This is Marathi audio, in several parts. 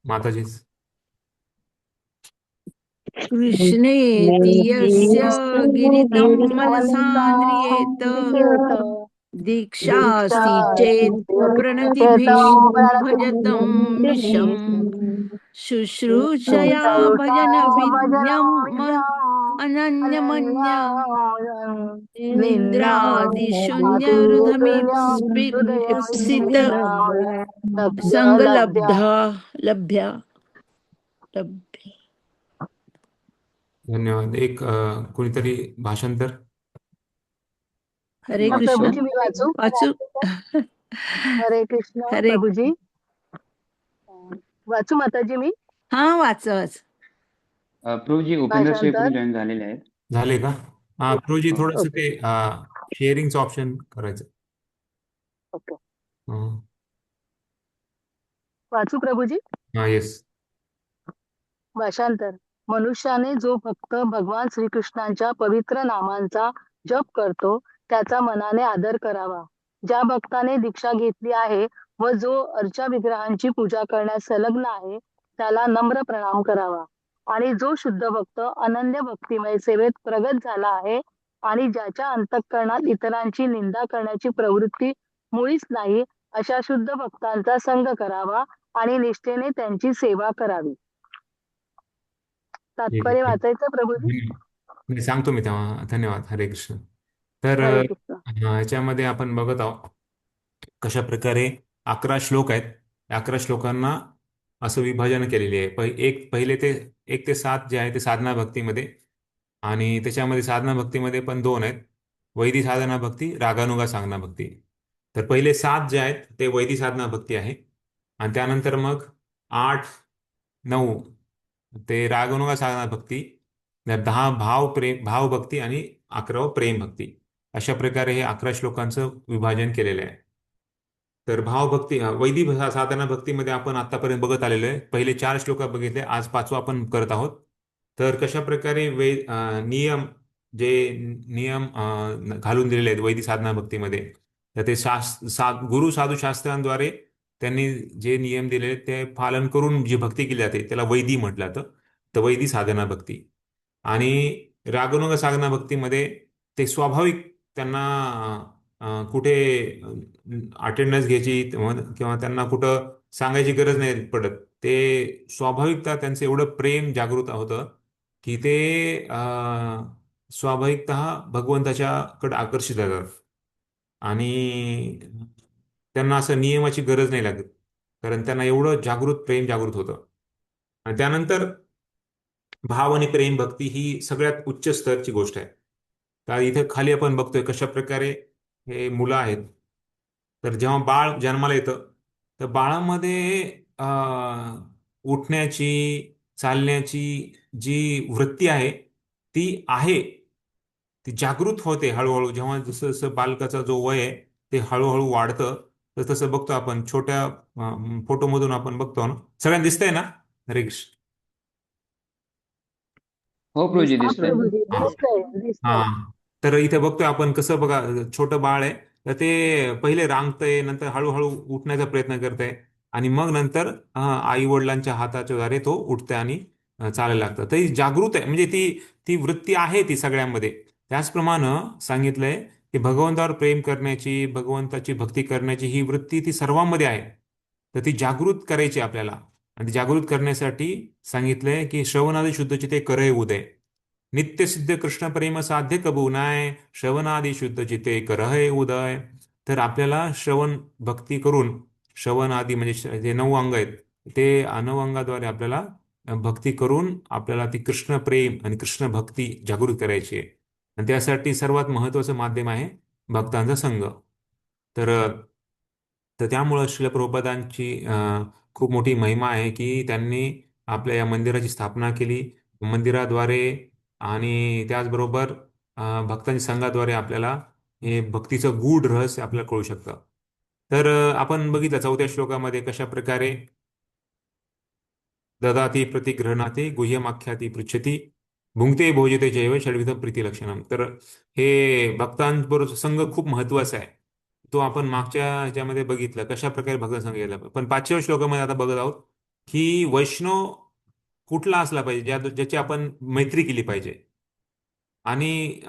माताजीच. कृष्णेति यस्य गिरितं मनसान्द्रियेत दीक्षास्ति चेत् प्रणतिभिः भजतं मिषम् शुश्रूषया भजनविद्यम् अनन्यमन्य निन्द्रादिशून्यहृदमीप्सित संगलब्धा लभ्या लभ्य. धन्यवाद. एक कोणीतरी भाषांतर. हरे कृष्ण. प्रभुजी मी वाचू. वाचू. हरे कृष्ण हरे. प्रभुजी. वाचू माताजी मी. हा वाच वाच. प्रभूजी उपेंद्र साहेब पण जॉईन झालेले आहेत. झाले का? हा प्रभूजी, थोडस ओके ते शेअरिंगचं ऑप्शन करायचं. ओके. हं. वाचू प्रभुजी. हा, येस. भाषांतर. मनुष्याने जो भक्त भगवान श्रीकृष्णांच्या पवित्र नामांचा जप करतो त्याचा मनाने आदर करावा. ज्या भक्ताने दीक्षा घेतली आहे व जो अर्चा विग्रहांची पूजा करण्यास संलग्न आहे त्याला नम्र प्रणाम करावा. आणि जो शुद्ध भक्त अनन्य भक्तिमय सेवेत प्रगत झाला आहे आणि ज्याच्या अंतःकरणात इतरांची निंदा करण्याची प्रवृत्ती मुळीच नाही अशा शुद्ध भक्तांचा संग करावा आणि निष्ठेने त्यांची सेवा करावी. ठीक तात्पर्य आहे. वाचायचं प्रभूजी. मी सांगतो मी तेव्हा. धन्यवाद. हरे कृष्ण. तर हरे कृष्ण. ह्याच्यामध्ये आपण बघत आहोत कशा प्रकारे 11 श्लोक आहेत. 11 श्लोकांना असं विभाजन केलेले आहे. पहिले ते 1 ते 7 जे आहे ते साधना भक्तीमध्ये, आणि त्याच्यामध्ये साधना भक्तीमध्ये पण 2 आहेत: वैदिक साधना भक्ती, रागानुगा साधना भक्ती. तर पहिले 7 जे आहेत ते वैदिक साधना भक्ती आहे, आणि त्यानंतर मग 8, 9 ते रागानुगा साधना भक्ती, 10 भावभक्ती, आणि 11 प्रेम भक्ती. अशा प्रकारे हे 11 श्लोकांचं विभाजन केलेलं आहे. तर भावभक्ती वैदिक साधना भक्तीमध्ये आपण आतापर्यंत बघत आलेलो आहे. पहिले 4 श्लोक बघितले, आज 5वा आपण करत आहोत. तर कशा प्रकारे नियम, जे नियम घालून दिलेले आहेत वैदिक साधना भक्तीमध्ये, तर ते गुरु साधू शास्त्रांद्वारे त्यांनी जे नियम दिलेले ते पालन करून जी भक्ती केली जाते त्याला वैदी म्हटलं जातं. तर वैदिक साधना भक्ती. आणि रागनुग साधना भक्तीमध्ये ते स्वाभाविक त्यांना कुठे अटेंडन्स घ्यायची किंवा त्यांना कुठं सांगायची गरज नाही पडत. ते स्वाभाविकता त्यांचं एवढं प्रेम जागृत होतं की ते स्वाभाविकत भगवंताच्याकडे आकर्षित जातात, आणि त्यांना असं नियमाची गरज नाही लागत, कारण त्यांना एवढं प्रेम जागृत होतं. आणि त्यानंतर भाव आणि प्रेम भक्ती ही सगळ्यात उच्च स्तरची गोष्ट आहे. तर इथे खाली आपण बघतोय कशा प्रकारे हे मुलं आहेत. तर जेव्हा बाळ जन्माला येतं तर बाळामध्ये उठण्याची, चालण्याची जी वृत्ती आहे ती आहे, ती जागृत होते हळूहळू. जेव्हा जसं जसं बालकाचा जो वय आहे ते हळूहळू वाढतं, तर तसं बघतो आपण छोट्या फोटोमधून आपण बघतो ना. सगळ्यांना दिसतंय ना? हरे कृष्ण. हो प्रभूजी हा दिसतंय. प्रभूजी हा. दिसतंय हा. दिसतंय. तर इथे बघतोय आपण कसं, बघा, छोटं बाळ आहे. तर ते पहिले रांगतंय, नंतर हळूहळू उठण्याचा प्रयत्न करतंय, आणि मग नंतर आई वडिलांच्या हाताच्या द्वारे तो उठतंय आणि चालायला लागतं. तर ही जागृत आहे, म्हणजे ती ती वृत्ती आहे ती सगळ्यांमध्ये. त्याचप्रमाणे सांगितलंय की भगवंतावर प्रेम करण्याची, भगवंताची भक्ती करण्याची ही वृत्ती ती सर्वांमध्ये आहे. तर ती जागृत करायची आपल्याला, आणि ती जागृत करण्यासाठी सांगितलंय की श्रवणादी शुद्ध चिते करय उदय, नित्य सिद्ध कृष्ण प्रेम साध्य कबू नाय, श्रवणादी शुद्ध चिते करहय उदय. तर आपल्याला श्रवण भक्ती करून, श्रवण आदी म्हणजे जे 9 अंग आहेत ते 9 अंगाद्वारे आपल्याला भक्ती करून आपल्याला ती कृष्ण प्रेम आणि कृष्ण भक्ती जागृत करायची आहे. आणि त्यासाठी सर्वात महत्त्वाचं माध्यम आहे भक्तांचा संघ. तर तर त्यामुळं श्रील प्रभुपादांची खूप मोठी महिमा आहे की त्यांनी आपल्या या मंदिराची स्थापना केली. मंदिराद्वारे आणि त्याचबरोबर भक्तांच्या संघाद्वारे आपल्याला हे भक्तीचं गूढ रहस्य आपल्याला कळू शकतं. तर आपण बघितलं 4थ्या श्लोकामध्ये कशा प्रकारे ददाती प्रतिगृह्णाती गुह्यमाख्याती पृच्छती भुंक्ते भोजते जैव षड्विध प्रीती लक्षणम. तर हे भक्तांबरोबर संघ खूप महत्वाचा आहे. तो आपण मागच्या ह्याच्यामध्ये बघितलं कशा प्रकारे भक्त संघ गेला. पण 5व्या श्लोकामध्ये आता बघत आहोत की वैष्णव कुठला असला पाहिजे, ज्याची आपण मैत्री केली पाहिजे, आणि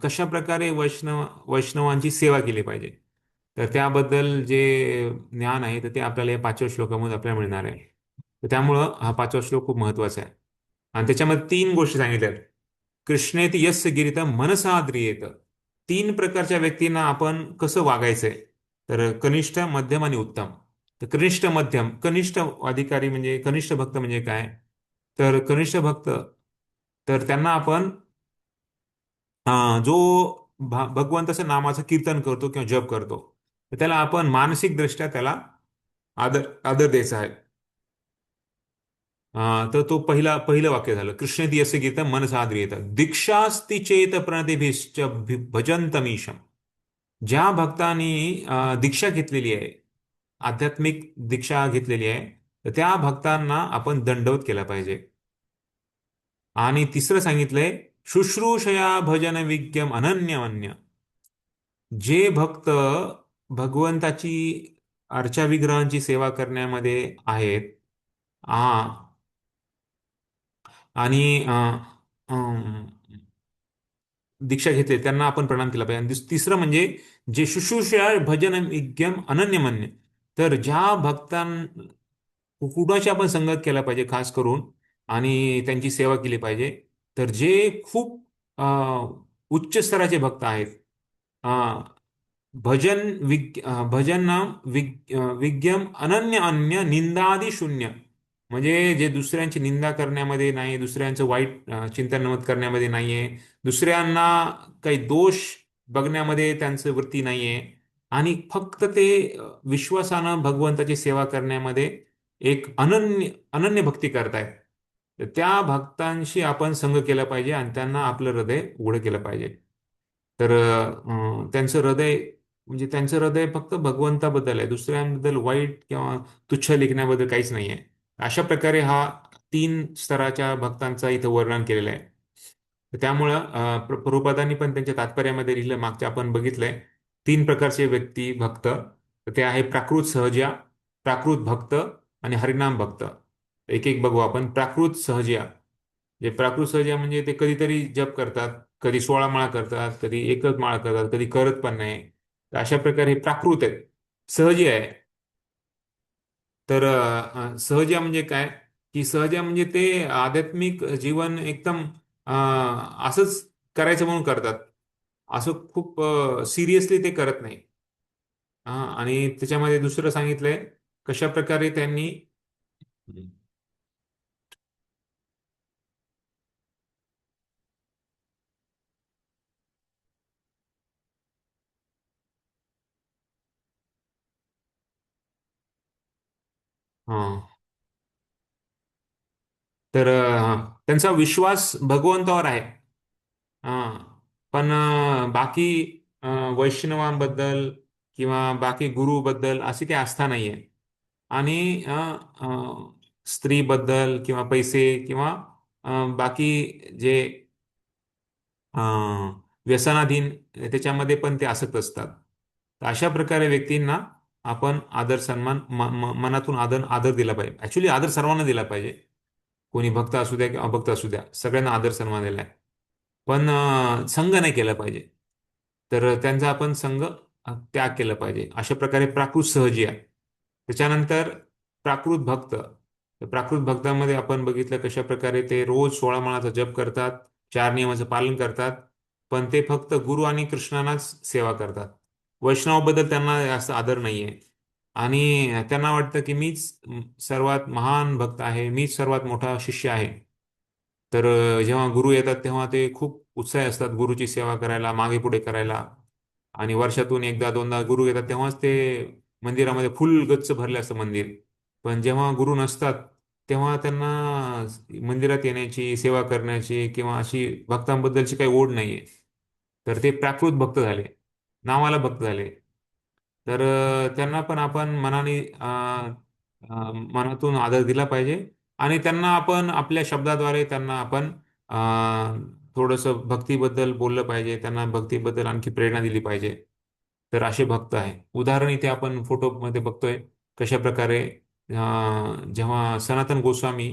कशा प्रकारे वैष्णवांची सेवा केली पाहिजे. तर त्याबद्दल जे ज्ञान आहे तर ते आपल्याला या 5व्या श्लोकामध्ये आपल्याला मिळणार आहे. तर त्यामुळं हा 5वा श्लोक खूप महत्वाचा आहे. आणि त्याच्यामध्ये 3 गोष्टी सांगितल्यात. कृष्णेति यस्य गिरितं मनसा ध्रियेत. 3 प्रकारच्या व्यक्तींना आपण कसं वागायचंय. तर कनिष्ठ, मध्यम आणि उत्तम. तर कनिष्ठ, मध्यम. कनिष्ठ अधिकारी म्हणजे कनिष्ठ भक्त म्हणजे काय? तर कनिष्ठ भक्त, तर त्यांना आपण जो भगवंताच्या नामाचं कीर्तन करतो किंवा जप करतो, तर त्याला आपण मानसिक दृष्ट्या त्याला आदर आदर द्यायचा आहे. तर तो पहिलं वाक्य झालं. कृष्णेति यस्य गीतं मनसा ध्रियेत दीक्षास्ति चेत प्रणतिभिश्च भजन्तमीशम. ज्या भक्तांनी दीक्षा घेतलेली आहे, आध्यात्मिक दीक्षा घेतलेली आहे, तर त्या भक्तांना आपण दंडवत केला पाहिजे. आणि तिसरं सांगितलंय शुश्रूषया भजन विज्ञम अनन्यवन्य. जे भक्त भगवंताची अर्चा विग्रहांची सेवा करण्यामध्ये आहेत, आ आणि अं, दीक्षा घेतली, त्यांना आपण प्रणाम केला पाहिजे. आणि तिसरं म्हणजे जे शुश्रूषया भजन विज्ञम अनन्यमन्य. तर ज्या कुणाची आपण संगत केला पाहिजे खास करून, आणि त्यांची सेवा केली पाहिजे. तर जे खूप उच्च स्तराचे भक्त आहेत, भजन नाम विज्ञम अनन्य अन्य निंदादी शून्य. म्हणजे जे दुसऱ्यांची निंदा करण्यामध्ये नाही, दुसऱ्यांचं वाईट चिंतन मत करण्यामध्ये नाहीये, दुसऱ्यांना काही दोष बघण्यामध्ये त्यांचं वृत्ती नाहीये, आणि फक्त ते विश्वासानं भगवंताची सेवा करण्यामध्ये एक अनन्य अनन्य भक्ती करतायत. तर त्या भक्तांशी आपण संग केला पाहिजे आणि त्यांना आपलं हृदय उघडं केलं पाहिजे. तर त्यांचं हृदय म्हणजे त्यांचं हृदय फक्त भगवंताबद्दल आहे, दुसऱ्यांबद्दल वाईट किंवा तुच्छ लेखण्याबद्दल काहीच नाही आहे. अशा प्रकारे हा 3 स्तराच्या भक्तांचा इथं वर्णन केलेलं आहे. तर त्यामुळं प्रभुपादांनी पण त्यांच्या तात्पर्यामध्ये लिहिलं, मागच्या आपण बघितलंय 3 प्रकारचे व्यक्ती भक्त. तर ते आहे प्राकृत सहजा, प्राकृत भक्त आणि हरिनाम भक्त. एक एक बघू आपण. प्राकृत सहजा, जे प्राकृत सहजा म्हणजे ते कधीतरी जप करतात, कधी 16 माळा करतात, कधी एकच माळा करतात, कधी करत पण नाही. तर अशा प्रकारे हे प्राकृत आहेत. सहजी आहे. तर सहजा म्हणजे काय? की सहजा म्हणजे ते आध्यात्मिक जीवन एकदम असंच करायचं म्हणून करतात. असं खूप सिरियसली ते करत नाही. आणि त्याच्यामध्ये दुसरं सांगितलंय कशा प्रकारे त्यांनी हा तर त्यांचा विश्वास भगवंतावर आहे. हा. पण बाकी वैष्णवांबद्दल किंवा बाकी गुरुबद्दल अशी काही आस्था नाहीये. आणि स्त्रीबद्दल किंवा पैसे किंवा बाकी जे व्यसनाधीन, त्याच्यामध्ये पण ते आसक्त असतात. तर अशा प्रकारे व्यक्तींना आपण आदर सन्मान मनातून आदर आदर दिला पाहिजे. ऍक्च्युली आदर सर्वांना दिला पाहिजे, कोणी भक्त असू द्या किंवा अभक्त असू द्या, सगळ्यांना आदर सन्मान दिलाय. पण संग नाही केला पाहिजे. तर त्यांचा आपण संघ त्याग केला पाहिजे. अशा प्रकारे प्राकृत सहजी आहे. त्याच्यानंतर प्राकृत भक्त. तर प्राकृत भक्तांमध्ये आपण बघितलं कशा प्रकारे ते रोज 16 माळाचा जप करतात, 4 नियमाचं पालन करतात, पण ते फक्त गुरु आणि कृष्णांनाच सेवा करतात. वैष्णवाबद्दल त्यांना जास्त आदर नाहीये. आणि त्यांना वाटतं की मीच सर्वात महान भक्त आहे, मीच सर्वात मोठा शिष्य आहे. तर जेव्हा गुरु येतात तेव्हा ते खूप उत्साही असतात गुरुची सेवा करायला, मागे पुढे करायला. आणि वर्षातून एकदा दोनदा गुरु येतात तेव्हाच ते मंदिरामध्ये फुल गच्च भरले असतं मंदिर. पण जेव्हा गुरु नसतात तेव्हा त्यांना मंदिरात येण्याची, सेवा करण्याची किंवा अशी भक्तांबद्दलची काही ओढ नाहीये. तर ते प्राकृत भक्त झाले, नावाला भक्त झाले. तर त्यांना पण आपण मनातून आदर दिला पाहिजे. आणि त्यांना आपण आपल्या शब्दाद्वारे त्यांना आपण थोडंसं भक्तीबद्दल बोललं पाहिजे, त्यांना भक्तीबद्दल आणखी प्रेरणा दिली पाहिजे. तर असे भक्त आहे. उदाहरण इथे आपण फोटोमध्ये बघतोय कशा प्रकारे जेव्हा सनातन गोस्वामी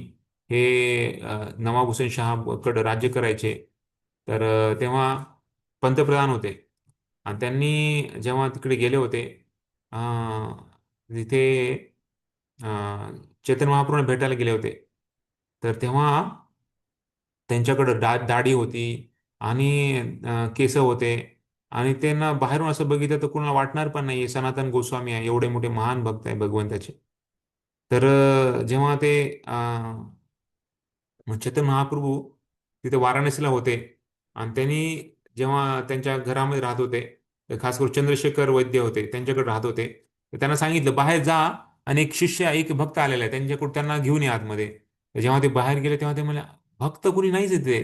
हे नवाब हुसेन शहाकडे राज्य करायचे, तर तेव्हा पंतप्रधान होते. आणि त्यांनी जेव्हा तिकडे गेले होते, तिथे चैतन्य महाप्रभूंना भेटायला गेले होते, तर तेव्हा त्यांच्याकडं दाढी होती आणि केस होते. आणि त्यांना बाहेरून असं बघितलं तर कोणाला वाटणार पण नाही, सनातन गोस्वामी आहे, एवढे मोठे महान भक्त आहे भगवंताचे. तर जेव्हा ते मग चैतन्य महाप्रभू तिथे वाराणसीला होते, आणि त्यांनी जेव्हा त्यांच्या घरामध्ये राहत होते, तर खास करून चंद्रशेखर वैद्य होते त्यांच्याकडे राहत होते, तर त्यांना सांगितलं बाहेर जा, आणि एक शिष्य एक भक्त आलेला आहे त्यांच्याकडे, त्यांना घेऊन या आतमध्ये. तर जेव्हा ते बाहेर गेले तेव्हा ते म्हणले भक्त कुणी नाहीच येते.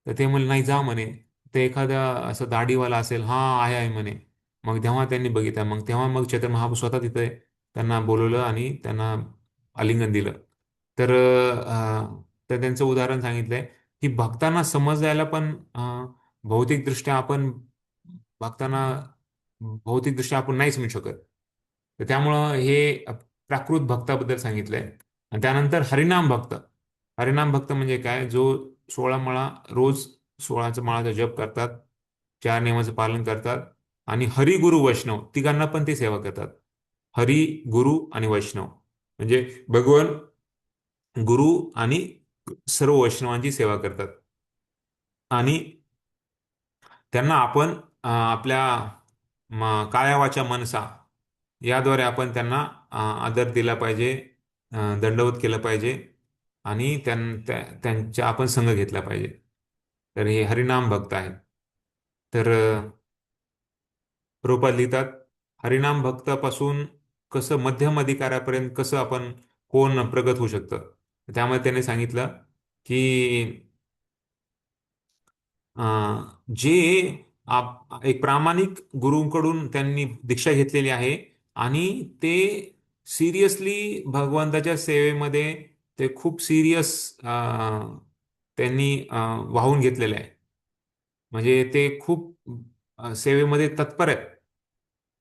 तर ते म्हणले नाही, जा म्हणे. ते एखादा असं दाढीवाला असेल, हा आहे आहे म्हणे. मग तेव्हा त्यांनी बघितलं, मग तेव्हा मग चैतन्य महाप्रभू स्वतः तिथे त्यांना बोलवलं आणि त्यांना आलिंगन दिलं. तर तर त्यांचं उदाहरण सांगितलंय की भक्तांना समजायला पण भौतिकदृष्ट्या आपण भक्तांना भौतिकदृष्ट्या आपण नाहीच म्हणू शकत. तर त्यामुळं हे प्राकृत भक्ताबद्दल सांगितलंय. आणि त्यानंतर हरिनाम भक्त. हरिनाम भक्त म्हणजे काय, जो 16 माळा रोज 16च्या माळाचा जप करतात, 4 नियमाचं पालन करतात, आणि हरी गुरु वैष्णव तिघांना पण ते सेवा करतात. हरी, गुरु आणि वैष्णव म्हणजे भगवान, गुरु आणि सर्व वैष्णवांची सेवा करतात. आणि त्यांना आपण आपल्या काया वाचा मनसा याद्वारे आपण त्यांना आदर दिला पाहिजे, दंडवत केलं पाहिजे, आणि त्यांच्या आपण संघ घेतला पाहिजे. तर हे हरिनाम भक्त आहेत. तर प्रभुपाद लिहितात, हरिनाम भक्तापासून कसं मध्यम अधिकाऱ्यापर्यंत कसं आपण कोण प्रगत होऊ शकतं. त्यामध्ये त्याने सांगितलं की जे एक प्रामाणिक गुरूंकडून त्यांनी दीक्षा घेतलेली आहे, आणि ते सिरियसली भगवंताच्या सेवेमध्ये ते खूप सिरियस त्यांनी वाहून घेतलेलं आहे. म्हणजे ते खूप सेवेमध्ये तत्पर आहेत.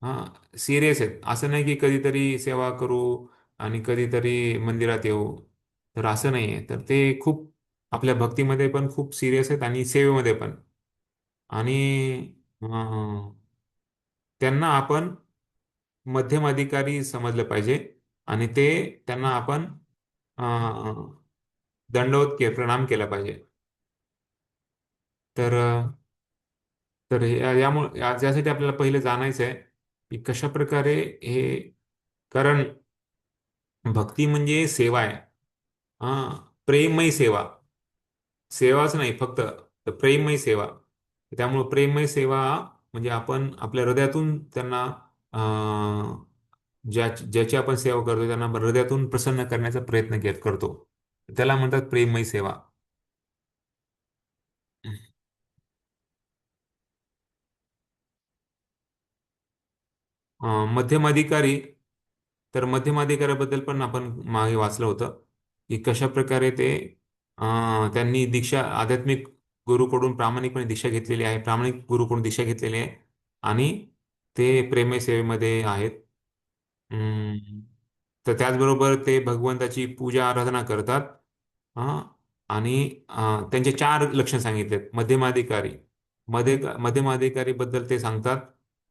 हां, सिरियस आहेत. असं नाही की कधीतरी सेवा करू आणि कधीतरी मंदिरात येऊ, तर असं नाही आहे. तर ते खूप आपल्या भक्तीमध्ये पण खूप सिरियस आहेत आणि सेवेमध्ये पण. आणि अं, त्यांना आपण मध्यम अधिकारी समजलं पाहिजे, आणि ते त्यांना आपण अं, प्रणाम केला पाहिजे. तर तर यामुळे यासाठी आपल्याला पहिले जाणायचं आहे की कशा प्रकारे हे, कारण भक्ती म्हणजे सेवा आहे. हा, प्रेममयी सेवा. सेवाच नाही फक्त, तर प्रेममयी सेवा. त्यामुळे प्रेममयी सेवा म्हणजे आपण आपल्या हृदयातून त्यांना ज्याची आपण सेवा करतो त्यांना हृदयातून प्रसन्न करण्याचा प्रयत्न करतो. त्याला म्हणतात प्रेममयी सेवा. मध्यम अधिकारी. तर मध्यम अधिकाऱ्याबद्दल पण आपण मागे वाचलं होतं की कशा प्रकारे ते त्यांनी दीक्षा आध्यात्मिक गुरुकडून प्रामाणिकपणे दीक्षा घेतलेली आहे, प्रामाणिक गुरुकडून दीक्षा घेतलेली आहे, आणि ते प्रेमय सेवेमध्ये आहेत. अं, तर त्याचबरोबर ते भगवंताची पूजा आराधना करतात. अं, आणि त्यांचे 4 लक्षण सांगितलेत मध्यमाधिकारी. मध्यमाधिकारी बद्दल ते सांगतात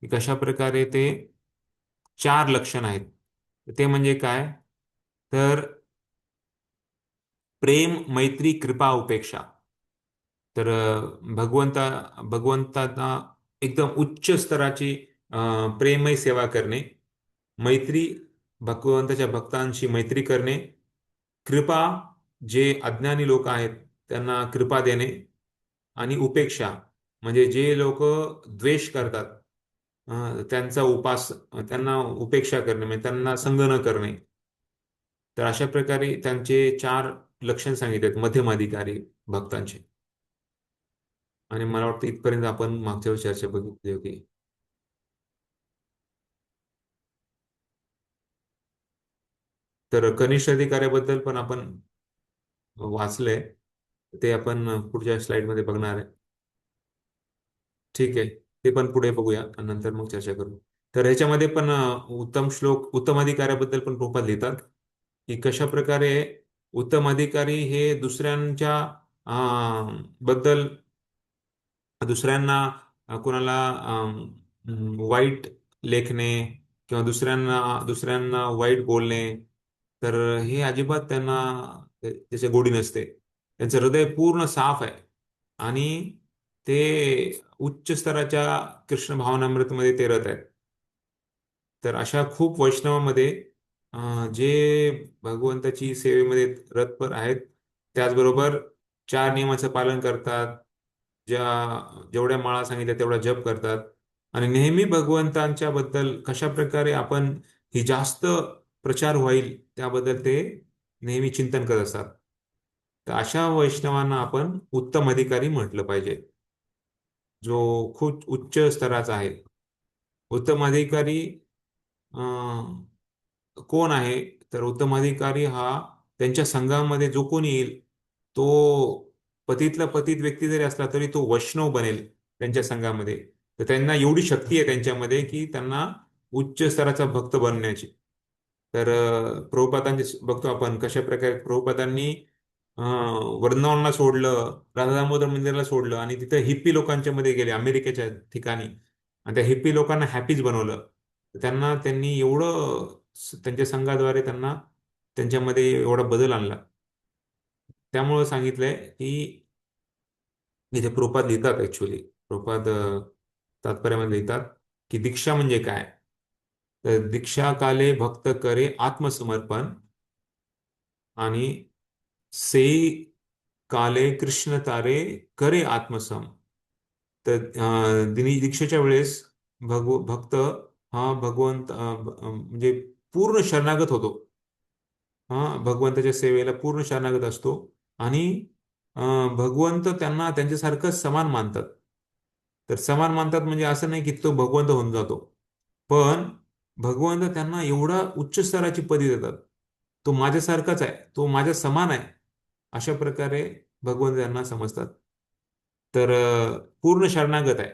की कशा प्रकारे ते 4 लक्षण आहेत. ते म्हणजे काय, तर प्रेम, मैत्री, कृपा, उपेक्षा. तर भगवंतांना एकदम उच्च स्तराची प्रेममय सेवा करणे, मैत्री, भगवंताच्या भक्तांशी मैत्री करणे, कृपा, जे अज्ञानी लोक आहेत त्यांना कृपा देणे, आणि उपेक्षा म्हणजे जे लोक द्वेष करतात, त्यांचा त्यांना उपेक्षा करणे म्हणजे त्यांना संग न करणे. तर अशा प्रकारे त्यांचे 4 लक्षण सांगितलेत मध्यम अधिकारी भक्तांचे. आणि मला वाटतं इथपर्यंत आपण मागच्या वेळी चर्चा बघितली होती. तर कनिष्ठ अधिकाऱ्याबद्दल पण आपण वाचलंय, ते आपण पुढच्या स्लाइडमध्ये बघणार आहे. ठीक आहे, ते पण पुढे बघूया आणि नंतर मग चर्चा करू. तर ह्याच्यामध्ये पण उत्तम अधिकाऱ्याबद्दल पण प्रोपात लिहितात की कशा प्रकारे उत्तम अधिकारी हे दुसऱ्यांच्या बद्दल दुसऱ्यांना कोणाला वाईट लेखणे किंवा दुसऱ्यांना वाईट बोलणे, तर हे अजिबात त्यांना त्याच्या गोडी नसते. त्यांचं हृदय पूर्ण साफ आहे आणि ते उच्च स्तराच्या कृष्ण भावनामृतमध्ये ते रत आहेत. तर अशा खूप वैष्णवामध्ये जे भगवंताची सेवेमध्ये रतपर आहेत, त्याचबरोबर 4 नियमाचं पालन करतात, जेवढ्या माळा सांगितल्या तेवढा जप करतात आणि नेहमी भगवंतांच्या बद्दल कशा प्रकारे आपण ही जास्त प्रचार होईल त्याबद्दल ते नेहमी चिंतन करत असतात. तर अशा वैष्णवांना आपण उत्तम अधिकारी म्हटलं पाहिजे, जो खूप उच्च स्तराचा आहे. उत्तम अधिकारी कोण आहे? तर उत्तम अधिकारी हा त्यांच्या संघामध्ये जो कोणी येईल, तो पतीतला पतित व्यक्ती जरी असला तरी तो वैष्णव बनेल त्यांच्या संघामध्ये. तर त्यांना एवढी शक्ती आहे त्यांच्यामध्ये की त्यांना उच्च स्तराचा भक्त बनण्याची. तर प्रभुपादांचे बघतो आपण कशा प्रकारे प्रभुपादांनी वृंदावनला सोडलं, राधा दामोदर मंदिराला सोडलं आणि तिथं हिप्पी लोकांच्या मध्ये गेले अमेरिकेच्या ठिकाणी आणि त्या हिप्पी लोकांना हॅपीच बनवलं. त्यांनी एवढं त्यांच्या संघाद्वारे त्यांना त्यांच्यामध्ये एवढा बदल आणला. त्यामुळं सांगितलंय की इथे प्रभुपाद लिहितात, ऍक्च्युली प्रभुपाद तात्पर्यामध्ये लिहितात की दीक्षा म्हणजे काय. तर दीक्षा काले भक्त करे आत्मसमर्पण आणि सेई काले कृष्ण तारे करे आत्मसम. तर दीक्षेच्या वेळेस भक्त हा भगवंत म्हणजे पूर्ण शरणागत होतो. भगवंताच्या सेवेला पूर्ण शरणागत असतो आणि भगवंत त्यांना त्यांच्यासारखं समान मानतात. तर समान मानतात म्हणजे असं नाही की तो भगवंत होऊन जातो, पण भगवंत त्यांना एवढा उच्च स्तराची पदवी देतात. तो माझ्यासारखाच आहे, तो माझ्या समान आहे, अशा प्रकारे भगवंत त्यांना समजतात. तर पूर्ण शरणागत आहे.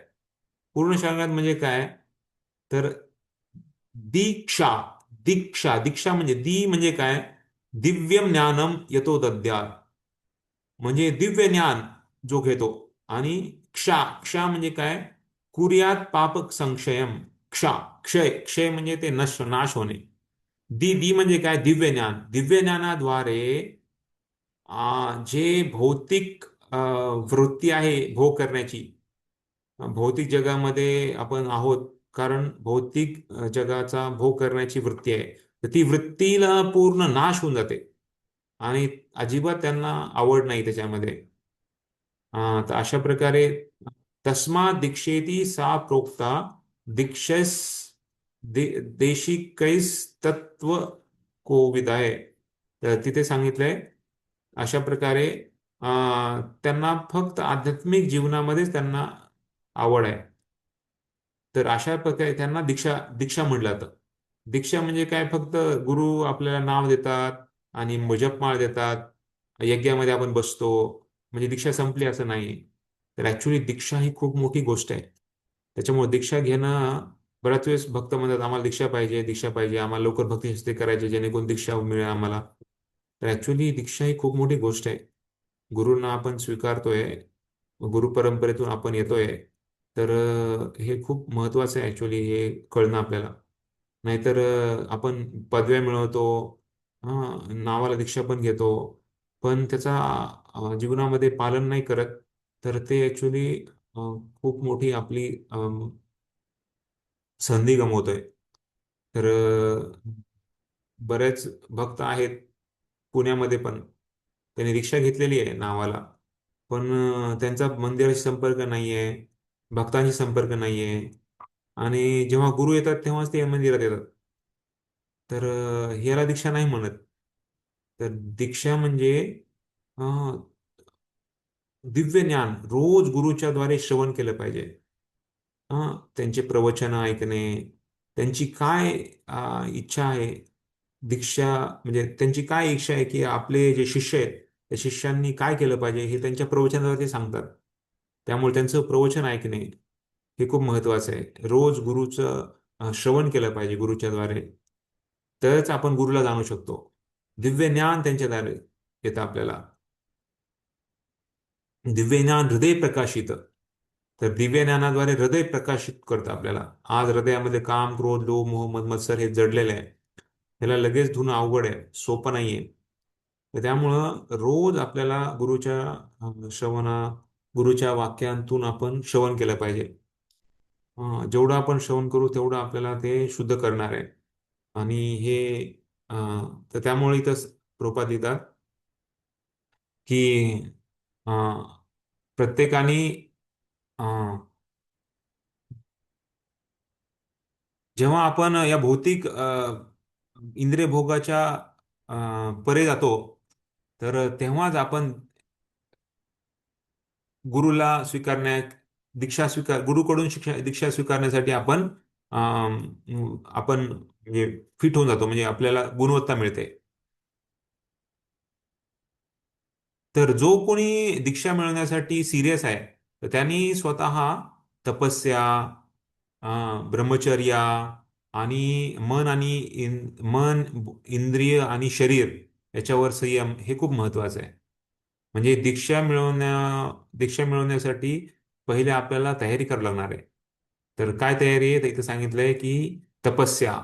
पूर्ण शरणागत म्हणजे काय? तर दीक्षा दीक्षा दीक्षा म्हणजे म्हणजे काय? दिव्यम ज्ञानम यतो दद्यात, म्हणजे दिव्य ज्ञान जो घेतो. आणि क्षा म्हणजे काय? कुर्यात पाप संक्षयम. क्षय क्षय म्हणजे ते नाश होणे. दी म्हणजे काय? दिव्य ज्ञान. दिव्य ज्ञानाद्वारे जे भौतिक वृत्ती आहे भोग करण्याची, भौतिक जगामध्ये आपण आहोत कारण भौतिक जगाचा भोग करण्याची वृत्ती आहे, तर ती वृत्तीला पूर्ण नाश होऊन जाते आणि अजिबात त्यांना आवड नाही त्याच्यामध्ये. तर अशा प्रकारे तस्मा दीक्षेती सा प्रोक्ता दीक्षस देशिकैस तत्व कोविदाय. तर तिथे सांगितलंय अशा प्रकारे त्यांना फक्त आध्यात्मिक जीवनामध्येच त्यांना आवड आहे. तर अशा प्रकारे त्यांना दीक्षा दीक्षा म्हटलं जातं. दीक्षा म्हणजे काय? फक्त गुरु आपल्याला नाव देतात आणि जपमाळ देतात, यज्ञामध्ये आपण बसतो म्हणजे दीक्षा संपली असं नाही. तर ऍक्च्युली दीक्षा ही खूप मोठी गोष्ट आहे. त्याच्यामुळे दीक्षा घेणं, बऱ्याच वेळेस भक्त म्हणतात आम्हाला दीक्षा पाहिजे, दीक्षा पाहिजे, आम्हाला लवकर भक्ती करायचे जेणेकरून दीक्षा मिळेल आम्हाला. तर ऍक्च्युली दीक्षा ही खूप मोठी गोष्ट आहे. गुरूंना आपण स्वीकारतोय, गुरु परंपरेतून आपण येतोय, तर हे खूप महत्वाचं आहे ऍक्च्युली हे कळणं आपल्याला. नाहीतर आपण पदव्या मिळवतो, नावाला दीक्षा पण घेतो, पण त्याचा जीवनामध्ये पालन नाही करत, तर ते ऍक्च्युली खूप मोठी आपली संधी गमवतोय. तर बरेच भक्त आहेत पुण्यामध्ये पण, त्यांनी दीक्षा घेतलेली आहे नावाला, पण त्यांचा मंदिराशी संपर्क नाही आहे, भक्तांशी संपर्क नाही आहे आणि जेव्हा गुरु येतात तेव्हाच ते मंदिरात येतात. तर ह्याला दीक्षा नाही म्हणत. तर दीक्षा म्हणजे दिव्य ज्ञान रोज गुरुच्या द्वारे श्रवण केलं पाहिजे. त्यांचे प्रवचन ऐकणे, त्यांची काय इच्छा आहे, दीक्षा म्हणजे त्यांची काय इच्छा आहे की आपले जे शिष्य आहेत त्या शिष्यांनी काय केलं पाहिजे हे त्यांच्या प्रवचनाद्वारे ते सांगतात. त्यामुळे त्यांचं प्रवचन ऐकणे हे खूप महत्वाचं आहे. रोज गुरुचं श्रवण केलं पाहिजे गुरुच्या द्वारे, तरच आपण गुरुला जाणू शकतो. दिव्य ज्ञान त्यांच्याद्वारे येतं आपल्याला. दिव्य ज्ञान हृदय प्रकाशित. तर दिव्य ज्ञानाद्वारे हृदय प्रकाशित करतं आपल्याला. आज हृदयामध्ये काम, क्रोध, लोभ, मोह, मद, मत्सर हे जडलेले आहे. त्याला लगेच धुणं अवघड आहे, सोपं नाहीये. तर त्यामुळं रोज आपल्याला गुरुच्या वाक्यांतून आपण श्रवण केलं पाहिजे. जेवढं आपण श्रवण करू तेवढं आपल्याला ते शुद्ध करणार आहे. आणि हे तर त्यामुळे इथं प्रभुपाद लिहितात की अं, प्रत्येकाने अं, जेव्हा आपण या भौतिक इंद्रिय भोगाच्या परे जातो, तर तेव्हाच आपण गुरुला स्वीकारण्या दीक्षा स्वीकार गुरुकडून दीक्षा स्वीकारण्यासाठी आपण म्हणजे फिट होऊन जातो, म्हणजे आपल्याला गुणवत्ता मिळते. तर जो कोणी दीक्षा मिळवण्यासाठी सिरियस आहे, तर त्यांनी स्वतः तपस्या, ब्रह्मचर्या आणि मन, इंद्रिय आणि शरीर याच्यावर संयम हे खूप महत्वाचं आहे. म्हणजे दीक्षा मिळवण्यासाठी पहिले आपल्याला तयारी करावी लागणार आहे. तर काय तयारी आहे? तर इथं सांगितलंय की तपस्या,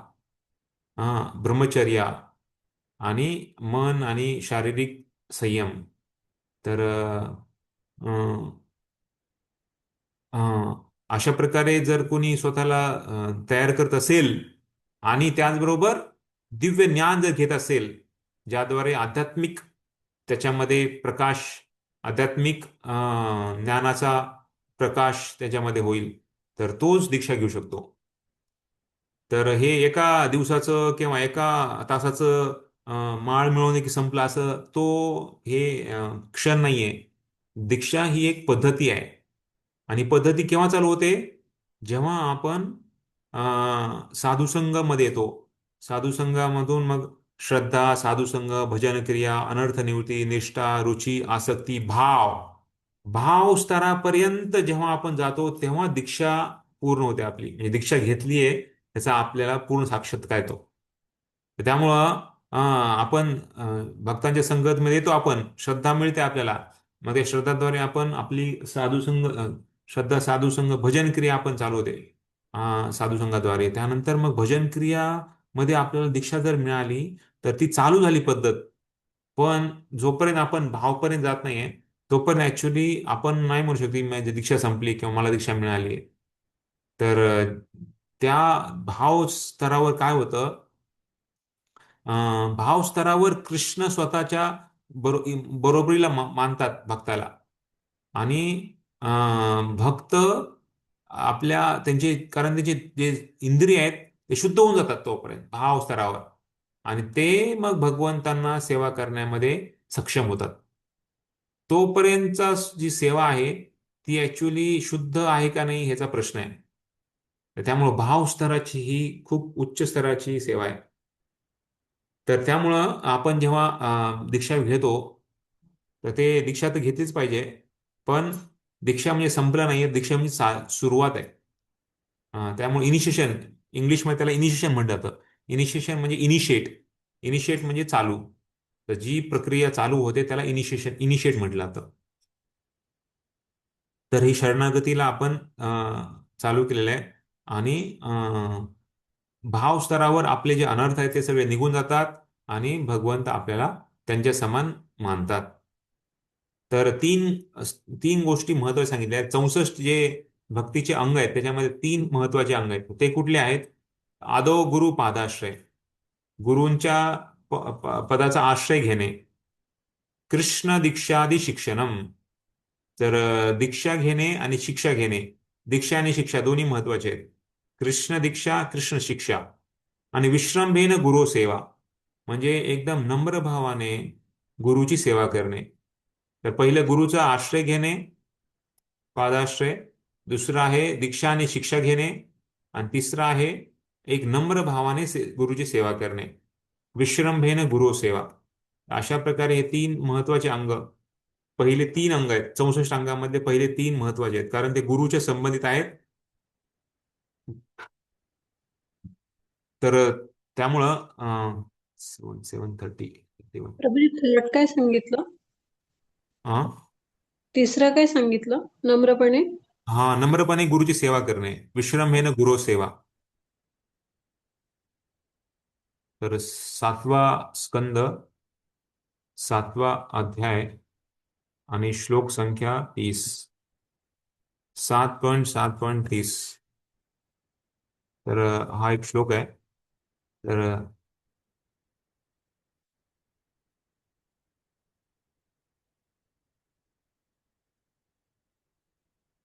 ब्रह्मचर्या आणि मन आणि शारीरिक संयम. तर अशा प्रकारे जर कोणी स्वतःला तयार करत असेल आणि त्याचबरोबर दिव्य ज्ञान जर घेत असेल, ज्याद्वारे त्याच्यामध्ये प्रकाश आध्यात्मिक ज्ञानाचा प्रकाश त्याच्यामध्ये होईल, तर तोच दीक्षा घेऊ शकतो. तर हे एका दिवसाचं किंवा एका तासाचं माळ मिळवणे की संपलं असं हे क्षण नाहीये. दीक्षा ही एक पद्धती आहे. आणि पद्धती केव्हा चालू होते? जेव्हा आपण साधुसंगामध्ये येतो. साधुसंगामधून मग श्रद्धा, साधुसंग, भजन क्रिया, अनर्थ निवृत्ती, निष्ठा, रुची, आसक्ती, भाव स्तरापर्यंत जेव्हा आपण जातो तेव्हा दीक्षा पूर्ण होते आपली. म्हणजे दीक्षा घेतलीये त्याचा आपल्याला पूर्ण साक्षात्कार येतो. तर त्यामुळं आपण भक्तांच्या संगतमध्ये येतो, आपण श्रद्धा मिळते आपल्याला. मग त्या श्रद्धाद्वारे आपण आपली श्रद्धा, साधुसंग, भजन क्रिया आपण चालू होते साधुसंगाद्वारे. त्यानंतर मग भजन क्रिया मध्ये आपल्याला दीक्षा जर मिळाली तर ती चालू झाली पद्धत. पण जोपर्यंत आपण भावपर्यंत जात नाहीये तोपर्यंत ऍक्च्युली आपण नाही म्हणू शकतो की माझी दीक्षा संपली किंवा मला दीक्षा मिळाली. तर त्या भाव स्तरावर काय होतं? भाव स्तरावर कृष्ण स्वतःच्या बरोबरीला मानतात भक्ताला. आणि भक्त कारण त्यांचे जे इंद्रिय आहेत ते शुद्ध होऊन जातात तोपर्यंत भाव स्तरावर. आणि ते मग भगवंतांना सेवा करण्यामध्ये सक्षम होतात. तोपर्यंतचा जी सेवा आहे ती ऍक्च्युली शुद्ध आहे का नाही ह्याचा प्रश्न आहे. तर त्यामुळं भाव स्तराची ही खूप उच्च स्तराची सेवा आहे. तर त्यामुळं आपण जेव्हा दीक्षा घेतो तर ते दीक्षा तर घेतलीच पाहिजे. पण दीक्षा म्हणजे संपलं नाहीये, दीक्षा म्हणजे सुरुवात आहे. त्यामुळे इनिशिएशन, इंग्लिशमध्ये त्याला इनिशिएशन म्हटलं जातं. इनिशिएशन म्हणजे इनिशिएट म्हणजे चालू. तर जी प्रक्रिया चालू होते त्याला इनिशिएट म्हटलं जातं. तर ही शरणागतीला आपण चालू केलेलं आहे. आणि भाव स्तरावर आपले जे अनर्थ आहेत ते सगळे निघून जातात आणि भगवंत आपल्याला त्यांच्या समान मानतात. तर तीन गोष्टी महत्त्वाच्या सांगितल्या आहेत. 64 जे भक्तीचे अंग आहेत त्याच्यामध्ये 3 महत्त्वाचे अंग आहेत. ते कुठले आहेत? आदो गुरु पादाश्रय, गुरूंच्या पदाचा आश्रय घेणे. कृष्ण दीक्षादी शिक्षणम. तर दीक्षा घेणे आणि शिक्षा घेणे, दीक्षा आणि शिक्षा दोन्ही महत्वाचे आहेत. कृष्ण दीक्षा, कृष्ण शिक्षा. आणि विश्रंभेन गुरु सेवा, म्हणजे एकदम नम्र भावाने गुरुची सेवा करणे. तर पहिलं गुरुचा आश्रय घेणे, पादाश्रय. दुसरं आहे दीक्षा आणि शिक्षा घेणे. आणि तिसरं आहे एक नम्र भावाने गुरुची सेवा करणे. विश्रंभेन गुरु सेवा. अशा प्रकारे हे 3 महत्वाचे अंग, पहिले 3 अंग आहेत 64 अंगामध्ये, पहिले 3 महत्वाचे आहेत कारण ते गुरुच्या संबंधित आहेत. तर त्यामुळं 7:30 प्रभू थर्ड काय सांगितलं? हा तिसरं काय सांगितलं? नम्रपणे. हा नम्रपणे गुरुची सेवा करणे, विश्रमेन गुरु सेवा. तर 7वा स्कंद, 7वा अध्याय आणि श्लोक संख्या 30. 7.7.30. तर हा एक श्लोक आहे. तर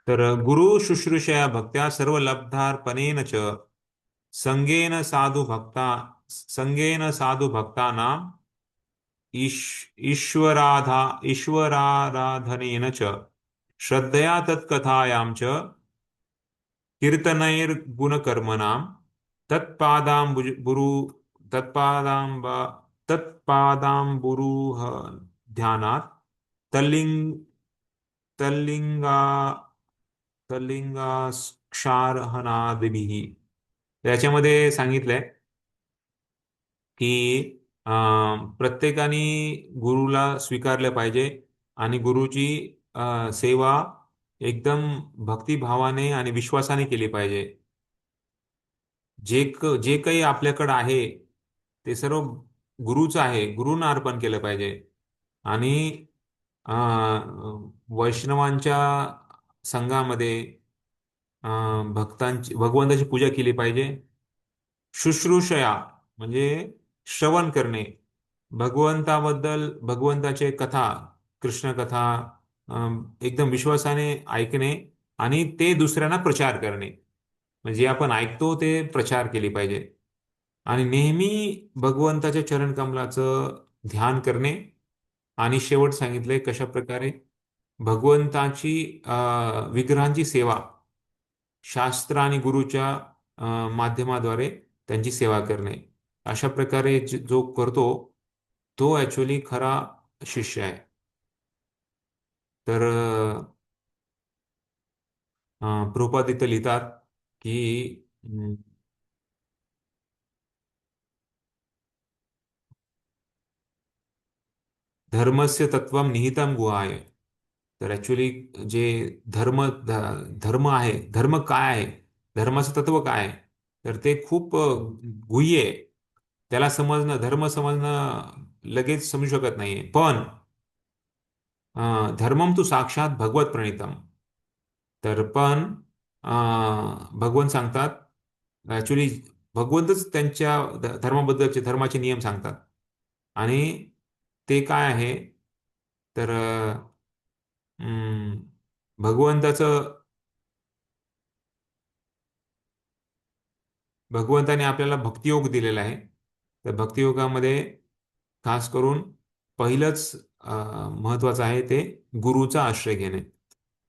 तर गुरु शुश्रूषया भक्त्या सर्व लब्धार्पणेन च संगेन साधु भक्तानां ईश्वराराधनेन च श्रद्धया तत्कथायां च कीर्तनैर्गुणकर्मणां तत्पादाम्बुरु तत्पादाम्ब तत्पादाम्बुरुह ध्यानात् तल्लिंग तल्लिंगा तल्लिंगाक्षारहनादिभिः. याच्यामध्ये सांगितलंय की प्रत्येकाने गुरुला स्वीकारलं पाहिजे आणि गुरुची सेवा एकदम भक्तिभावाने आणि विश्वासाने केली पाहिजे. जे काही आपल्याकडं आहे ते सर्व गुरुचं आहे, गुरुंना अर्पण केलं पाहिजे. आणि वैष्णवांच्या संघामध्ये भगवंताची पूजा केली पाहिजे. शुश्रूषया म्हणजे श्रवण करणे, भगवंताबद्दल भगवंताचे कथा, कृष्ण कथा एकदम विश्वासाने ऐकणे आणि ते दुसऱ्यांना प्रचार करणे. म्हणजे आपण ऐकतो ते प्रचार केली पाहिजे. आणि नेहमी भगवंताच्या चरणकमलाचं ध्यान करणे. आणि शेवट सांगितलंय कशा प्रकारे भगवंताची विग्रहांची सेवा शास्त्र आणि गुरुच्या माध्यमाद्वारे त्यांची सेवा करणे. अशा प्रकारे जो करतो तो ॲक्च्युली खरा शिष्य आहे. तर प्रभुपाद इथं लिहितात की धर्मस्य तत्वम निहितम गुहाय. तर ॲक्च्युली जे धर्म आहे, धर्म काय आहे, धर्माचं तत्व काय आहे, तर ते खूप गुह्य आहे. त्याला समजणं, धर्म समजणं लगेच समजू शकत नाहीये. पण धर्मम तू साक्षात भगवत प्रणीतम. तर पण भगवंत सांगतात, ॲक्च्युली भगवंतच त्यांच्या धर्माबद्दलचे धर्माचे नियम सांगतात. आणि ते काय आहे तर भगवंताचं भगवंताने आपल्याला भक्तियोग दिलेला आहे. तर भक्तियोगामध्ये खास करून पहिलंच महत्वाचं आहे ते गुरुचा आश्रय घेणे.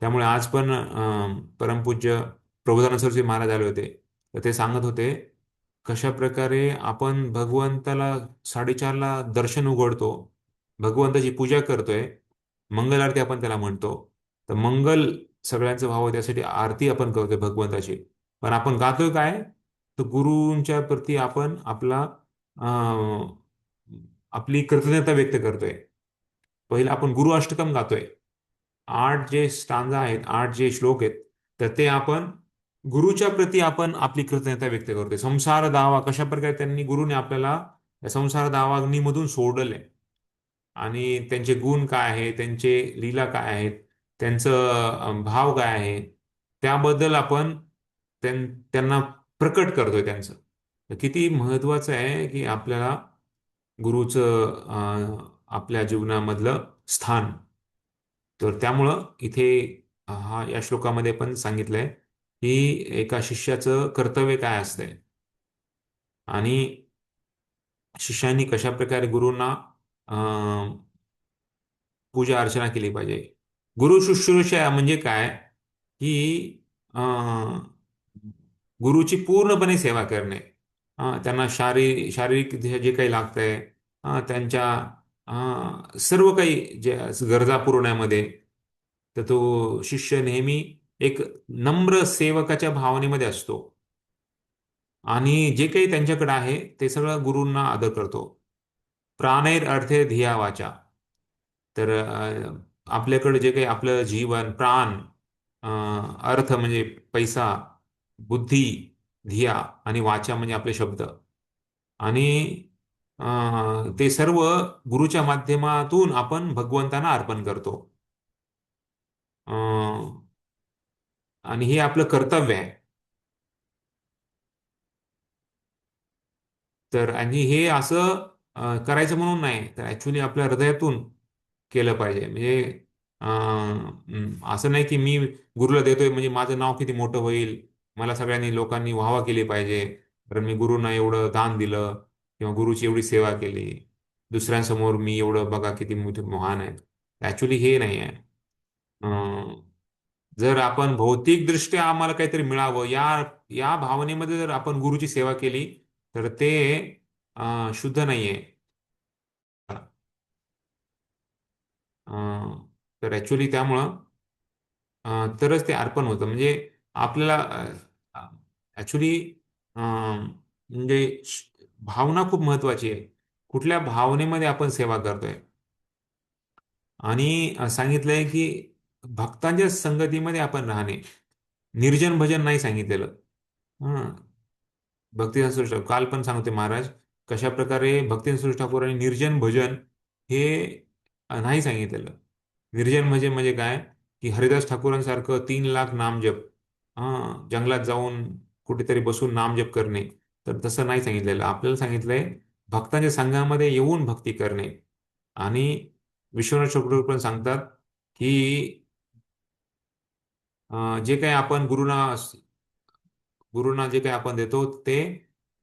त्यामुळे आज पण परमपूज्य प्रबोधानंद सरस्वती महाराज आले होते. तर ते सांगत होते कशा प्रकारे आपण भगवंताला 4:30ला दर्शन उघडतो, भगवंताची पूजा करतोय, मंगल आरती आपण त्याला म्हणतो. तर मंगल सगळ्यांचं व्हावं त्यासाठी आरती आपण करतोय भगवंताची. पण आपण गातोय काय, तर गुरूंच्या प्रती आपण आपली कृतज्ञता व्यक्त करतोय. पहिलं आपण गुरु अष्टकम गातोय. 8 जे स्टांजा आहेत, 8 जे श्लोक आहेत, तर ते आपण गुरुच्या प्रती आपण आपली कृतज्ञता व्यक्त करतोय. संसार दावा कशा प्रकारे त्यांनी गुरुने आपल्याला संसार दावाग्नीमधून सोडले आणि त्यांचे गुण काय आहे, त्यांचे लीला काय आहेत, त्यांचं भाव काय आहे, त्याबद्दल आपण त्यांना प्रकट करतोय त्यांचं. तर किती महत्वाचं आहे की आपल्याला गुरुचं आपल्या जीवनामधलं स्थान. तर त्यामुळं इथे या श्लोकामध्ये पण सांगितलंय की एका शिष्याचं कर्तव्य काय असतंय आणि शिष्यांनी कशा प्रकारे गुरूंना पूजा अर्चना केली पाहिजे. गुरु शुश्रूषा म्हणजे काय की गुरुची पूर्णपणे सेवा करणे. त्यांना शारीरिक जे काही लागतंय, त्यांच्या सर्व काही जे गरजा पुरवण्यामध्ये, तर तो शिष्य नेहमी एक नम्र सेवकाच्या भावनेमध्ये असतो आणि जे काही त्यांच्याकडे आहे ते सगळं गुरूंना आदर करतो. प्राणैर अर्थे धिया वाचा. तर आपल्याकडे जे काही आपलं जीवन, प्राण, अ, अर्थ म्हणजे पैसा, बुद्धी, धिया आणि वाचा म्हणजे आपले शब्द, आणि ते सर्व गुरुच्या माध्यमातून आपण भगवंतांना अर्पण करतो. अ, आणि हे आपलं कर्तव्य आहे. तर आणि हे असं करायचं म्हणून नाही, तर ऍक्च्युली आपल्या हृदयातून केलं पाहिजे. म्हणजे असं नाही की मी गुरुला देतोय म्हणजे माझं नाव किती मोठं होईल, मला सगळ्यांनी लोकांनी वाहवा केली पाहिजे, कारण मी गुरुंना एवढं दान दिलं किंवा गुरुची एवढी सेवा केली, दुसऱ्यांसमोर मी एवढं बघा किती मोठे महान आहे. ऍक्च्युली हे नाही आहे. जर आपण भौतिकदृष्ट्या आम्हाला काहीतरी मिळावं या या भावनेमध्ये जर आपण गुरुची सेवा केली, तर ते शुद्ध नाहीये. अं, तर ऍक्च्युली त्यामुळं तरच ते अर्पण होतं. म्हणजे आपल्याला ऍक्च्युली म्हणजे भावना खूप महत्वाची आहे. कुठल्या भावनेमध्ये आपण सेवा करतोय. आणि सांगितलंय की भक्तांच्या संगतीमध्ये आपण राहणे. निर्जन भजन नाही सांगितलेलं. हं. भक्तिसंस्कृत काल पण सांगते महाराज कशा प्रकारे भक्तिसंस्कृत ठाकूरांनी निर्जन भजन हे नाही सांगितलेलं. निर्जन भजन म्हणजे काय, की हरिदास ठाकूरांसारखं 3 लाख नामजप, जंगलात जाऊन कुठेतरी बसून नामजप करणे, तर तसं नाही सांगितलेलं. आपल्याला सांगितलंय भक्तांच्या संघामध्ये येऊन भक्ती करणे. आणि विश्वनाथ ठाकूर पण सांगतात की जे काही आपण गुरुंना जे काही आपण देतो ते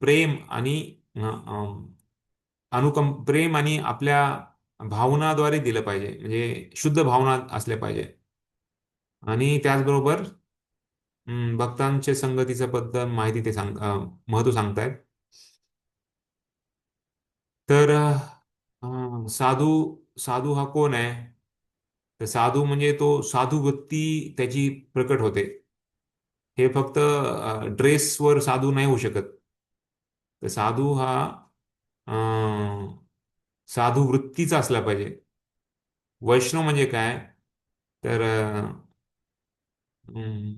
प्रेम आणि प्रेम आणि आपल्या भावनाद्वारे दिलं पाहिजे, म्हणजे शुद्ध भावना असल्या पाहिजे. आणि त्याचबरोबर भक्तांच्या संगतीच्या बद्दल माहिती ते महत्व सांगतायत. तर साधू साधू हा कोण आहे? तर साधू म्हणजे तो साधू वृत्ती त्याची प्रकट होते. हे फक्त ड्रेसवर साधू नाही होऊ शकत. तर साधू हा अं, साधू वृत्तीचा असला पाहिजे. वैष्णव म्हणजे काय, तर अं,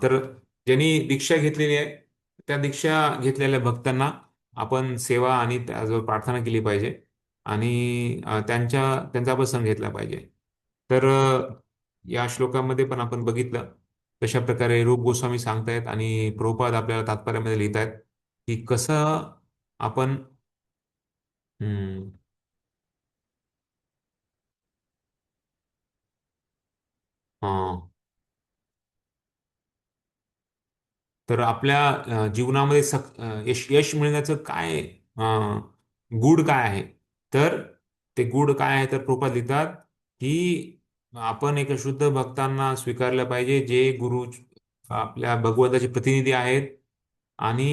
तर ज्यांनी दीक्षा घेतलेली आहे त्या दीक्षा घेतलेल्या भक्तांना आपण सेवा आणि त्याजवळ प्रार्थना केली पाहिजे. आणि त्यांचा आपण संग घेतला पाहिजे. तर या श्लोकामध्ये पण आपण बघितलं कशा प्रकारे रूप गोस्वामी सांगतायत आणि प्रभुपाद आपल्याला तात्पर्यामध्ये लिहितायत की कसं आपण हम्म, अं, तर आपल्या जीवनामध्ये यश यश मिळण्याचं काय गूढ काय आहे? तर ते गूढ काय आहे, तर प्रभुपाद लिहितात की आपण एक शुद्ध भक्तांना स्वीकारलं पाहिजे जे गुरु आपल्या भगवंताचे प्रतिनिधी आहेत. आणि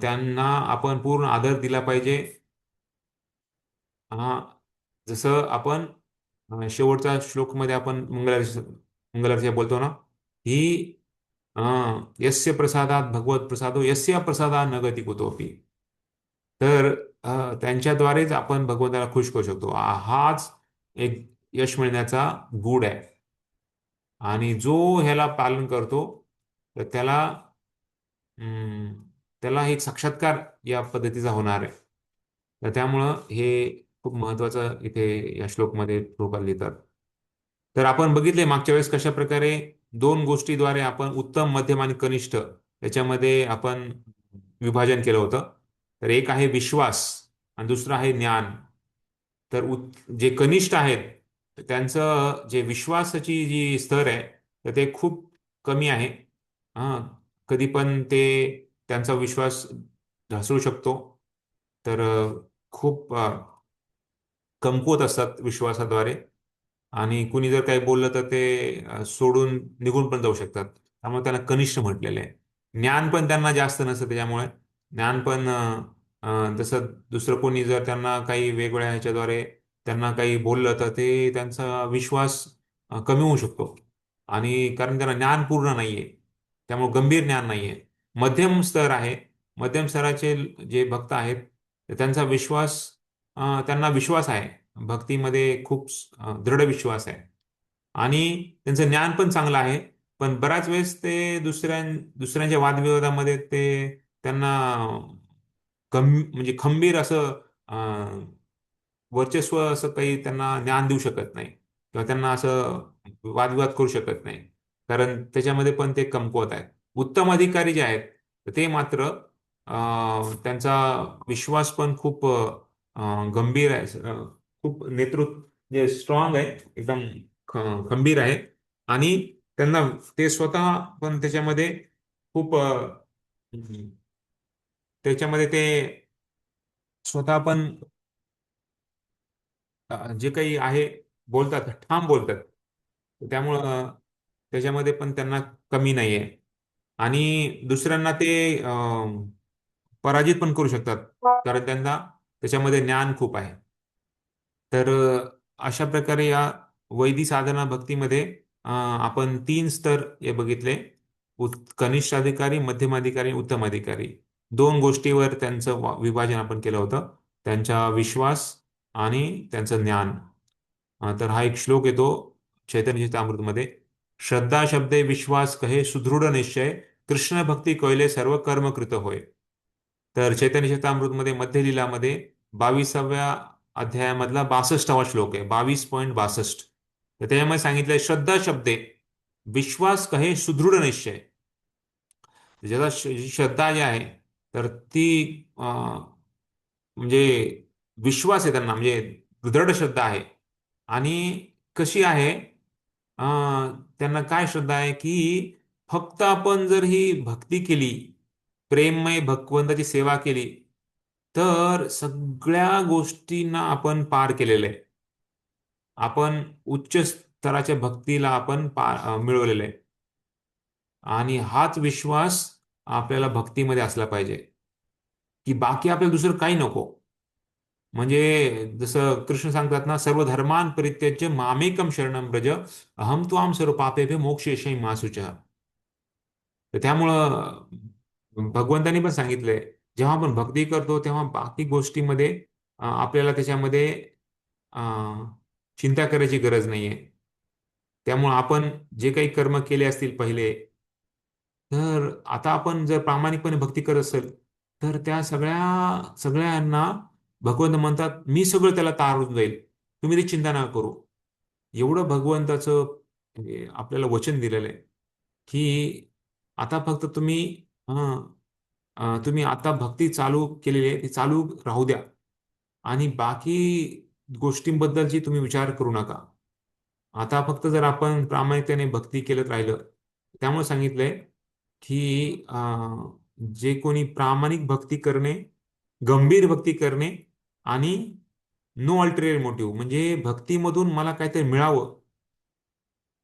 त्यांना आपण पूर्ण आदर दिला पाहिजे. हा, जसं आपण शेवटच्या श्लोकमध्ये आपण मंगलारती बोलतो ना, की यस्य प्रसादात भगवत प्रसादो यस्य प्रसादात न गती कुतोपि. तर त्यांच्याद्वारेच आपण भगवंताला खुश करू शकतो. हाच एक यश मिळण्याचा गूढ आहे. आणि जो ह्याला पालन करतो तर हम्म, त्याला एक साक्षात्कार या पद्धतीचा होणार आहे. तर त्यामुळं हे खूप महत्वाचं इथे या श्लोकमध्ये प्रभुपाद लिहितात. तर आपण बघितले मागच्या वेळेस कशा प्रकारे 2 गोष्टीद्वारे आपण उत्तम, मध्यम आणि कनिष्ठ याच्यामध्ये आपण विभाजन केलं होतं. तर एक आहे विश्वास आणि दुसरं आहे ज्ञान. तर जे कनिष्ठ आहेत तर त्यांचं जे विश्वासाची जी स्तर आहे तर ते खूप कमी आहे. हा, कधी पण ते त्यांचा विश्वास ढासळू शकतो. तर खूप कमकुवत असतात विश्वासाद्वारे. आणि कुणी जर काही बोललं तर ते सोडून निघून पण जाऊ शकतात. त्यामुळे त्यांना कनिष्ठ म्हटलेले आहे. ज्ञान पण त्यांना जास्त नसतं त्याच्यामुळे ज्ञान पण जसं दुसरं कोणी जर त्यांना काही वेगवेगळ्या ह्याच्याद्वारे त्यांना काही बोललं तर ते त्यांचा विश्वास कमी होऊ शकतो. आणि कारण त्यांना ज्ञान पूर्ण नाहीये, त्यामुळे गंभीर ज्ञान नाहीये. मध्यम स्तर आहे. मध्यम स्तराचे जे भक्त आहेत, तर त्यांचा विश्वास, त्यांना विश्वास आहे भक्तीमध्ये, खूप दृढ विश्वास आहे. आणि त्यांचं ज्ञान पण चांगलं आहे. पण बऱ्याच वेळेस ते दुसऱ्यांच्या वादविवादामध्ये त्यांना म्हणजे खंबीर असं वर्चस्व असं काही त्यांना ज्ञान देऊ शकत नाही, किंवा त्यांना असं वादविवाद करू शकत नाही, कारण त्याच्यामध्ये पण ते कमकुवत आहेत. उत्तम अधिकारी जे आहेत, तर ते मात्र त्यांचा विश्वास पण खूप गंभीर आहे, खूप नेतृत्व जे स्ट्रॉंग आहे, एकदम खंबीर आहे. आणि त्यांना ते स्वतः पण खूप त्याच्यामध्ये ते स्वतः पण जे काही आहे बोलतात, ठाम बोलतात. त्यामुळं त्याच्यामध्ये पण त्यांना कमी नाही आहे. आणि दुसऱ्यांना ते पराजित पण करू शकतात, कारण त्यांना त्याच्यामध्ये ज्ञान खूप आहे. तर अशा प्रकारे या वैदिक साधना भक्तीमध्ये आपण 3 स्तर हे बघितले: कनिष्ठ अधिकारी, मध्यम अधिकारी, उत्तम अधिकारी. 2 गोष्टीवर त्यांचं विभाजन आपण केलं होतं: त्यांचा विश्वास आणि त्यांचं ज्ञान. तर हा एक श्लोक येतो चैतन्य चरितामृतमध्ये: श्रद्धा शब्दे विश्वास कहे सुदृढ निश्चय, कृष्ण भक्ती कळले सर्व कर्म कृत होय. तर चैतन्य चरितामृतमध्ये मध्य लीलामध्ये 22व्या अध्यायामधला 62वा श्लोक आहे, 22.62. तर त्याच्यामध्ये सांगितलंय: श्रद्धा शब्दे विश्वास कहे सुदृढ निश्चय. ज्याला जी श्रद्धा जी आहे, तर ती म्हणजे विश्वास आहे त्यांना, म्हणजे दृढ श्रद्धा आहे. आणि कशी आहे, त्यांना काय श्रद्धा आहे की फक्त आपण जर ही भक्ती केली, प्रेममय भगवंताची सेवा केली, तर सगळ्या गोष्टींना आपण पार केलेलं आहे. आपण उच्च स्तराच्या भक्तीला आपण मिळवलेलं आहे. आणि हाच विश्वास आपल्याला भक्तीमध्ये असला पाहिजे, की बाकी आपल्याला दुसरं काही नको. म्हणजे जसं कृष्ण सांगतात ना, सर्व धर्मान् परित्यज्य मामेकम शरणम व्रज, अहम त्वाम सर्व पापेभ्यो मोक्षयिष्यामि मा शुचः. तर त्यामुळं भगवंतानी पण सांगितलंय, जेव्हा आपण भक्ती करतो तेव्हा बाकी गोष्टीमध्ये आपल्याला त्याच्यामध्ये अ, चिंता करायची गरज नाहीये. त्यामुळं आपण जे काही कर्म केले असतील पहिले, तर आता आपण जर प्रामाणिकपणे भक्ती करत असेल, तर त्या सगळ्यांना भगवंत म्हणतात, मी सगळं त्याला तारून जाईल, तुम्ही ती चिंता नका करू. एवढं भगवंताचं म्हणजे आपल्याला वचन दिलेलं आहे, की आता फक्त तुम्ही आता भक्ती चालू केलेली आहे, ती चालू राहू द्या. आणि बाकी गोष्टींबद्दलची तुम्ही विचार करू नका. आता फक्त जर आपण प्रामाणिकतेने भक्ती केलं राहिलं, त्यामुळे सांगितलंय की जे कोणी प्रामाणिक भक्ती करणे, गंभीर भक्ती करणे, आणि नो अल्टरियर मोटिव्ह, म्हणजे भक्तीमधून मला काहीतरी मिळावं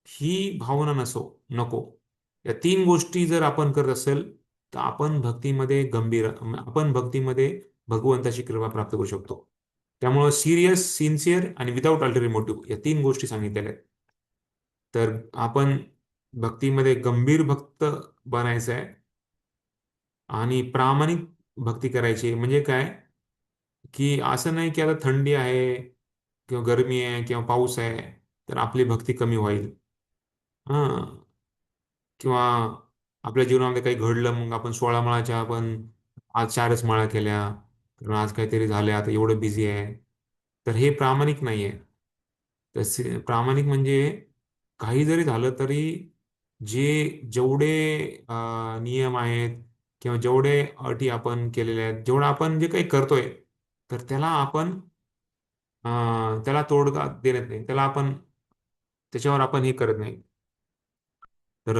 ही भावना नको. या 3 गोष्टी जर आपण करत असेल, तर आपण भक्तीमध्ये भगवंताची कृपा प्राप्त करू शकतो. त्यामुळं सिरियस, सिन्सिअर आणि विदाऊट अल्टरियर मोटिव्ह या 3 गोष्टी सांगितलेल्या आहेत. तर आपण भक्तीमध्ये गंभीर भक्त बनायचं आहे, आणि प्रामाणिक भक्ती करायची. म्हणजे काय, की असं नाही की आता थंडी आहे किंवा गरमी आहे किंवा पाऊस आहे, तर आपली भक्ती कमी होईल. हां. किंवा आपल्या जीवनामध्ये काही घडलं, मग आपण 16 माळाच्या आपण आज 4च माळा केल्या, कारण आज काहीतरी झालं, आता एवढं बिझी आहे. तर हे प्रामाणिक नाहीये. तसे प्रामाणिक म्हणजे काही जरी झालं तरी जेवढे नियम आहेत, किंवा जेवढे अटी आपण केलेल्या आहेत, जेवढं आपण जे काही करतोय, तर त्याला तोडगा देत नाही, त्याच्यावर आपण हे करत नाही. तर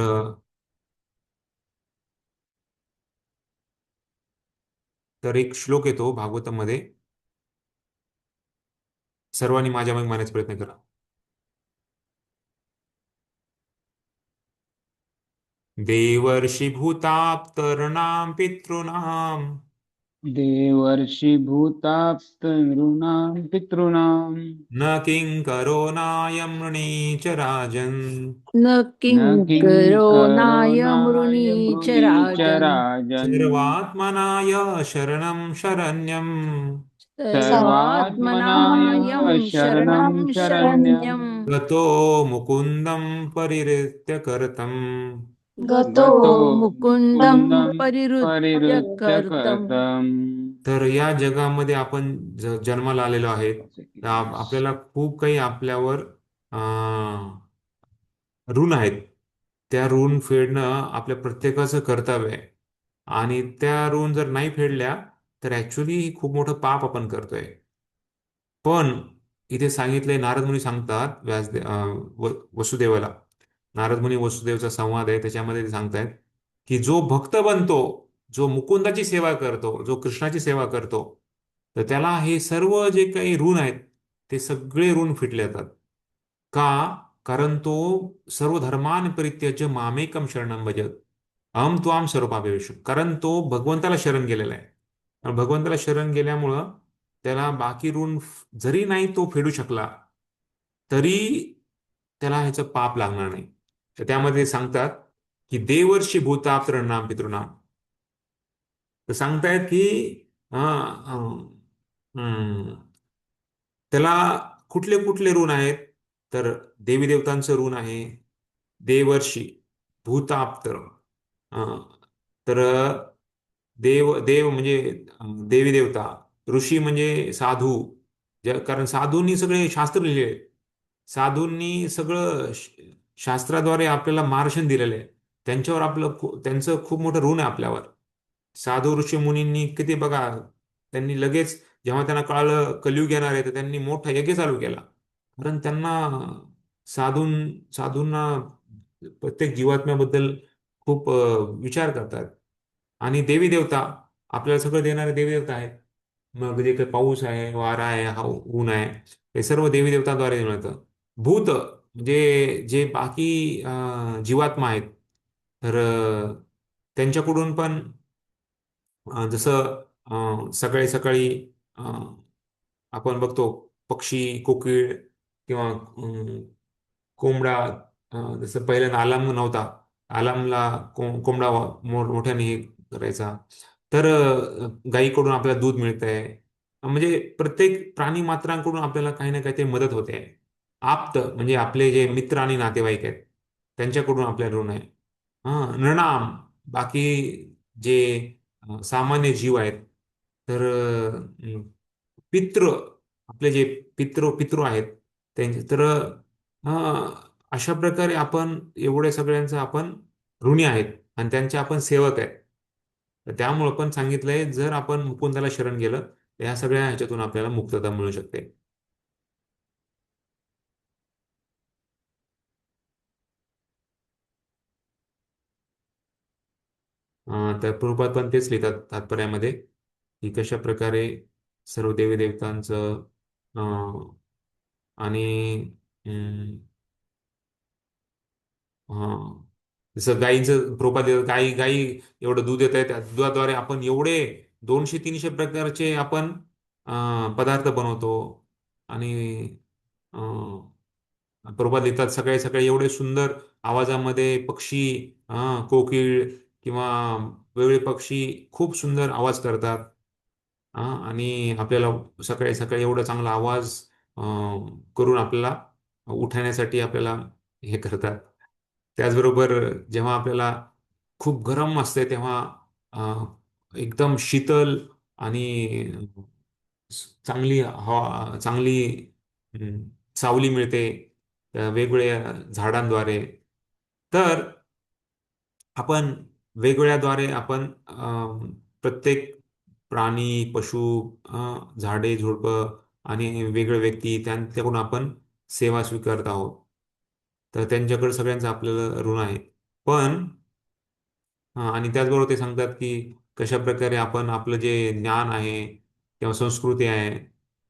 तर एक श्लोक येतो भागवतामध्ये: सर्वांनी माझ्या मागे मानण्याचा प्रयत्न करा. देवर्षी भूताप्तरणाम पितॄणाम देवर्षि भूताप्त नॄणां पितॄणां न किङ्करो नायं नृणी च राजन् न न किङ्करो किङ्करो नायमृणी नाय च मृणी च राजन् राजन् सर्वात्मनाय शरणं शरण्यम् सर्वात्मनाय सर्वात्मनायं शरणं शरणं शरण्यं शरण्यं गतो मुकुन्दं परिहृत्य कर्तम् गतो गतो मुकुन्दं मुकुन्दं परिहृत्य परिहृत्य कर्तम्. कर्तम् तर या जगामध्ये आपण जन्माला आलेलो आहे. तर आपल्याला खूप काही आपल्यावर ऋण आहेत. त्या ऋण फेडणं आपल्या प्रत्येकाचं कर्तव्य आहे. आणि त्या ऋण जर नाही फेडल्या तर ऍक्च्युली खूप मोठं पाप आपण करतोय. पण इथे सांगितलंय, नारद मुनी सांगतात वसुदेवाला. नारद मुनी वसुदेवचा संवाद आहे, त्याच्यामध्ये ते सांगतायत की जो भक्त बनतो, जो मुकुंदाची सेवा करतो, जो कृष्णाची सेवा करतो, तर त्याला हे सर्व जे काही ऋण आहेत ते सगळे ऋण फिटले जातात. का? कारण तो सर्व धर्मान परित्यज्य मामेकम शरणम भजत अहम त्वाम सर्वपापेषु. कारण तो भगवंताला शरण गेलेला आहे. आणि भगवंताला शरण गेल्यामुळं त्याला बाकी ऋण जरी नाही तो फेडू शकला तरी त्याला ह्याचं पाप लागणार नाही. तर त्यामध्ये सांगतात की देवर्षी भूताप्त नाम पितृनाम. तर सांगतायत की हम्म, त्याला कुठले कुठले ऋण आहेत. तर देवी देवतांचं ऋण आहे, देवर्षी, भूताप्त, तर देव देव म्हणजे देवी देवता, ऋषी म्हणजे साधू. कारण साधूंनी सगळे शास्त्र लिहिले आहे. साधूंनी सगळं शास्त्राद्वारे आपल्याला मार्गदर्शन दिलेलं आहे. त्यांच्यावर त्यांचं खूप मोठं ऋण आहे आपल्यावर. साधू ऋषी मुनींनी किती बघा, त्यांनी लगेच जेव्हा त्यांना कळालं कलियुग येणार आहे तर त्यांनी मोठा यज्ञ चालू केला. कारण त्यांना साधून साधूंना प्रत्येक जीवात्म्याबद्दल खूप विचार करतात. आणि देवी देवता आपल्याला सगळं देणारे देवी देवता आहेत. मग जे काही पाऊस आहे, वारा आहे, ऊन आहे, हे सर्व देवी देवतांद्वारे मिळतं. भूत म्हणजे जे बाकी जीवात्मा आहेत, तर त्यांच्याकडून पण जसं सकाळी सकाळी आपण बघतो पक्षी, कोकिळ किंवा कोंबडा. जसं पहिल्यांदा अलार्म नव्हता, अलार्मला कोंबडा मोठ्याने हे करायचा. तर गायीकडून आपल्याला दूध मिळतंय. म्हणजे प्रत्येक प्राणी मात्रांकडून आपल्याला काही ना काहीतरी मदत होते. आप्त म्हणजे आपले जे मित्र आणि नातेवाईक आहेत त्यांच्याकडून आपल्याला ऋण आहे. नृणाम बाकी जे सामान्य जीव आहेत. तर पितृ आपले जे पितृ आहेत त्यांचे. तर अशा प्रकारे आपण एवढ्या सगळ्यांचं आपण ऋणी आहेत आणि त्यांचे आपण सेवक आहेत. तर त्यामुळं पण सांगितलंय, जर आपण मुकुंदाला शरण गेलं तर ह्या सगळ्या ह्याच्यातून आपल्याला मुक्तता मिळू शकते. तर प्रभुपाद पण तेच लिहितात तात्पर्यामध्ये की कशा प्रकारे सर्व देवी देवतांचं आणि हा जसं गाईचं प्रभुपाद देतात, गाई गाई एवढं दूध येत आहे, त्या दुधाद्वारे आपण एवढे 200-300 प्रकारचे आपण पदार्थ बनवतो. आणि प्रभुपाद लिहितात सकाळी सकाळी एवढे सुंदर आवाजामध्ये पक्षी, कोकिळ किंवा वेगळे पक्षी खूप सुंदर आवाज करतात. आणि आपल्याला सकाळी सकाळी एवढा चांगला आवाज करून आपल्याला उठवण्यासाठी आपल्याला हे करतात. त्याचबरोबर जेव्हा आपल्याला खूप गरम असते तेव्हा एकदम शीतल आणि चांगली हवा, चांगली अं, सावली मिळते वेगवेगळ्या झाडांद्वारे. तर आपण वेगवेगळ्याद्वारे आपण प्रत्येक प्राणी, पशु, झाडे, झुडपं आणि वेगळे व्यक्ती त्यांच्याकडून आपण सेवा स्वीकारत आहोत. तर त्यांच्याकडे सगळ्यांचं आपल्याला ऋण आहे. पण आणि त्याचबरोबर ते सांगतात की कशा प्रकारे आपण आपलं जे ज्ञान आहे किंवा संस्कृती आहे,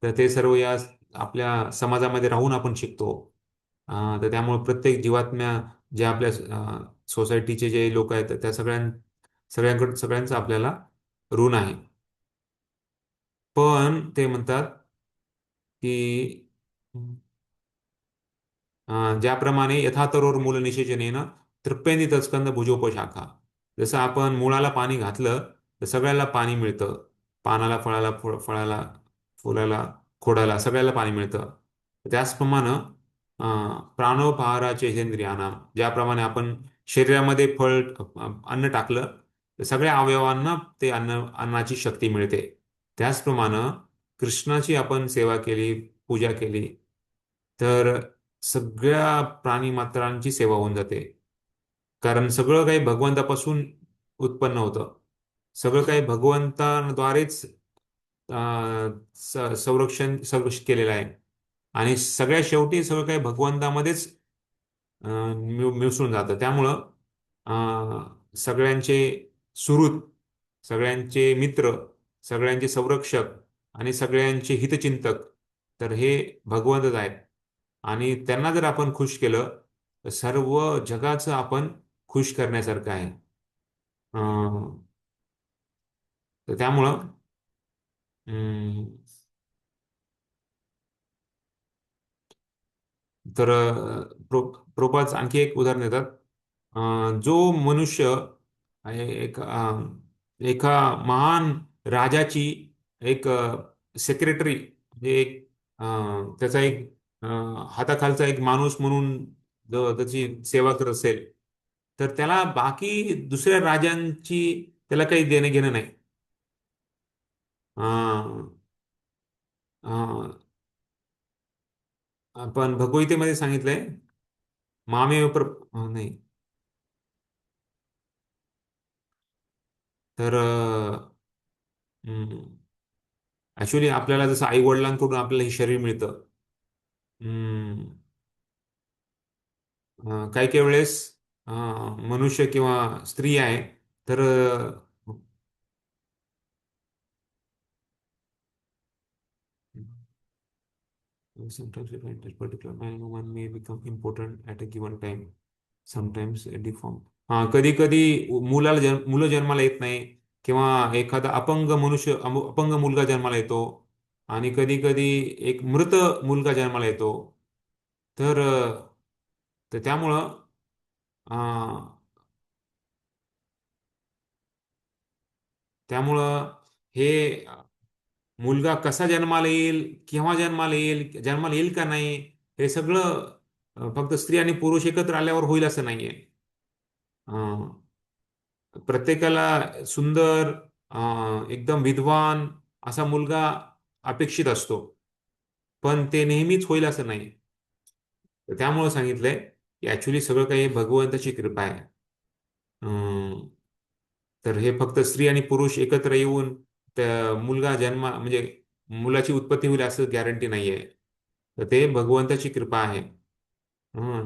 तर ते सर्व या आपल्या समाजामध्ये राहून आपण शिकतो. तर त्यामुळे प्रत्येक जीवात्म्या ज्या आपल्या सोसायटीचे जे लोक आहेत त्या सगळ्यांचं आपल्याला ऋण आहे. पण ते म्हणतात की ज्याप्रमाणे यथा तरोर मूल निषेचनेन तृप्यंती तत्स्कंद भुजोपशाखा. जसं आपण मुळाला पाणी घातलं तर सगळ्याला पाणी मिळतं. पानाला, फळाला, फळाला, फुलाला, खोडाला सगळ्याला पाणी मिळतं. त्याचप्रमाणे प्राणोपहाराचे इंद्रियाना, ज्याप्रमाणे आपण शरीरामध्ये अन्न टाकलं तर सगळ्या अवयवांना ते अन्नाची शक्ती मिळते. त्याचप्रमाणे कृष्णाची आपण सेवा केली, पूजा केली तर सगळ्या प्राणीमात्रांची सेवा होऊन जाते. कारण सगळं काही भगवंतापासून उत्पन्न होतं. सगळं काही भगवंताद्वारेच संरक्षित केलेलं आहे. आणि सगळ्या शेवटी सगळं काही भगवंतामध्येच मिसळून जातं. त्यामुळं सगळ्यांचे सुहृद, सगळ्यांचे मित्र, सगळ्यांचे संरक्षक आणि सगळ्यांचे हितचिंतक तर हे भगवंतच आहेत. आणि त्यांना जर आपण खुश केलं तर सर्व जगाचं आपण खुश करण्यासारखं आहे. अं, तर त्यामुळं अं, तर प्रभुपाद आणखी एक उदाहरण देतात. जो मनुष्य एका महान राजाची एक सेक्रेटरी म्हणजे त्याचा एक हाताखालचा एक माणूस म्हणून त्याची सेवा करत असेल तर त्याला बाकी दुसऱ्या राजांची त्याला काही देणं घेणं नाही. अं, अं, आपण भगवद्गीतेमध्ये सांगितलंय मामेव नाही तर ऍक्च्युली आपल्याला जसं आई वडिलांकडून आपल्याला हे शरीर मिळतं. हम्म, काही काही वेळेस मनुष्य किंवा स्त्री आहे तर sometimes we find that particular man or woman may become important at a given time. Sometimes deform. कधी कधी मुलं जन्माला येत नाही किंवा एखादा अपंग मनुष्य अपंग मुलगा जन्माला येतो आणि कधी कधी एक मृत मुलगा जन्माला येतो. तर तर त्यामुळं त्यामुळं हे मुलगा कसा जन्माला येईल, केव्हा जन्माला येईल का नाही, हे सगळं फक्त स्त्री आणि पुरुष एकत्र आल्यावर होईल असं नाहीये. अं, प्रत्येकाला सुंदर एकदम विद्वान असा मुलगा अपेक्षित असतो, पण ते नेहमीच होईल असं नाही. तर त्यामुळे सांगितलंय की ऍक्च्युली सगळं काही भगवंताची कृपा आहे. अं, तर हे फक्त स्त्री आणि पुरुष एकत्र येऊन त्या मुलगा म्हणजे मुलाची उत्पत्ती होईल असं गॅरंटी नाहीये. तर ते भगवंताची कृपा आहे.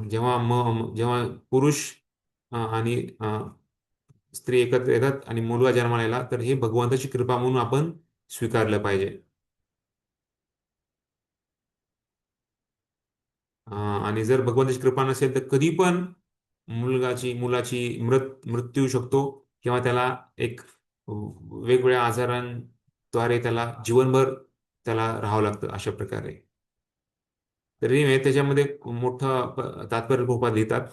जेव्हा पुरुष आणि स्त्री एकत्र येतात आणि मुलगा जन्माला आला तर हे भगवंताची कृपा म्हणून आपण स्वीकारलं पाहिजे. आणि जर भगवंताची कृपा नसेल तर कधी पण मुलाची मृत्यू होऊ शकतो किंवा त्याला एक वेगवेगळ्या आजारांद्वारे त्याला जीवनभर त्याला राहावं लागतं अशा प्रकारे. तरी त्याच्यामध्ये मोठं तात्पर्य रूपात लिहितात.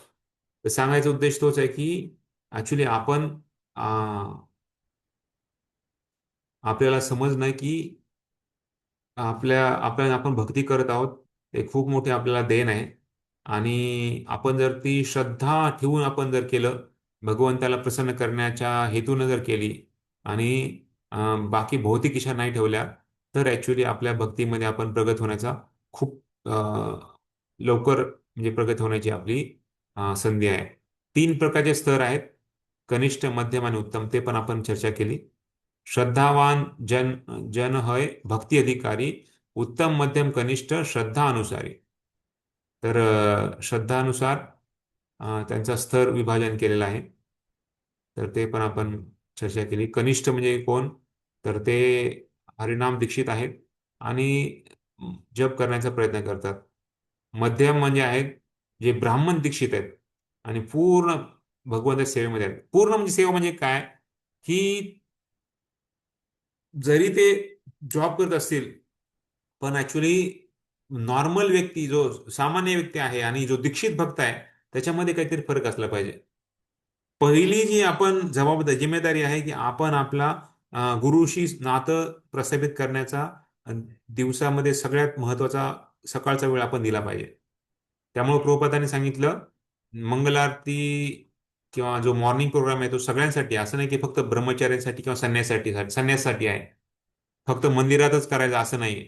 तर सांगायचा उद्देश तोच आहे की ऍक्च्युली आपल्याला समजणं की आपण भक्ती करत आहोत, हे खूप मोठे आपल्याला देण आहे. आणि आपण जर ती श्रद्धा ठेवून आपण जर केलं, भगवंताला प्रसन्न करण्याच्या हेतून जर केली आणि बाकी भौतिक इच्छा नाही ठेवल्या तर ऍक्च्युली आपल्या भक्तीमध्ये आपण प्रगत होण्याचा खूप लवकर म्हणजे प्रगत होण्याची आपली संधी आहे. 3 प्रकारचे स्तर आहेत, कनिष्ठ, मध्यम आणि उत्तम. ते पण आपण चर्चा केली. श्रद्धावान जन हय भक्ती अधिकारी, उत्तम, मध्यम, कनिष्ठ श्रद्धा अनुसारी. तर श्रद्धानुसार त्यांचा स्तर विभाजन केलेलं आहे. तर ते पण आपण चर्चा केली. कनिष्ठ म्हणजे कोण, तर ते हरिनाम दीक्षित आहेत आणि जप करण्याचा प्रयत्न करतात. मध्यम म्हणजे आहेत जे ब्राह्मण दीक्षित आहेत आणि पूर्ण भगवंत सेवेमध्ये आहेत. पूर्ण म्हणजे सेवा म्हणजे काय की जरी ते जॉब करत असतील, पण ऍक्च्युली नॉर्मल व्यक्ती जो सामान्य व्यक्ती आहे आणि जो दीक्षित भक्त आहे त्याच्यामध्ये काहीतरी फरक असला पाहिजे. पहिली जी आपण जबाबदारी जिम्मेदारी आहे की आपण आपला गुरुशी नातं प्रस्थापित करण्याचा दिवसामध्ये सगळ्यात महत्वाचा सकाळचा वेळ आपण दिला पाहिजे. त्यामुळे प्रभुपादांनी सांगितलं मंगल आरती किंवा जो मॉर्निंग प्रोग्राम आहे तो सगळ्यांसाठी आहे. असं नाही की फक्त ब्रह्मचार्यांसाठी किंवा संन्यासासाठी आहे. फक्त मंदिरातच करायचं असं नाही.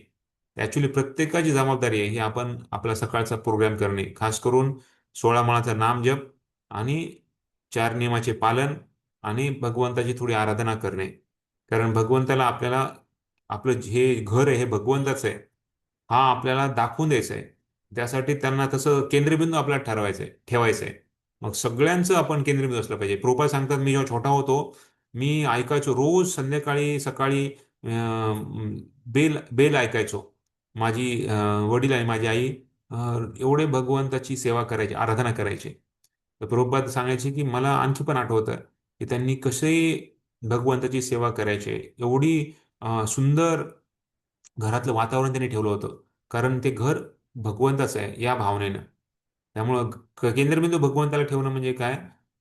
ऍक्च्युली प्रत्येकाची जबाबदारी आहे ही आपण आपला सकाळचा प्रोग्राम करणे, खास करून 16 माळाचा नामजप आणि 4 नियमाचे पालन आणि भगवंताची थोडी आराधना करणे. कारण भगवंताला आपल्याला आपलं जे घर आहे हे भगवंताचं आहे हा आपल्याला दाखवून द्यायचा आहे. त्यासाठी त्यांना तसं केंद्रबिंदू आपल्याला ठेवायचं आहे. मग सगळ्यांचं आपण केंद्रबिंदू असलं पाहिजे. प्रभुपाद सांगतात मी जेव्हा छोटा होतो मी ऐकायचो रोज संध्याकाळी सकाळी बेल बेल ऐकायचो. माझी वडील आणि माझी आई एवढे भगवंताची सेवा करायची, आराधना करायची. तर प्रभुपाद सांगायचे की मला आणखी पण आठवतं की त्यांनी कसे भगवंताची सेवा करायचे. एवढी सुंदर घरातलं वातावरण त्यांनी ठेवलं होतं. कारण ते घर भगवंताचं आहे या भावनेनं. त्यामुळं केंद्रबिंदू भगवंताला ठेवणं म्हणजे काय,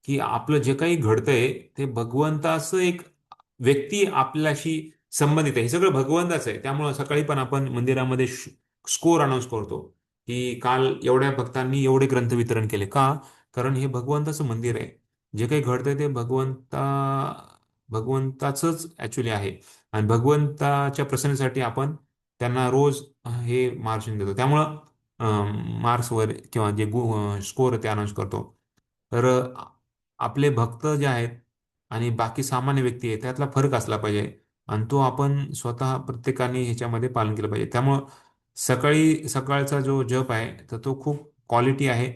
की आपलं जे काही घडतंय ते भगवंताचं एक व्यक्ती आपल्याशी संबंधित आहे. हे सगळं भगवंताचं आहे. त्यामुळं सकाळी पण आपण मंदिरामध्ये स्कोर अनाऊन्स करतो की काल एवढ्या भक्तांनी एवढे ग्रंथ वितरण केले. का? कारण हे भगवंताचं मंदिर आहे. जे काही घडतंय ते भगवंताचंच ऍक्च्युली आहे. आणि भगवंताच्या प्रसन्नतेसाठी आपण त्यांना रोज हे मार्जिन देतो. त्यामुळं मार्क्सवर किंवा जे स्कोर ते अनाऊन्स करतो. तर आपले भक्त जे आहेत आणि बाकी सामान्य व्यक्ती आहेत त्यातला फरक असला पाहिजे आणि तो आपण स्वतः प्रत्येकाने ह्याच्यामध्ये पालन केलं पाहिजे. त्यामुळं सकाळचा जो जप आहे तर तो खूप क्वालिटी आहे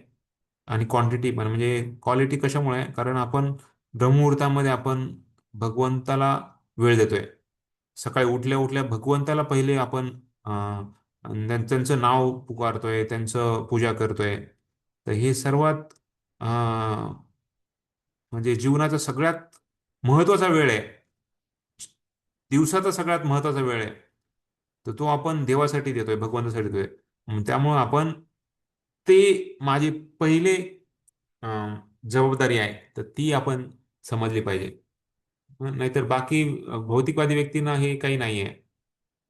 आणि क्वांटिटी पण. म्हणजे क्वालिटी कशामुळे आहे? कारण आपण ब्रह्ममुहूर्तामध्ये आपण भगवंताला वेळ देतोय. सकाळी उठल्या उठल्या भगवंताला पहिले आपण त्यांचं नाव पुकारतोय, त्यांचं पूजा करतोय. तर हे सर्वात म्हणजे जीवनाचा सगळ्यात महत्वाचा वेळ आहे. दिवसाचा सगळ्यात महत्वाचा वेळ आहे. तर तो आपण देवासाठी देतोय, भगवंतासाठी देतोय. त्यामुळं आपण ते माझी पहिले जबाबदारी आहे तर ती आपण समजली पाहिजे. नाहीतर बाकी भौतिकवादी व्यक्तींना हे काही नाही आहे.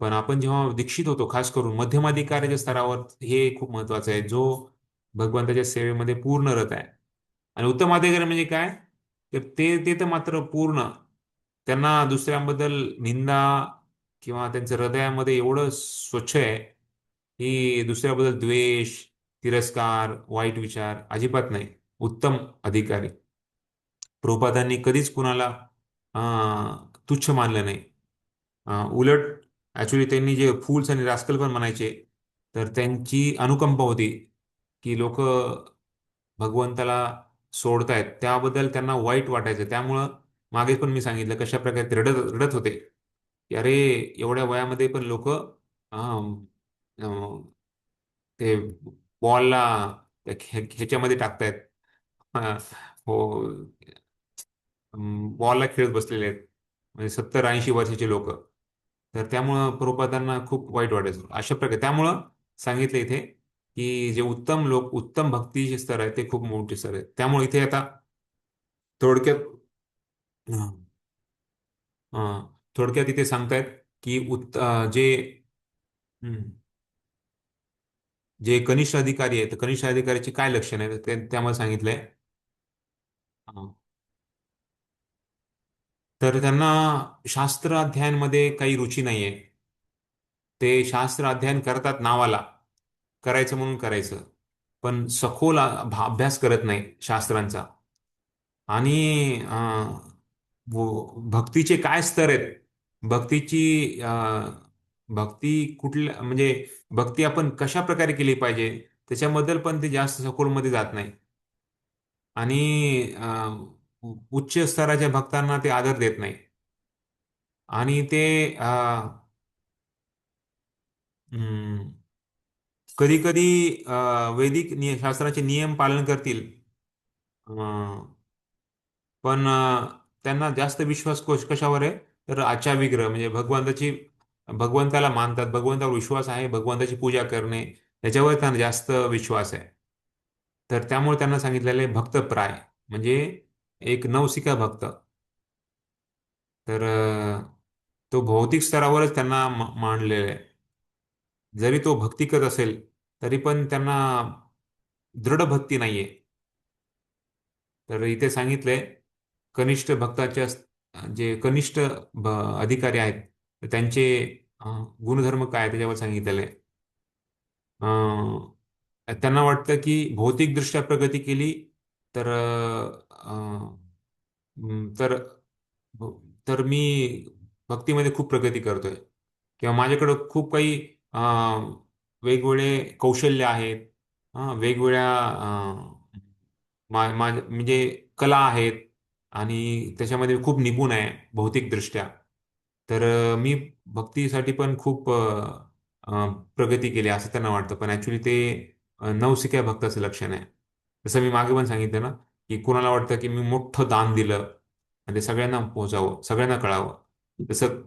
पण आपण जेव्हा दीक्षित होतो खास करून मध्यमाधिकाऱ्याच्या स्तरावर हे खूप महत्वाचं आहे, जो भगवंताच्या सेवेमध्ये पूर्ण रत आहे. आणि उत्तम अधिकारी म्हणजे काय, तर ते ते तर मात्र पूर्ण त्यांना दुसऱ्यांबद्दल निंदा किंवा त्यांचं हृदयामध्ये एवढं स्वच्छ आहे की दुसऱ्याबद्दल द्वेष, तिरस्कार, वाईट विचार अजिबात नाही. उत्तम अधिकारी. प्रभुपादांनी कधीच कुणाला तुच्छ मानलं नाही. उलट ऍक्च्युली त्यांनी जे फूल्स आणि रास्कल पण म्हणायचे तर त्यांची अनुकंपा होती की लोक भगवंताला सोडतायत त्याबद्दल त्यांना वाईट वाटायचं. त्यामुळं मागे पण मी सांगितलं कशा प्रकारे ते रडत रडत होते की अरे एवढ्या वयामध्ये पण लोक ते बॉलला ह्याच्यामध्ये टाकतायत. हा, हो, बॉलला खेळत बसलेले आहेत म्हणजे 70-80 वर्षाचे लोक. तर त्यामुळं प्रभुपादांना खूप वाईट वाटायचं अशा प्रकारे. त्यामुळं सांगितलं इथे की जे उत्तम भक्तीचे स्तर आहे ते खूप मोठे स्तर आहेत. त्यामुळे इथे आता थोडक्यात अं, थोडक्यात इथे सांगतायत की हं, जे कनिष्ठ अधिकारी आहेत तर कनिष्ठ अधिकाऱ्याचे काय लक्षण आहे ते त्यामध्ये सांगितलंय. अं, तर त्यांना शास्त्र अध्ययनामध्ये काही रुची नाहीये. ते शास्त्र अध्ययन करतात नावाला, करायचं म्हणून करायचं, पण सखोल अभ्यास करत नाही शास्त्रांचा. आणि भक्तीचे काय स्तर आहेत, भक्तीची भक्ती कुठल्या म्हणजे भक्ती आपण कशा प्रकारे केली पाहिजे त्याच्याबद्दल पण ते जास्त सखोलमध्ये जात नाही. आणि उच्च स्तराच्या भक्तांना ते आदर देत नाही. आणि ते कधी कधी वैदिक शास्त्राचे नियम पालन करतील. पण त्यांना जास्त विश्वास कशावर आहे तर आचार विग्रह म्हणजे भगवंताची भगवंताला मानतात, भगवंतावर विश्वास आहे, भगवंताची पूजा करणे याच्यावर त्यांना जास्त विश्वास आहे. तर त्यामुळे त्यांना सांगितलेलं आहे भक्तप्राय, म्हणजे एक नवसिका भक्त. तर तो भौतिक स्तरावरच त्यांना मानलेला आहे. जरी तो भक्ती करत असेल तरी पण त्यांना दृढ भक्ती नाहीये. तर इथे सांगितलंय कनिष्ठ भक्ताच्या जे कनिष्ठ अधिकारी आहेत तर त्यांचे गुणधर्म काय त्याच्यावर सांगितलेलं आहे. त्यांना वाटतं की भौतिकदृष्ट्या प्रगती केली तर तर तर मी भक्तीमध्ये खूप प्रगती करतोय, किंवा माझ्याकडं खूप काही वेगवेगळे कौशल्य आहेत, वेगवेगळ्या म्हणजे कला आहेत, आणि त्याच्यामध्ये खूप निपुण आहे भौतिकदृष्ट्या. तर मी भक्तीसाठी पण खूप प्रगती केली असं त्यांना वाटतं, पण ऍक्च्युली ते नवसिक्या भक्ताचं लक्षण आहे. जसं मी मागे पण सांगितलं ना, की कुणाला वाटतं की मी मोठं दान दिलं आणि ते सगळ्यांना पोहोचावं, सगळ्यांना कळावं. जसं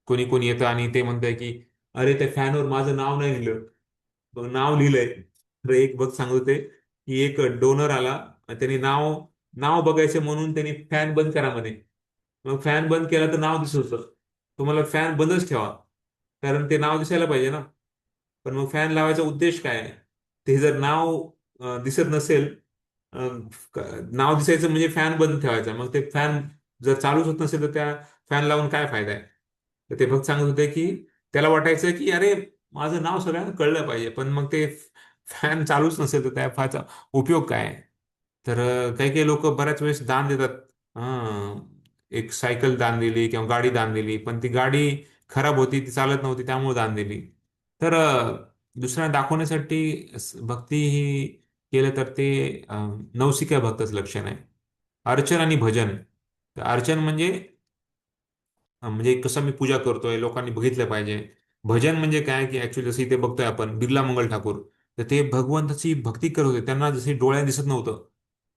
कोणी कोणी येतं आणि ते म्हणतंय की अरे त्या फॅनवर माझं नाव नाही लिहिलं, मग नाव लिहिलंय. तर एक भक्त सांगत होते की एक डोनर आला आणि त्यांनी नाव नाव बघायचं म्हणून त्यांनी फॅन बंद करा म्हणे. मग फॅन बंद केला तर नाव दिसत होतं. तुम्हाला फॅन बंदच ठेवा, कारण ते नाव दिसायला पाहिजे ना. पण मग फॅन लावायचा उद्देश काय आहे? ते जर नाव दिसत नसेल, क- नाव दिसायचं म्हणजे फॅन बंद ठेवायचा, मग ते फॅन जर चालूच होत नसेल तर त्या फॅन लावून काय फायदा आहे? तर ते भक्त सांगत होते की त्याला वाटायचं की अरे माझं नाव सगळ्यांना कळलं पाहिजे, पण मग ते फॅन चालूच नसेल तर त्या फॅनचा उपयोग काय आहे? तर काही काही लोक बऱ्याच वेळेस दान देतात. एक सायकल दान दिली किंवा गाडी दान दिली, पण ती गाडी खराब होती, ती चालत नव्हती, त्यामुळे दान दिली. तर दुसऱ्यांना दाखवण्यासाठी भक्ती ही केलं तर ते नवसिक्या भक्ताचं लक्षण आहे. अर्चन आणि भजन. तर अर्चन म्हणजे कसं मी पूजा करतोय लोकांनी बघितलं पाहिजे. भजन म्हणजे काय की ऍक्च्युली जसं इथे बघतोय आपण बिर्ला मंगल ठाकूर, तर ते भगवंताची भक्ती करत होते, त्यांना जसे डोळ्यात दिसत नव्हतं,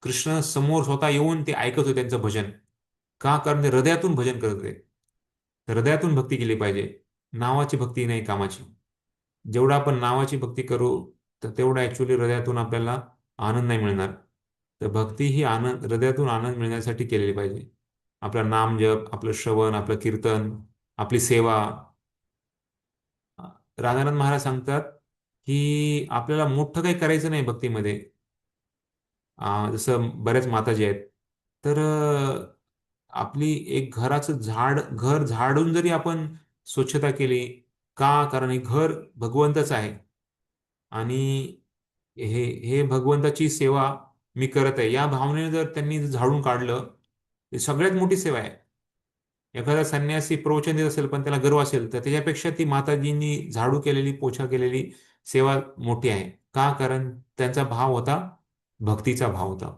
कृष्ण समोर स्वतः येऊन ते ऐकत होते त्यांचं भजन. का? कारण ते हृदयातून भजन करत होते. तर हृदयातून भक्ती केली पाहिजे, नावाची भक्ती नाही, कामाची. जेवढं आपण नावाची भक्ती करू तर तेवढा ऍक्च्युली हृदयातून आपल्याला आनंद नाही मिळणार. तर भक्ती ही आनंद, हृदयातून आनंद मिळण्यासाठी केलेली पाहिजे. आपलं नामजप, आपलं श्रवण, आपलं कीर्तन, आपली सेवा. राधानंद महाराज सांगतात की आपल्याला मोठं काही करायचं नाही भक्तीमध्ये. जसं बऱ्याच माताजी आहेत, तर आपली एक घराचं घर झाडून जरी आपण स्वच्छता केली, का? कारण हे घर भगवंताचं आहे, आणि हे हे भगवंताची सेवा मी करत आहे या भावनेने जर त्यांनी झाडून काढलं, ही सगळ्यात मोठी सेवा आहे. एखादा संन्यासी प्रवचन देत असेल पण त्याला गर्व असेल तर त्याच्यापेक्षा ती माताजींनी झाडू केलेली, पोछा केलेली सेवा मोठी आहे. का? कारण त्यांचा भाव होता, भक्तीचा भाव होता.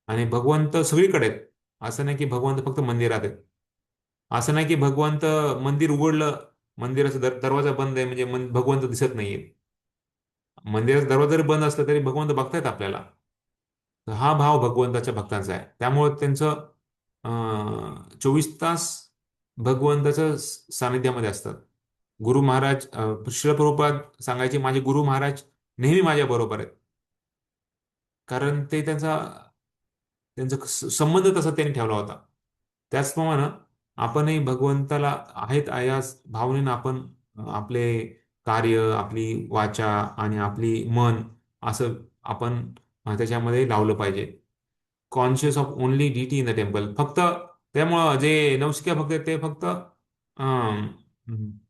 आणि भगवंत सगळीकडे आहेत. असं नाही की भगवंत फक्त मंदिरात आहेत. असं नाही की भगवंत मंदिर उघडलं, मंदिराचा दरवाजा बंद आहे म्हणजे भगवंत दिसत नाहीये. मंदिराचा दरवाजा जरी बंद असला तरी भगवंत बघतायत आपल्याला. तर हा भाव भगवंताच्या भक्तांचा आहे, त्यामुळे त्यांचं 24 तास भगवंताच्या सानिध्यामध्ये असतात. गुरु महाराज श्रील प्रभुपाद सांगायचे, माझे गुरु महाराज नेहमी माझ्या बरोबर आहेत. कारण ते त्यांचा त्यांचा संबंध तसा त्यांनी ठेवला होता. त्याचप्रमाणे आपणही भगवंताला आहेत या भावनेनं आपण आपले कार्य, आपली वाचा आणि आपली मन असं आपण त्याच्यामध्ये लावलं पाहिजे. Conscious of only deity in the temple. फक्त त्यामुळं जे नवसिका भक्त आहेत ते फक्त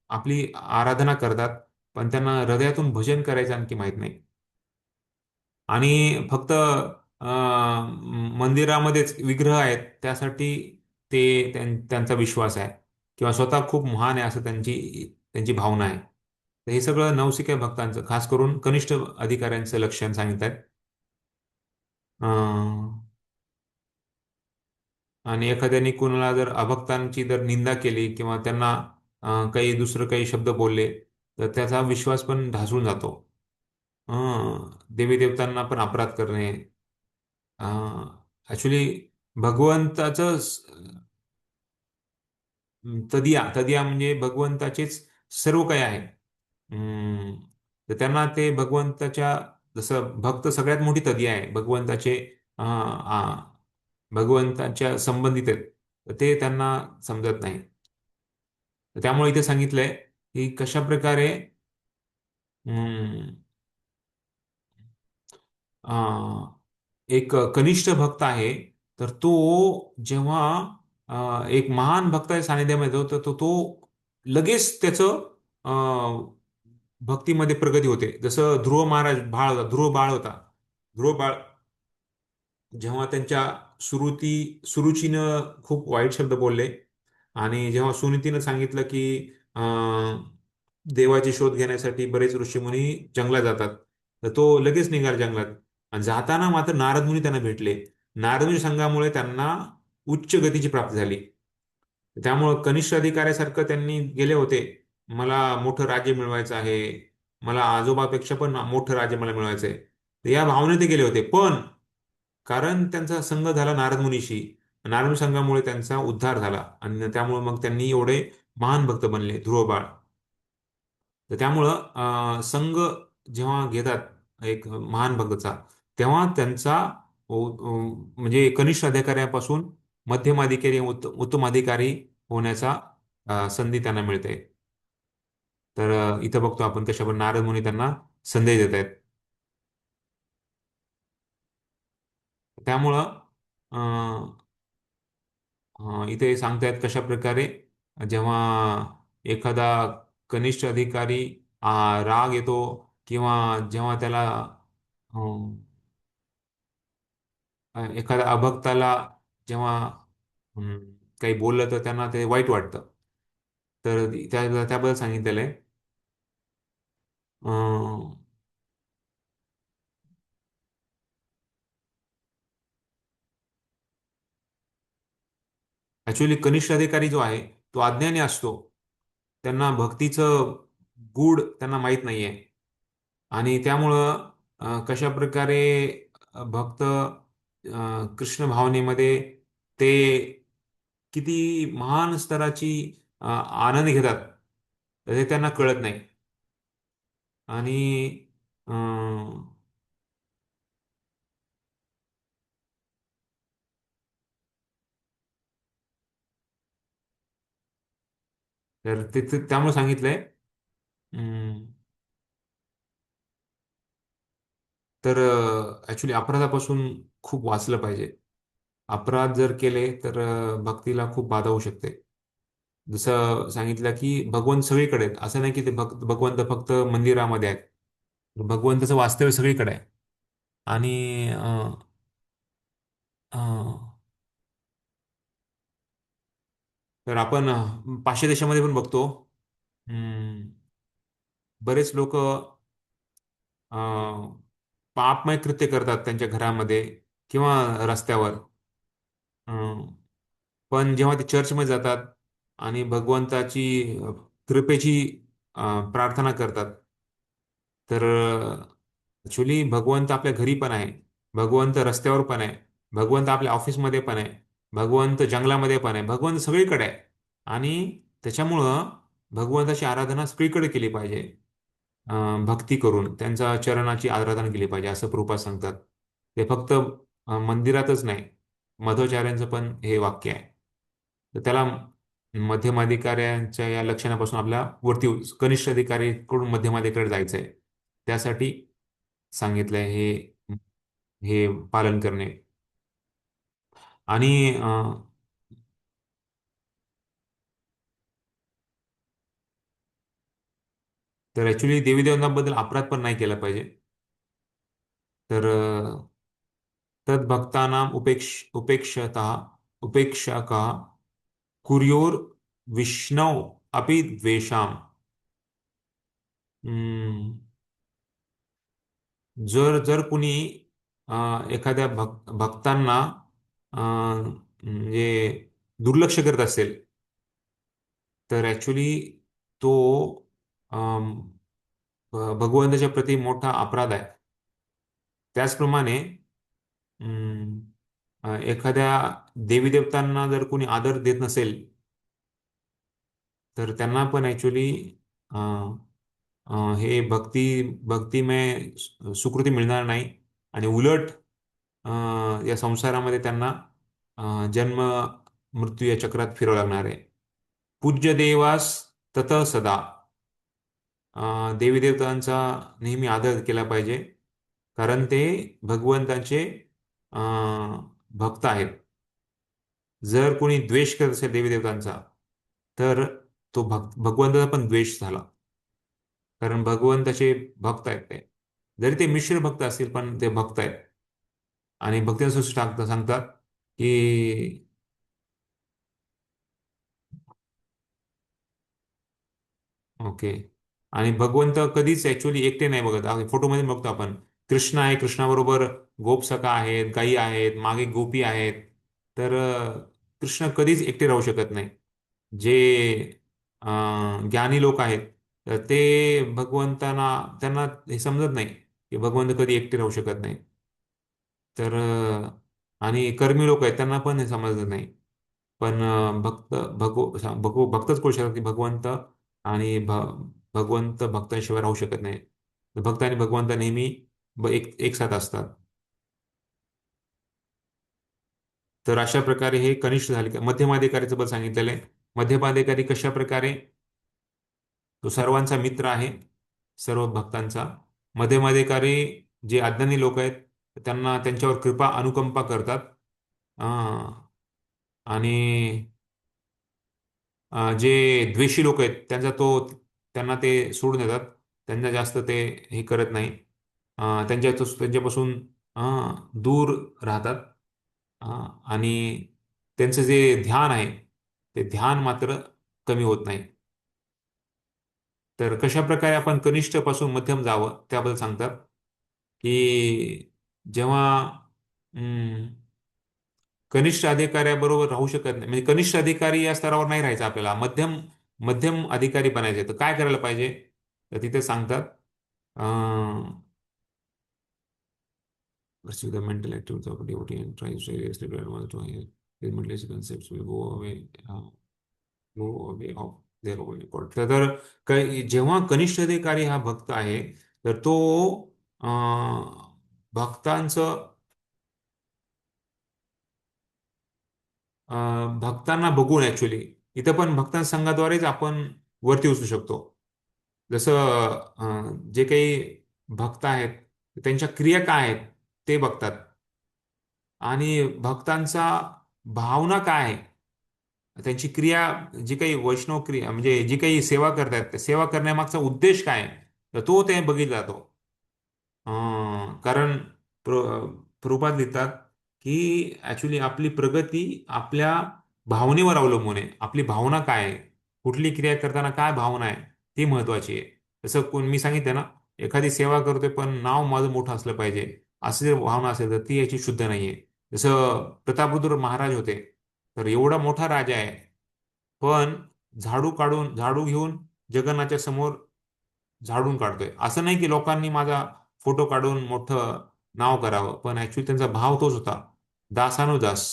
आपली आराधना करतात, पण त्यांना हृदयातून भजन करायचं आणखी माहित नाही. आणि फक्त मंदिरामध्येच विग्रह आहेत त्यासाठी ते त्यांचा विश्वास आहे, किंवा स्वतः खूप महान आहे असं त्यांची त्यांची भावना आहे. तर हे सगळं नवसिका भक्तांचं, खास करून कनिष्ठ अधिकाऱ्यांचं लक्षण सांगतात. आणि एखाद्याने कुणाला जर अभक्तांची जर निंदा केली किंवा त्यांना काही दुसरं काही शब्द बोलले तर त्याचा विश्वास पण ढासळून जातो. देवी देवतांना पण अपराध करणे. ऍक्च्युली भगवंताचं तदिया तदिया म्हणजे भगवंताचेच सर्व काही आहे. तर त्यांना ते भगवंताच्या, जसं भक्त सगळ्यात मोठी तदिया आहे भगवंताचे, भगवंताच्या संबंधित आहेत, तर ते त्यांना समजत नाही. तर त्यामुळे इथे सांगितलंय की कशा प्रकारे अं, अं, एक कनिष्ठ भक्त आहे, तर तो जेव्हा एक महान भक्ताच्या सानिध्यामध्ये येतो, तर तो लगेच त्याचं भक्तीमध्ये प्रगती होते. जसं ध्रुव महाराज बाळ होता, ध्रुव बाळ होता. ध्रुव बाळ जेव्हा त्यांच्या सुरुचीनं खूप वाईट शब्द बोलले, आणि जेव्हा सुनीतीनं सांगितलं की देवाचे शोध घेण्यासाठी बरेच ऋषीमुनी जंगलात जातात, तर तो लगेच निघाला जंगलात. आणि जाताना मात्र नारद मुनी त्यांना भेटले. नारद मुनी संघामुळे त्यांना उच्च गतीची प्राप्ती झाली. त्यामुळं कनिष्ठ अधिकाऱ्यासारखं त्यांनी गेले होते, मला मोठं राज्य मिळवायचं आहे, मला आजोबापेक्षा पण मोठं राज्य मला मिळवायचं आहे, तर या भावने ते गेले होते. पण कारण त्यांचा संघ झाला नारद मुनीशी, नारद संघामुळे त्यांचा उद्धार झाला, आणि त्यामुळे मग त्यांनी एवढे महान भक्त बनले ध्रुव बाळ. तर त्यामुळं संघ जेव्हा घेतात एक महान भक्ताचा, तेव्हा त्यांचा म्हणजे कनिष्ठ अधिकाऱ्यापासून मध्यम अधिकारी, उत्तम अधिकारी होण्याचा संधी त्यांना मिळते. तर इथं बघतो आपण कशा पण नारद मुनी त्यांना संदेश देत आहेत. त्यामुळं इथे सांगतायत कशा प्रकारे जेव्हा एखादा कनिष्ठ अधिकारी राग येतो, किंवा जेव्हा त्याला एखाद्या अभक्ताला जेव्हा अं, काही बोललं तर त्यांना ते वाईट वाटतं. तर त्याबद्दल सांगितलेलं आहे. ऍक्च्युली कनिष्ठ अधिकारी जो आहे तो अज्ञानी असतो. त्यांना भक्तीचं गूढ त्यांना माहीत नाहीये. आणि त्यामुळं कशा प्रकारे भक्त कृष्ण भावनेमध्ये ते किती महान स्तराची आनंद घेतात, तर हे त्यांना कळत नाही. आणि अं, तर त्यामुळे सांगितलंय. अं, तर ऍक्च्युली अपराधापासून खूप वाचलं पाहिजे. अपराध जर केले तर भक्तीला खूप बाधा होऊ शकते. जसं सांगितलं की भगवंत सगळीकडे आहेत, असं नाही की ते भगवंत फक्त मंदिरामध्ये आहेत. भगवंताचं वास्तव्य सगळीकडे आहे. आणि अं, तर आपण पाश्चात्य देशामध्ये पण बघतो. अं, बरेच लोक पापमय कृत्य करतात त्यांच्या घरामध्ये किंवा रस्त्यावर. अं, पण जेव्हा ते चर्चमध्ये जातात आणि भगवंताची कृपेची प्रार्थना करतात, तर ऍक्च्युली भगवंत आपल्या घरी पण आहे, भगवंत रस्त्यावर पण आहे, भगवंत आपल्या ऑफिसमध्ये पण आहे, भगवंत जंगलामध्ये पण आहे, भगवंत सगळीकडे आहे. आणि त्याच्यामुळं भगवंताची आराधना सगळीकडे केली पाहिजे. भक्ती करून त्यांच्या चरणाची आराधना केली पाहिजे, असं प्रभुपाद सांगतात. ते फक्त मंदिरातच नाही, मध्वाचार्यांचं पण हे वाक्य आहे. तर त्याला मध्यमाधिकाऱ्यांच्या या लक्षणापासून आपल्या वरती कनिष्ठ अधिकारीकडून मध्यमाधिकाऱ्याकडे जायचं आहे. त्यासाठी सांगितलंय हे हे पालन करणे. आणि तर ऍक्च्युली देवी देवतांबद्दल अपराध पण नाही केला पाहिजे. तर तद्भक्तानां उपेक्षकः कुर्योर विष्णौ अपि द्वेषाम. हम्म, जर जर कुणी एखाद्या भक्तांना म्हणजे दुर्लक्ष करत असेल, तर ऍक्च्युली तो अम, भगवंताच्या प्रती मोठा अपराध आहे. त्याचप्रमाणे एखाद्या देवी देवतांना जर कोणी आदर देत नसेल, तर त्यांना पण ॲक्च्युली हे भक्तिमय सुकृती मिळणार नाही आणि उलट या संसारामध्ये त्यांना जन्म मृत्यू या चक्रात फिरावं लागणार आहे. पूज्य देवास तत सदा, देवी देवतांचा नेहमी आदर केला पाहिजे, कारण ते भगवंतांचे भक्त आहेत. जर कोणी द्वेष करत असेल देवी देवतांचा, तर तो भगवंताचा पण द्वेष झाला, कारण भगवंताचे भक्त आहेत ते. जरी ते मिश्र भक्त असतील पण ते भक्त आहेत. आणि भक्ती सांगतात की ओके, आणि भगवंत कधीच ऍक्च्युली एकटे नाही बघत. फोटोमध्ये बघतो आपण, कृष्ण आहे, कृष्णाबरोबर गोपसखा आहेत, गायी आहेत, मागे गोपी आहेत. तर कृष्ण कधीच एकटे राहू शकत नाही. जे ज्ञानी लोक आहेत, तर ते भगवंतांना, त्यांना हे समजत नाही की भगवंत कधी एकटे राहू शकत नाही. तर आणि कर्मी लोक आहेत, त्यांना पण हे समजत नाही. पण भक्तच करू शकतात की भगवंत आणि भगवंत भक्तांशिवाय राहू शकत नाही. भक्त आणि भगवंत नेहमी एक साथ असतात. तर अशा प्रकारे हे कनिष्ठ झाले. मध्यमाधिकारीचं बद्दल सांगितलेलं आहे. मध्यमाधिकारी कशा प्रकारे, तो सर्वांचा मित्र आहे, सर्व भक्तांचा. मध्यमाधिकारी जे अज्ञानी लोक आहेत, त्यांना त्यांच्यावर कृपा अनुकंपा करतात. अं, आणि जे द्वेषी लोक आहेत त्यांना ते सोडून देतात. त्यांना जास्त ते हे करत नाही. त्यांच्यापासून दूर राहतात. आणि त्यांचं जे ध्यान आहे, ते ध्यान मात्र कमी होत नाही. तर कशा प्रकारे आपण कनिष्ठ पासून मध्यम जावं त्याबद्दल सांगतात की जेव्हा कनिष्ठ अधिकाऱ्याबरोबर राहू शकत नाही, म्हणजे कनिष्ठ अधिकारी या स्तरावर नाही राहायचं आपल्याला, मध्यम मध्यम अधिकारी बनायचे, तर काय करायला पाहिजे. तर तिथे सांगतात, pursue the mental activities of a devotee and try seriously to advance to higher. These materialistic concepts will go away of their own accord. तर जेव्हा कनिष्ठ अधिकारी हा भक्त आहे, तर तो भक्तांचं भक्तांना बघून ऍक्च्युली इथं पण भक्तांच्या संघाद्वारेच आपण वरती उचलू शकतो. जसं जे काही भक्त आहेत, त्यांच्या क्रिया काय आहेत ते बघतात, आणि भक्तांचा भावना काय आहे, त्यांची क्रिया, जी काही वैष्णव क्रिया म्हणजे जी काही सेवा करतात, त्या सेवा करण्यामागचा उद्देश काय आहे, तर तो ते बघितला जातो. कारण प्र प्रभुपाद लिहितात की ऍक्च्युली आपली प्रगती आपल्या भावनेवर अवलंबून आहे. आपली भावना काय आहे, कुठली क्रिया करताना काय भावना आहे, ती महत्वाची आहे. जसं मी सांगितलं ना, एखादी सेवा करतोय पण नाव माझं मोठं असलं पाहिजे, अशी जर भावना असेल तर ती याची शुद्ध नाहीये. जसं प्रतापरुद्र महाराज होते, तर एवढा मोठा राजा आहे, पण झाडू घेऊन जगन्नाथच्या समोर झाडून काढतोय. असं नाही की लोकांनी माझा फोटो काढून मोठं नाव करावं, पण ऍक्च्युली त्यांचा भाव तोच होता, दासानुदास.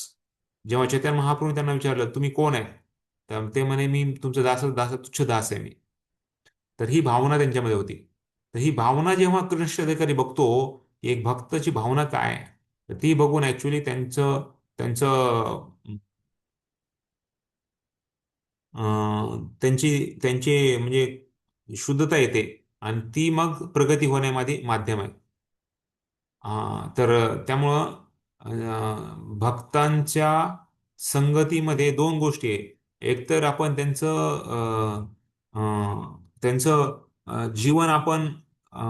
जेव्हा चैतन्य महाप्रभू त्यांना विचारलं तुम्ही कोण आहे, तर ते म्हणे मी तुमचा तुच्छ दास आहे मी. तर ही भावना त्यांच्यामध्ये होती. तर ही भावना जेव्हा कृष्ण अधिकारी बघतो, एक भक्ताची भावना काय आहे, तर ती बघून ऍक्च्युली त्यांचं त्यांचं त्यांची त्यांची म्हणजे शुद्धता येते, आणि ती मग प्रगती होण्यामध्ये माध्यम आहे. तर त्यामुळं भक्तांच्या संगतीमध्ये दोन गोष्टी आहे. एक तर आपण त्यांचं जीवन आपण अ,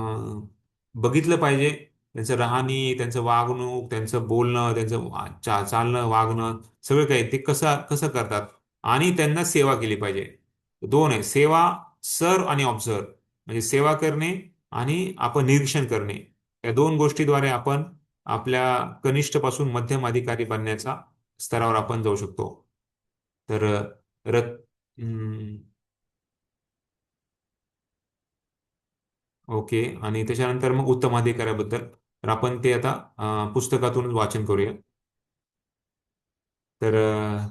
बघितलं पाहिजे. त्यांचं राहणी, त्यांचं वागणूक, त्यांचं बोलणं, त्यांचं चालणं, वागणं, सगळं काही ते कसं कसं करतात, आणि त्यांना सेवा केली पाहिजे. दोन आहे, सेवा, सर्व आणि ऑब्झर्व, म्हणजे सेवा करणे आणि आपण निरीक्षण करणे. या दोन गोष्टीद्वारे आपण आपल्या कनिष्ठ पासून मध्यम अधिकारी बनण्याचा स्तरावर आपण जाऊ शकतो. तर रत ओके, आणि त्याच्यानंतर मग उत्तम अधिकाऱ्याबद्दल, तर आपण ते आता पुस्तकातूनच वाचन करूया. तर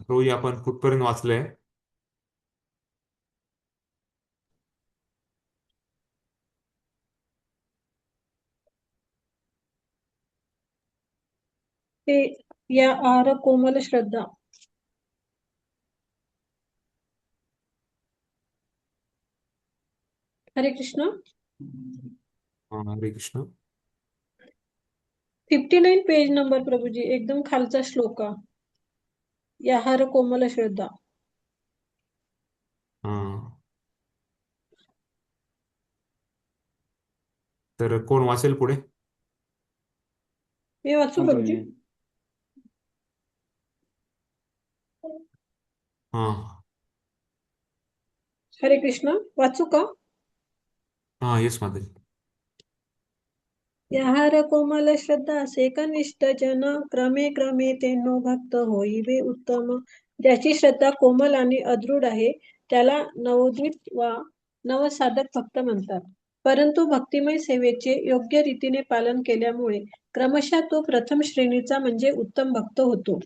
रोजी आपण कुठपर्यंत वाचलंय. ते या आहार कोमल श्रद्धा. हरे कृष्ण. हरे कृष्ण. 59 पेज नंबर प्रभूजी, एकदम खालचा श्लोका. या आहार कोमल श्रद्धा. हा, तर कोण वाचेल पुढे? मी वाचू हा प्रभूजी? प्रभूजी. हा हरे कृष्ण. वाचू का? हा, येस माताजी. याहार कोमल श्रद्धा सेकनिष्ठ जन क्रमे क्रमे तेनो भक्त होईवे उत्तम. ज्याची श्रद्धा कोमल आणि अदृढ आहे त्याला नवोदित वा नवसाधक भक्त म्हणतात. परंतु भक्तिमय सेवेचे योग्य रीतीने पालन केल्यामुळे क्रमशः तो प्रथम श्रेणीचा म्हणजे उत्तम भक्त होतो.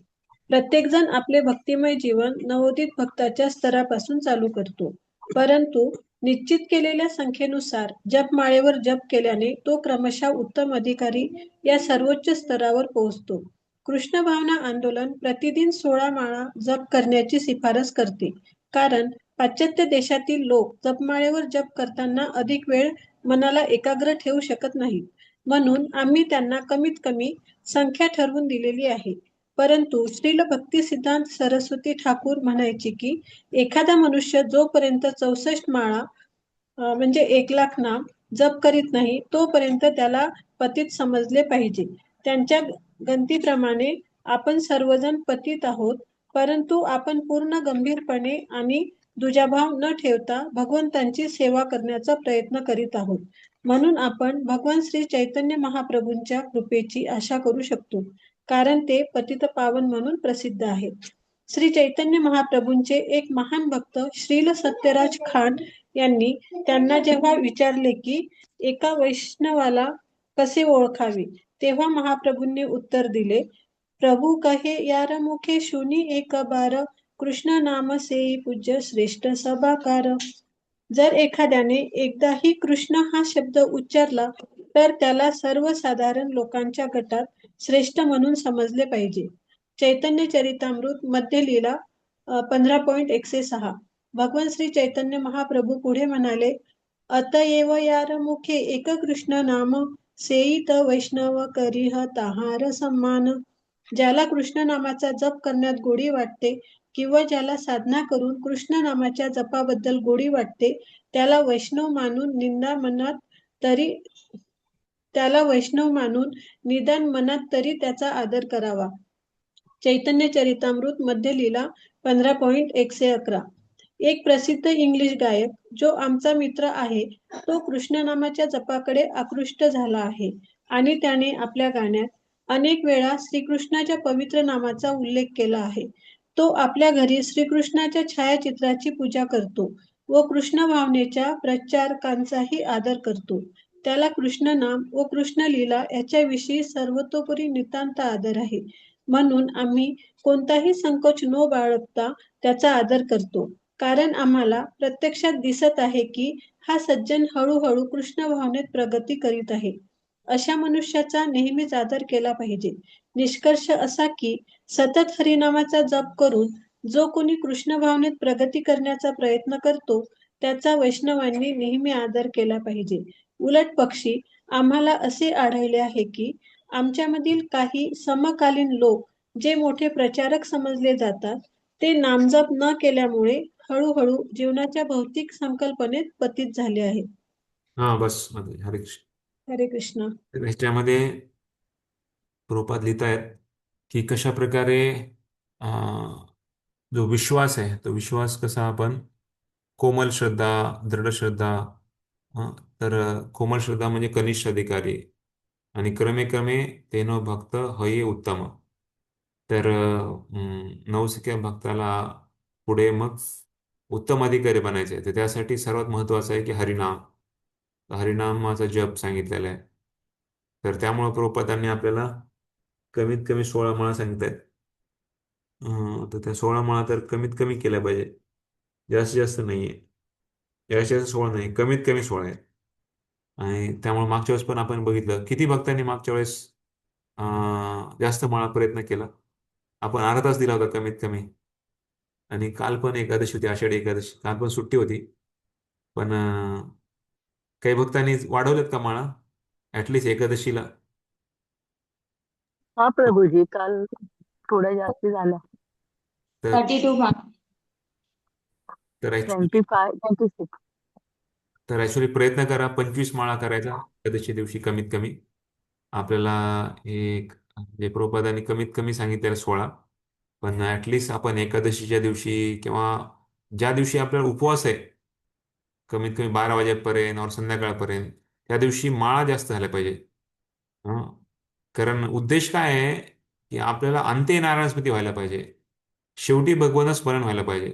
प्रत्येकजण आपले भक्तिमय जीवन नवोदित भक्ताच्या स्तरापासून चालू करतो. परंतु निश्चित केलेल्या संख्येनुसार जपमाळेवर जप केल्याने तो क्रमशः उत्तम अधिकारी या सर्वोच्च स्तरावर पोहोचतो. कृष्ण भावना आंदोलन प्रतिदिन 16 माळा जप करण्याची शिफारस करते, कारण पाश्चात्य देशातील लोक जपमाळेवर जप करताना अधिक वेळ मनाला एकाग्र ठेवू शकत नाहीत. म्हणून आम्ही त्यांना कमीत कमी संख्या ठरवून दिलेली आहे. परंतु श्रील भक्ती सिद्धांत सरस्वती ठाकूर म्हणायची की एखादा मनुष्य जोपर्यंत 64 माळा म्हणजे 1,00,000 नाम जप करीत नाही तोपर्यंत त्याला पतित समजले पाहिजे. त्यांच्या गणतीप्रमाणे आपण सर्वजण पतित आहोत, परंतु आपण पूर्ण गंभीरपणे आणि दुजाभाव न ठेवता भगवंतांची सेवा करण्याचा प्रयत्न करीत आहोत. म्हणून आपण भगवान श्री चैतन्य महाप्रभूंच्या कृपेची आशा करू शकतो, कारण ते पतित पावन म्हणून प्रसिद्ध आहेत. श्री चैतन्य महाप्रभूंचे एक महान भक्त श्रील सत्यराज खान यांनी त्यांना जेव्हा विचारले की एका वैष्णवाला कसे ओळखावे, तेव्हा महाप्रभूंनी उत्तर दिले, प्रभू कहे यार मुखे शुनी एक बार, कृष्ण नाम सेई पूज्य श्रेष्ठ सभाकार. जर एखाद्याने एकदाही कृष्ण हा शब्द उच्चारला तर त्याला सर्वसाधारण लोकांच्या गटात श्रेष्ठ म्हणून समजले पाहिजे. चैतन्य चरितामृत मध्य लीला 15.106. भगवान श्री चैतन्य महाप्रभू पुढे म्हणाले, अतएव यार मुखे एक कृष्ण नाम, सेईत वैष्णव करीह ताहार सम्मान. ज्याला कृष्ण नामाचा जप करण्यात गोडी वाटते किंवा ज्याला साधना करून कृष्ण नामाच्या जपाबद्दल गोडी वाटते त्याला वैष्णव मानून निदान मनात तरी त्याचा आदर करावा. चैतन्य चरितामृत मध्य लीला 15.111. एक प्रसिद्ध इंग्लिश गायक जो आमचा मित्र आहे तो कृष्ण नामाच्या जपाकडे आकृष्ट झाला आहे आणि त्याने आपल्या गाण्यात अनेक वेळा श्रीकृष्णाच्या पवित्र नामाचा उल्लेख केला आहे. तो आपल्या घरी श्रीकृष्णाच्या छायाचित्राची पूजा करतो व कृष्ण भावनेच्या प्रचारकांचाही आदर करतो. त्याला कृष्ण नाम व कृष्ण लीला याच्याविषयी सर्वतोपरी नितांत आदर आहे. म्हणून आम्ही कोणताही संकोच न बाळगता त्याचा आदर करतो, कारण आम्हाला प्रत्यक्षात दिसत आहे की हा सज्जन हळूहळू कृष्ण भावनेत प्रगती करीत आहे. अशा मनुष्याचा नेहमीच आदर केला पाहिजे. निष्कर्ष असा की सतत हरिनामाचा जप करून जो कोणी कृष्ण भावनेत प्रगती करण्याचा प्रयत्न करतो त्याचा वैष्णवांनी नेहमी आदर केला पाहिजे. उलट पक्षी आम्हाला असे आढळले आहे की आमच्यामधील काही समकालीन लोक जे मोठे प्रचारक समजले जातात ते नामजप न केल्यामुळे हळूहळू जीवनाच्या भौतिक संकल्पनेत पतित झाले आहेत. हा, बस माताजी. हरे कृष्ण. हरे कृष्ण. तर ह्याच्यामध्ये प्रभुपाद लिहित आहेत की कशा प्रकारे जो विश्वास आहे तो विश्वास कसा आपण कोमल श्रद्धा, दृढ श्रद्धा, हं, तर कोमल श्रद्धा म्हणजे कनिष्ठ अधिकारी आणि क्रमे क्रमे तेनो भक्त हये उत्तम. तर नवसिक्या भक्ताला पुढे मग उत्तम अधिकारी बनायचे आहे. तर त्यासाठी सर्वात महत्वाचं आहे की हरिनाम, हरिनामाचा जप सांगितलेला आहे. तर त्यामुळे प्रभुपादांनी आपल्याला कमीत कमी 16 माळा सांगतायत. तर त्या 16 माळा तर कमीत कमी केल्या पाहिजे, जास्तीत जास्त नाहीये. जास्तीत जास्त 16 नाही, कमीत कमी 16 आहे. आणि त्यामुळे मागच्या वेळेस पण आपण बघितलं किती भक्तांनी मागच्या वेळेस जास्त माळा प्रयत्न केला. आपण अर्धा तास दिला होता कमीत कमी. आणि काल पण एकादशी होती, आषाढी एकादशी, काल पण सुट्टी होती. पण काही भक्तांनी वाढवलेत का माळा ऍटलिस्ट एकादशीला. हा प्रभूजी, काल थोड्या जास्ती झाल्या. तर 32 marks. तर ऍक्च्युली 25, 26. तर ऍक्च्युली प्रयत्न करा 25 माळा करायचा एकादशी दिवशी कमीत कमी. आपल्याला एक जे प्रभुपादांनी कमीत कमी सांगितलेलं 16. पण ऍटलिस्ट आपण एकादशीच्या दिवशी किंवा ज्या दिवशी आपल्याला उपवास आहे कमीत कमी 12 वाजेपर्यंत और संध्याकाळपर्यंत, त्या दिवशी माळा जास्त झाल्या पाहिजे. हं. कारण उद्देश काय आहे की आपल्याला अंते नारायण स्मृती व्हायला पाहिजे, शेवटी भगवान स्मरण व्हायला पाहिजे.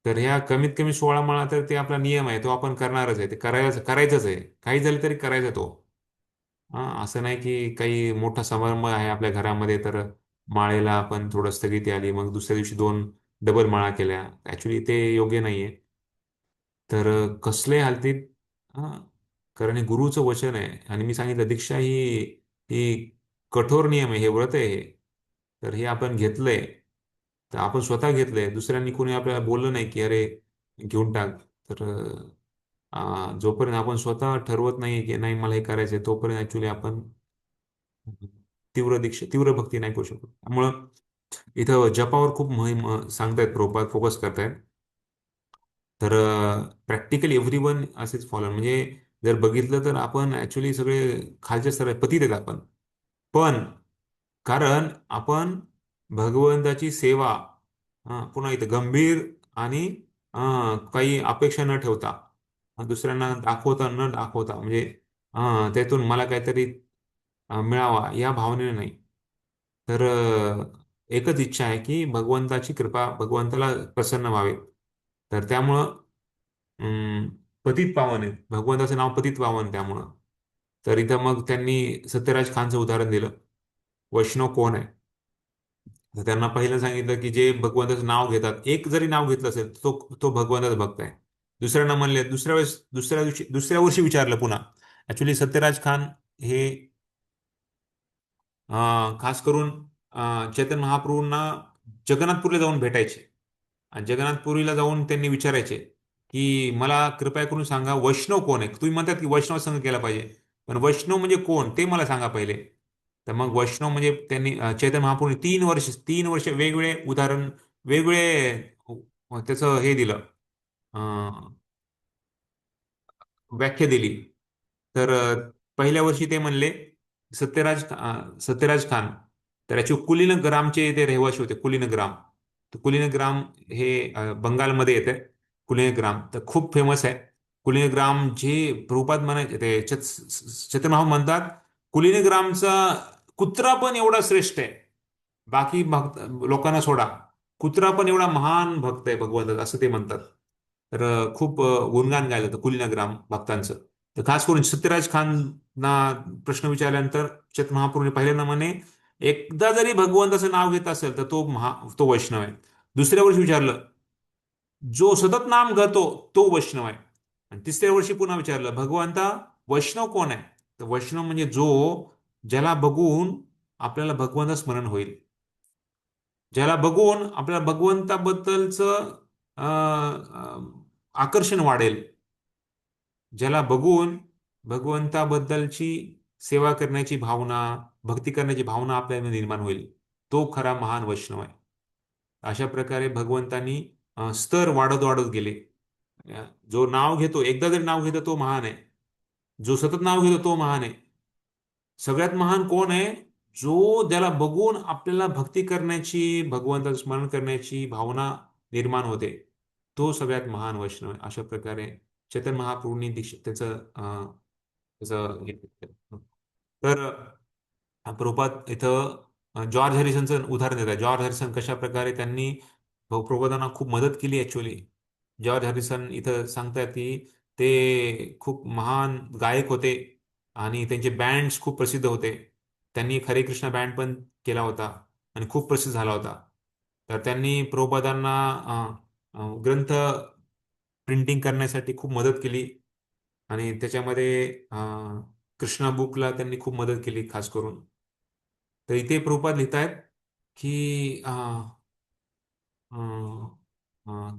तर ह्या कमीत कमी 16 माळा तर ते आपला नियम आहे, तो आपण करणारच आहे, ते करायचंच आहे, काही झालं तरी करायचा तो. हा, असं नाही की काही मोठा समारंभ आहे आपल्या घरामध्ये तर माळेला आपण थोडं स्थगिती आली मग दुसऱ्या दिवशी 2 डबल माळा केल्या. ऍक्च्युली ते योग्य नाहीये. तर कसले हालतीत, हा, कारण हे गुरुचं वचन आहे आणि मी सांगितलं दीक्षा ही ही कठोर नियम आहे, हे व्रत आहे हे. तर हे आपण घेतलंय, तर आपण स्वतः घेतलंय, दुसऱ्यांनी कोणी आपल्याला बोललं नाही की अरे घेऊन टाक. तर जोपर्यंत आपण स्वतः ठरवत नाही की नाही मला हे करायचंय, तोपर्यंत ऍक्च्युली आपण तीव्र दीक्षा तीव्र भक्ती नाही करू शकत. त्यामुळं इथं जपावर खूप सांगतायत, प्रभुपाद फोकस करतायत. तर प्रॅक्टिकली एव्हरीवन असेच फॉलो, म्हणजे जर बघितलं तर आपण ऍक्च्युली सगळे खालच्या स्तरात पतित आहेत आपण. पण कारण आपण भगवंताची सेवा, पुन्हा इथं गंभीर आणि काही अपेक्षा न ठेवता, दुसऱ्यांना दाखवता न दाखवता, म्हणजे त्यातून मला काहीतरी मिळावा या भावनेने नाही. तर एकच इच्छा आहे की भगवंताची कृपा, भगवंताला प्रसन्न व्हावे. तर त्यामुळं अं, पतित पावन आहे, भगवंताचं नाव पतित पावन. त्यामुळं तर इथं मग त्यांनी सत्यराज खानचं उदाहरण दिलं. वैष्णव कोण आहे, तर त्यांना पहिलं सांगितलं की जे भगवंताचं नाव घेतात, एक जरी नाव घेतलं असेल तो तो भगवंताचा भक्त आहे. दुसऱ्यांना म्हणले, दुसऱ्या वेळेस दुसऱ्या वर्षी विचारलं पुन्हा. ऍक्च्युली सत्यराज खान हे खास करून चैतन्य महाप्रभूंना जगन्नाथपुरीला जाऊन भेटायचे. आणि जगन्नाथपुरीला जाऊन त्यांनी विचारायचे की मला कृपया करून सांगा वैष्णव कोण आहे. तुम्ही म्हणतात की वैष्णव संघ केला पाहिजे, पण वैष्णव म्हणजे कोण ते मला सांगा पहिले. तर मग वैष्णव म्हणजे त्यांनी चैतन्य महाप्रभूंनी 3 वर्ष वेगवेगळे उदाहरण, वेगवेगळे त्याचं हे दिलं, व्याख्या दिली. तर पहिल्या वर्षी ते म्हणले सत्यराज खान, तर याचे कुलीन ग्रामचे ते रहिवासी होते. कुलीन ग्राम, तर कुलीन ग्राम हे बंगालमध्ये येते. कुलीन ग्राम तर खूप फेमस आहे. कुलीन ग्राम जे प्रभुपाद म्हणायचे ते चैतन्य म्हणतात, कुलीन ग्रामचा कुत्रा पण एवढा श्रेष्ठ आहे, बाकी भक्त लोकांना सोडा, कुत्रा पण एवढा महान भक्त आहे भगवंताचा, असं ते म्हणतात. तर खूप गुणगान गायलं होतं कुलीनग्राम भक्तांचं. तर खास करून सत्यराज खानना प्रश्न विचारल्यानंतर चैतन्य महाप्रभूने पहिल्यांदा म्हणे, एकदा जरी भगवंताचं नाव घेत असेल तर तो वैष्णव आहे. दुसऱ्या वर्षी विचारलं, जो सतत नाम घेतो तो वैष्णव आहे. आणि तिसऱ्या वर्षी पुन्हा विचारलं, भगवंता वैष्णव कोण आहे. तर वैष्णव म्हणजे ज्याला बघून आपल्याला भगवंत स्मरण होईल, ज्याला बघून आपल्याला भगवंताबद्दलचं आकर्षण वाढेल, ज्याला बघून भगवंताबद्दलची सेवा करण्याची भावना, भक्ती करण्याची भावना आपल्याला निर्माण होईल, तो खरा महान वैष्णव आहे. अशा प्रकारे भगवंतांनी स्तर वाढत वाढत गेले. जो नाव घेतो, एकदा जरी नाव घेतो तो महान आहे, जो सतत नाव घेतो तो महान आहे. सगळ्यात महान कोण आहे, ज्याला बघून आपल्याला भक्ती करण्याची, भगवंताचं स्मरण करण्याची भावना निर्माण होते, तो सगळ्यात महान वैष्णव आहे. अशा प्रकारे चैतन्य महाप्रभूंनी त्याचं हे केलं. तर प्रभुपाद इथं जॉर्ज हॅरिसनचं उदाहरण देतात. जॉर्ज हॅरिसन कशा प्रकारे त्यांनी प्रभुपादांना खूप मदत केली ऍक्च्युली. जॉर्ज हॅरिसन इथं सांगतात की ते खूप महान गायक होते आणि त्यांचे बँड्स खूप प्रसिद्ध होते. त्यांनी हरे कृष्ण बँड पण केला होता आणि खूप प्रसिद्ध झाला होता. तर त्यांनी प्रभुपादांना ग्रंथ प्रिंटिंग करण्यासाठी खूप मदत केली आणि त्याच्यामध्ये कृष्णा बुकला त्यांनी खूप मदत केली खास करून. तर इथे प्रभुपाद लिहितायत की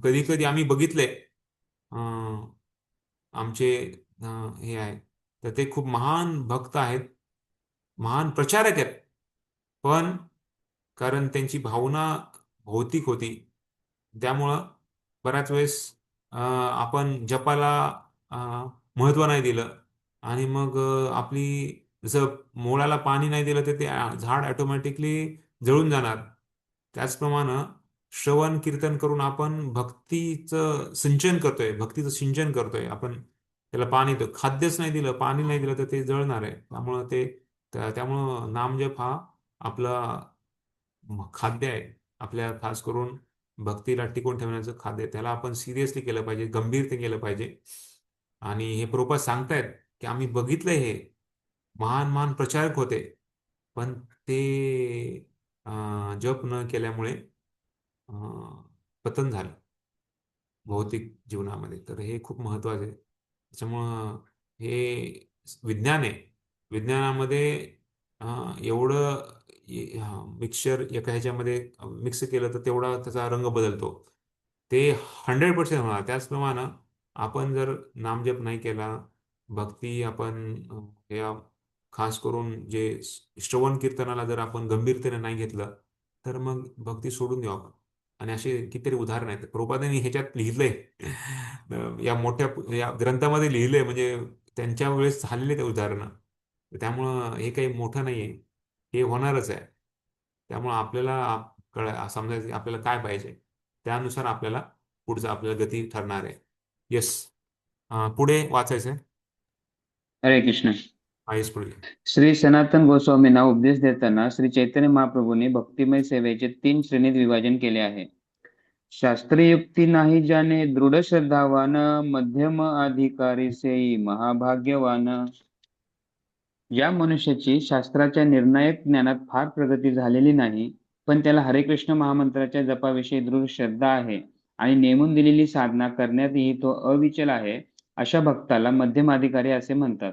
कधी कधी आम्ही बघितले आमचे हे आहे, तर ते खूप महान भक्त आहेत, महान प्रचारक आहेत, पण कारण त्यांची भावना भौतिक होती, त्यामुळं बऱ्याच वेळेस आपण जपाला महत्त्व नाही दिलं, आणि मग आपली जसं मुळाला पाणी नाही दिलं तर ते झाड ऑटोमॅटिकली जळून जाणार. त्याचप्रमाणे श्रवण कीर्तन करून आपण भक्तीचं सिंचन करतोय आपण. त्याला पाणी खाद्यच नाही दिलं, पाणी नाही दिलं तर ते जळणार आहे. त्यामुळं नामजप हा आपला खाद्य आहे. आपल्या खास करून भक्तीला टिकून ठेवण्याचं खाद्य आहे. त्याला आपण सिरियसली केलं पाहिजे, गंभीरते केलं पाहिजे. आणि हे प्रभुपाद सांगतायत की आम्ही बघितलंय, हे महान महान प्रचारक होते, पण ते जप न केल्यामुळे पतन झालं भौतिक जीवनामध्ये. तर हे खूप महत्वाचं आहे. त्याच्यामुळं हे विज्ञान आहे. विज्ञानामध्ये एवढं मिक्सचर एका ह्याच्यामध्ये मिक्स केलं तर तेवढा त्याचा रंग बदलतो. ते 100% होणार. त्याचप्रमाणे आपण जर नामजप नाही केला, भक्ती आपण या खास करून जे श्रवण कीर्तनाला जर आपण गंभीरतेने नाही घेतलं, तर मग भक्ती सोडून देऊ आपण. आणि असे कितीतरी उदाहरण आहेत. प्रभुपादांनी ह्याच्यात लिहिलंय, या मोठ्या या ग्रंथामध्ये लिहिलंय, म्हणजे त्यांच्या वेळेस झालेले ते उदाहरणं. त्यामुळं हे काही मोठं नाहीये, हे होणारच आहे. त्यामुळं आपल्याला समजायचं की आपल्याला काय पाहिजे, त्यानुसार आपल्याला पुढचं आपल्याला गती ठरणार आहे. येस, पुढे वाचायचं आहे. हरे कृष्ण. आयुष पुढे. श्री सनातन गोस्वामींना उपदेश देताना श्री चैतन्य महाप्रभूंनी भक्तिमय सेवेचे 3 श्रेणीत विभाजन केले आहे. शास्त्रीय युक्ती नाही जाणे दृढ श्रद्धावान, मध्यम अधिकारी सेई महाभाग्यवान. ज्या मनुष्याची शास्त्राच्या निर्णायक ज्ञानात फार प्रगती झालेली नाही, पण त्याला हरे कृष्ण महामंत्राच्या जपाविषयी दृढ श्रद्धा आहे आणि नेमून दिलेली साधना करण्यातही तो अविचल आहे, अशा भक्ताला मध्यम अधिकारी असे म्हणतात.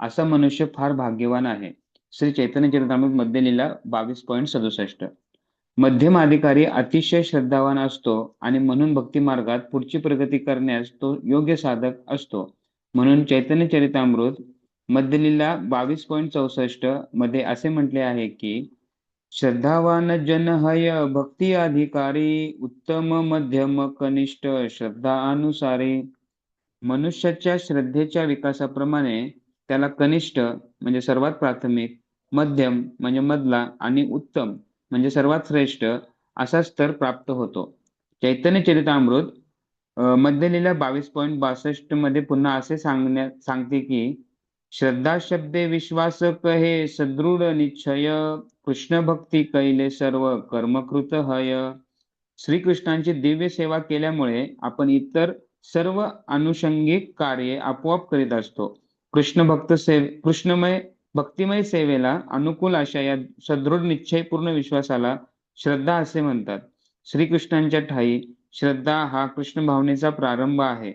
असा मनुष्य फार भाग्यवान आहे. श्री चैतन्य चरितामृत मध्ये लीला 22.67. मध्यम अधिकारी अतिशय श्रद्धावान असतो आणि म्हणून भक्ती मार्गात पुढची प्रगती करण्यास तो योग्य साधक असतो. म्हणून चैतन्य चरितामृत मध्य लीला 22.64 मध्ये असे म्हटले आहे की श्रद्धावान जन हय भक्ती अधिकारी, उत्तम मध्यम कनिष्ठ श्रद्धा अनुसारी. मनुष्याच्या श्रद्धेच्या विकासाप्रमाणे त्याला कनिष्ठ म्हणजे सर्वात प्राथमिक, मध्यम म्हणजे मधला आणि उत्तम म्हणजे सर्वात श्रेष्ठ असा स्तर प्राप्त होतो. चैतन्य चरितामृत मध्य लीला 22.62 मध्ये पुन्हा असे सांगते की श्रद्धा शब्दे विश्वास कहे सदृढ निश्चय, कृष्ण भक्ती कैले सर्व कर्मकृत हय. श्रीकृष्णांची दिव्य सेवा केल्यामुळे आपण इतर सर्व अनुषंगिक कार्ये आपोआप करीत असतो. कृष्णमय भक्तिमय सेवेला अनुकूल अशा या सदृढ निश्चयपूर्ण विश्वासाला श्रद्धा असे म्हणतात. श्रीकृष्णांच्या ठायी श्रद्धा हा कृष्ण भावनेचा प्रारंभ आहे.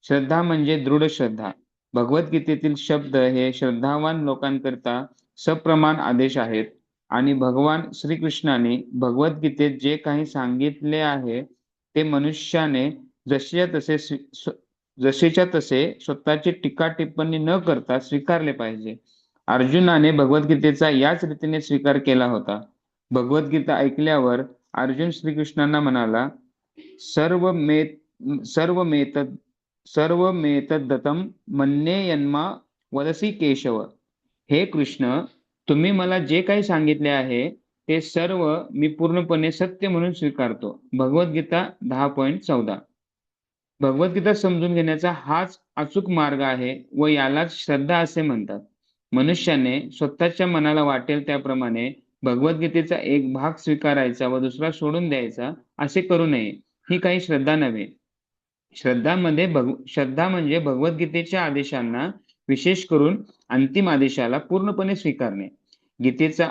श्रद्धा म्हणजे दृढ श्रद्धा. भगवद्गीतेतील शब्द हे श्रद्धावान लोकांकरता सप्रमाण आदेश आहेत आणि भगवान श्रीकृष्णाने भगवद्गीतेत जे काही सांगितले आहे ते मनुष्याने जसेच्या तसे स्वतःची टीका टिप्पणी न करता स्वीकारले पाहिजे. अर्जुनाने भगवद्गीतेचा याच रीतीने स्वीकार केला होता. भगवद्गीता ऐकल्यावर अर्जुन श्रीकृष्णांना म्हणाला, सर्वमेतद्दत्तं मन्येयन्मा वदसी केशव. हे कृष्ण, तुम्ही मला जे काही सांगितले आहे ते सर्व मी पूर्णपणे सत्य म्हणून स्वीकारतो. भगवद्गीता 10.14. भगवद्गीता समजून घेण्याचा हाच अचूक मार्ग आहे व यालाच श्रद्धा असे म्हणतात. मनुष्याने स्वतःच्या मनाला वाटेल त्याप्रमाणे भगवद्गीतेचा एक भाग स्वीकारायचा व दुसरा सोडून द्यायचा असे करू नये. ही काही श्रद्धा नव्हे. श्रद्धा म्हणजे भगवद्गीतेच्या आदेशांना, विशेष करून अंतिम आदेशाला पूर्णपणे स्वीकारणे. गीतेचा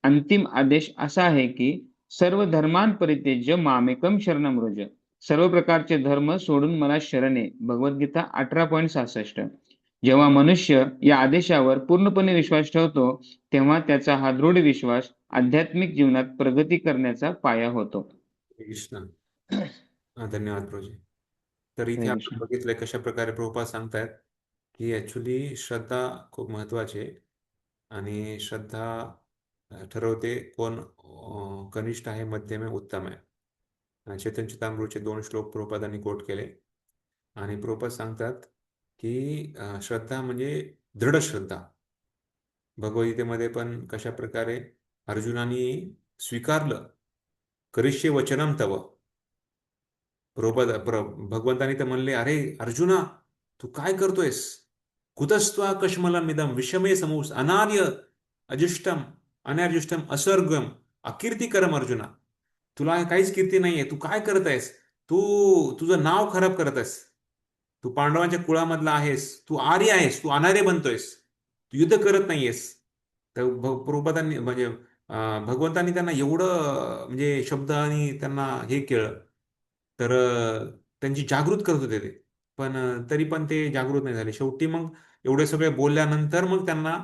अंतिम आदेश असा आहे की सर्व धर्मान् परित्यज्य मामेकं शरणं व्रज. सर्व प्रकारचे धर्म सोडून मला शरण ये. भगवद्गीता 18.66. जेव्हा मनुष्य या आदेशावर पूर्णपणे विश्वास ठेवतो तेव्हा त्याचा हा दृढ विश्वास आध्यात्मिक जीवनात प्रगती करण्याचा पाया होतो. कृष्ण. धन्यवाद प्रभूजी. तर इथे हरे आपण कृष्ण. बघितलंय कशा प्रकारे प्रभुपाद सांगतायत की ऍक्च्युली श्रद्धा खूप महत्वाची आहे आणि श्रद्धा ठरवते कोण कनिष्ठ आहे, मध्यम आहे, उत्तम आहे. चैतन्य चरितामृतचे 2 श्लोक प्रभुपादांनी कोट केले आणि प्रभुपाद सांगतात की श्रद्धा म्हणजे दृढ श्रद्धा. भगवद्गीतेमध्ये पण कशा प्रकारे अर्जुनाने स्वीकारलं, करिष्ये वचनम तव. भगवंतानी तर म्हणले, अरे अर्जुना तू काय करतोयस? कुतस्त्वा कश्मलमिदं विषमे समूस अनार्य अजिष्टम अनार्जुष्टम असर्गम अकीर्तिकरम. अर्जुना तुला काहीच कीर्ती नाहीये, तू काय करत आहेस? तू तुझं नाव खराब करत आहेस. तू पांडवांच्या कुळामधला आहेस, तू आर्य आहेस, तू अनार्य बनतोयस, तू युद्ध करत नाहीयेस. तर प्रभुपादांनी म्हणजे भगवंतांनी त्यांना एवढं म्हणजे शब्दांनी त्यांना हे केलं. तर त्यांची जागृत करत होते ते, पण तरी पण ते जागृत नाही झाले. शेवटी मग एवढे सगळे बोलल्यानंतर मग त्यांना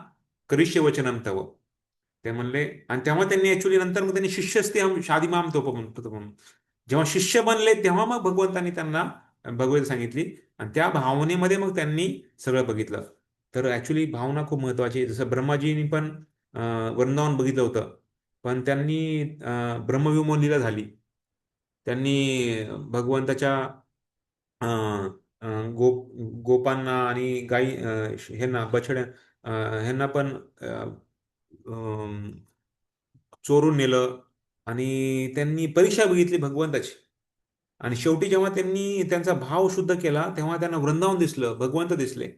करिष्य वचनम तव ते म्हणले. आणि तेव्हा त्यांनी ऍक्च्युली नंतर मग त्यांनी शिष्यस्ते हम शादी माम तोप म्हणून जेव्हा शिष्य बनले तेव्हा मग भगवंतांनी त्यांना भगवत सांगितली आणि त्या भावनेमध्ये मग त्यांनी सगळं बघितलं. तर ऍक्च्युली भावना खूप महत्वाची आहे. जसं ब्रह्माजींनी पण वृंदावन बघितलं होतं, पण त्यांनी ब्रह्मविमोह लीला झाली. त्यांनी भगवंताच्या अं, गोपांना आणि गाई ह्यांना बछड्या ह्यांना पण चोरून नेलं आणि त्यांनी परीक्षा बघितली भगवंताची. आणि शेवटी जेव्हा त्यांनी त्यांचा भाव शुद्ध केला तेव्हा त्यांना वृंदावन दिसलं, भगवंत दिसले.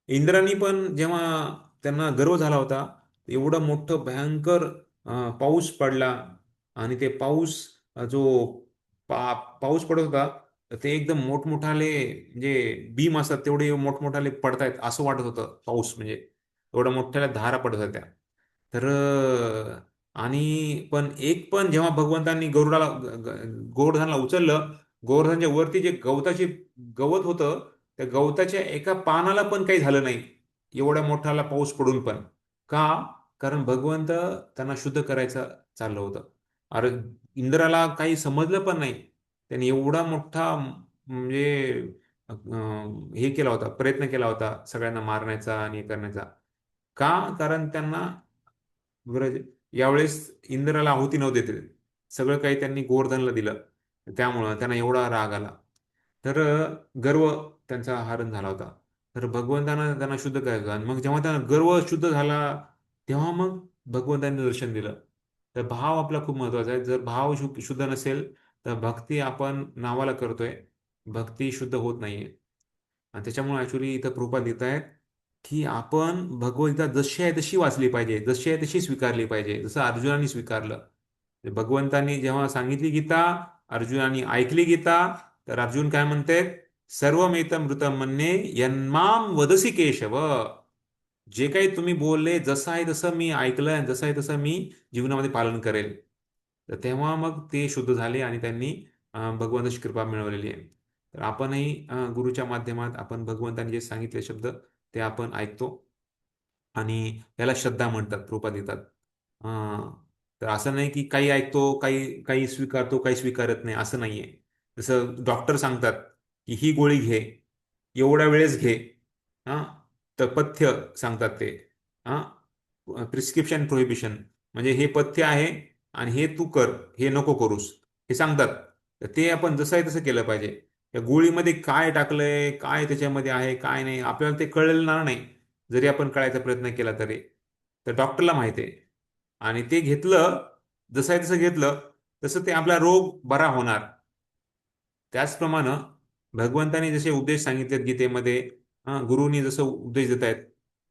इंद्रानी पण जेव्हा त्यांना गर्व झाला होता, एवढं मोठं भयंकर पाऊस पडला आणि ते पाऊस जो पाऊस पडत होता ते एकदम मोठमोठाले म्हणजे बीम असतात तेवढे मोठमोठाले पडतायत असं वाटत होतं. पाऊस म्हणजे एवढ्या मोठ्या धारा पडत होत्या. तर आणि पण एक पण जेव्हा भगवंतांनी गरुडाला गोवर्धनला उचललं, गोवर्धनच्या वरती जे गवताचे गवत होतं त्या गवताच्या एका पानाला पण काही झालं नाही, एवढ्या मोठाला पाऊस पडून पण. का? कारण भगवंत त्यांना शुद्ध करायचं चाललं होतं. अरे इंद्राला काही समजलं पण नाही. त्यांनी एवढा मोठा म्हणजे हे केला होता, प्रयत्न केला होता सगळ्यांना मारण्याचा आणि हे करण्याचा. का? कारण त्यांना यावेळेस इंद्राला आहुती नव्हते देत, सगळं काही त्यांनी गोवर्धनला दिलं, त्यामुळं त्यांना एवढा राग आला. तर गर्व त्यांचा हरण झाला होता. तर भगवंतानं त्यांना शुद्ध करायचं आणि मग जेव्हा त्यांना गर्व शुद्ध झाला तेव्हा मग भगवंतांनी दर्शन दिलं. तर भाव आपला खूप महत्वाचा आहे. जर भाव शुद्ध नसेल तर भक्ती आपण नावाला करतोय, भक्ती शुद्ध होत नाहीये. आणि त्याच्यामुळे ऍक्च्युली इथं प्रभुपाद देत आहेत की आपण भगवद्गीता जशी आहे तशी वाचली पाहिजे, जशी आहे तशी स्वीकारली पाहिजे, जसं अर्जुनाने स्वीकारलं. भगवंतांनी जेव्हा सांगितली गीता, अर्जुनाने ऐकली गीता, तर अर्जुन काय म्हणते? सर्वमेतं मृतं मन्ये यन्माम वदसी केशव. जे काही तुम्ही बोलले जसं आहे तसं मी ऐकलं, जसं आहे तसं मी जीवनामध्ये पालन करेल. तर तेव्हा मग ते शुद्ध झाले आणि त्यांनी भगवंताची कृपा मिळवलेली आहे. तर आपणही गुरुच्या माध्यमात आपण भगवंतांनी जे सांगितले शब्द ते आपण ऐकतो आणि त्याला श्रद्धा म्हणतात, कृपा देतात. तर असं नाही की काही ऐकतो, काही काही स्वीकारतो, काही स्वीकारत नाही, असं नाहीये. जसं डॉक्टर सांगतात की ही गोळी घे, एवढ्या वेळेस घे. हां, तर पथ्य सांगतात ते. हां, प्रिस्क्रिप्शन प्रोहिबिशन म्हणजे हे पथ्य आहे आणि हे तू कर, हे नको करूस, हे सांगतात. तर ते आपण जसं आहे तसं केलं पाहिजे. त्या गोळीमध्ये काय टाकलंय, काय त्याच्यामध्ये आहे, काय नाही, आपल्याला ते कळणार नाही जरी आपण कळायचा प्रयत्न केला तरी. तर डॉक्टरला माहिती आहे आणि ते घेतलं, जसं आहे तसं घेतलं तसं ते आपला रोग बरा होणार. त्याचप्रमाणे भगवंतांनी जसे उपदेश सांगितलेत गीतेमध्ये, गुरुनी जसं उपदेश देत आहेत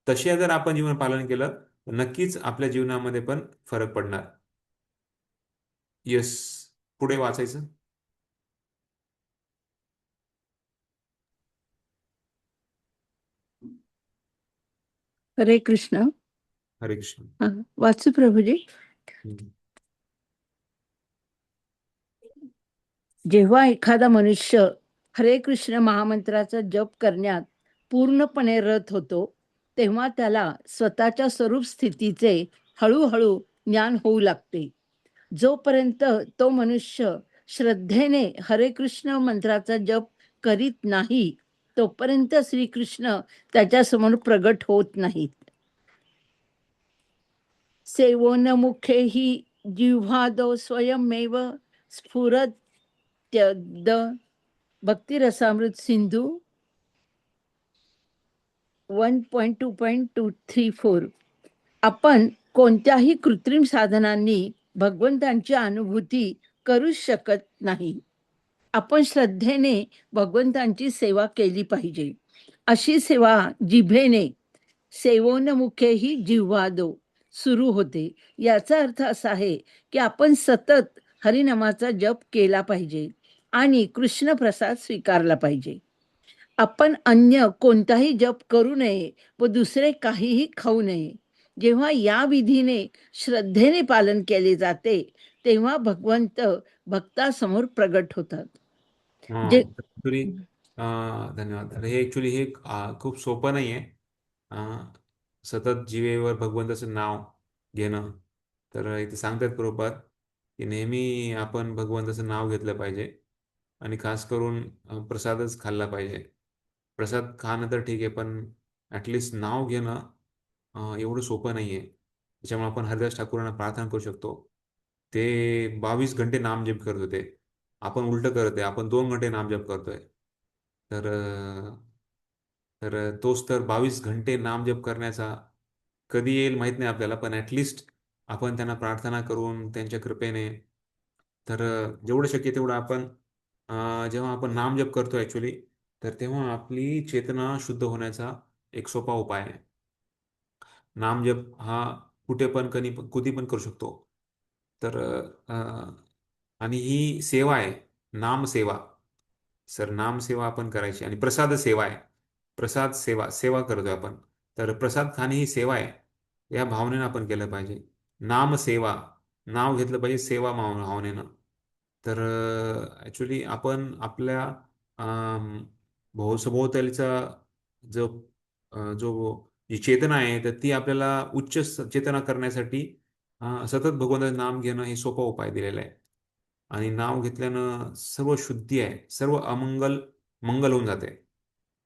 तसे जर आपण जीवन पालन केलं तर नक्कीच आपल्या जीवनामध्ये पण फरक पडणार. येस, पुढे वाचायचं. हरे कृष्ण. हरे कृष्ण. वाचू प्रभूजी. जेव्हा एखादा मनुष्य हरे कृष्ण महामंत्राचा जप करण्यात पूर्णपणे रत होतो तेव्हा त्याला स्वतःच्या स्वरूप स्थितीचे हळूहळू ज्ञान होऊ लागते. जोपर्यंत तो मनुष्य श्रद्धेने हरे कृष्ण मंत्राचा जप करीत नाही तोपर्यंत श्रीकृष्ण त्याच्यासमोर प्रगट होत नाहीत. सेवोन्मुखे हि जिह्वादो स्वयमेव स्फुरत्यद भक्तिरसामृत सिंधू 1.2.234. आपण कोणत्याही कृत्रिम साधनांनी भगवंतांची अनुभूती करू शकत नाही. आपण श्रद्धेने भगवंतांची सेवा केली पाहिजे. अशी सेवा जिभेने सेवोन्मुखेही जिव्हादो सुरू होते. याचा अर्थ असा आहे की आपण सतत हरिनामाचा जप केला पाहिजे आणि कृष्ण प्रसाद स्वीकारला पाहिजे. आपण अन्य कोणताही जप करू नये व दुसरे काहीही खाऊ नये. जेव्हा या विधीने श्रद्धेने पालन केले जाते तेव्हा भगवंत भक्तासमोर प्रगट होतात. हा जे ऍक्च्युली धन्यवाद. तर हे ऍक्च्युली हे खूप सोपं नाही आहे. सतत जिवेवर भगवंताचं नाव घेणं. तर इथे सांगतात बरोबर की नेहमी आपण भगवंताचं नाव घेतलं पाहिजे आणि खास करून प्रसादच खाल्ला पाहिजे. प्रसाद खाणं तर ठीक आहे, पण ॲटलिस्ट नाव घेणं एवढं सोपं नाही आहे. त्याच्यामुळे आपण हरिदास ठाकूरांना प्रार्थना करू शकतो. ते 22 घंटे नामजप करत होते. आपण उलटं करत आहे, आपण 2 घंटे नामजप करतोय. तर तोच तर 22 घंटे नामजप करण्याचा कधी येईल माहीत नाही आपल्याला, पण ॲटलिस्ट आपण त्यांना प्रार्थना करून त्यांच्या कृपेने तर जेवढं शक्य तेवढं आपण जेव्हा आपण नामजप करतो ॲक्च्युली, तर तेव्हा आपली चेतना शुद्ध होण्याचा एक सोपा उपाय आहे. नामजप हा कुठे पण कधी पण करू शकतो. तर आणि ही सेवा आहे, नामसेवा. सर नामसेवा आपण करायची आणि प्रसाद सेवा आहे. प्रसाद सेवा सेवा करतोय आपण. तर प्रसाद खाणे ही सेवा आहे. या भावनेनं आपण केलं पाहिजे. नामसेवा, नाव घेतलं पाहिजे सेवा भावनेनं. तर ॲक्च्युली आपण आपल्या सभोवतालीचा जो जो जी चेतना आहे तर ती आपल्याला उच्च चेतना करण्यासाठी सतत भगवंताचं नाम घेणं हे सोपा उपाय दिलेला आहे. आणि नाव घेतल्यानं सर्व शुद्धी आहे, सर्व मंगल होऊन जाते.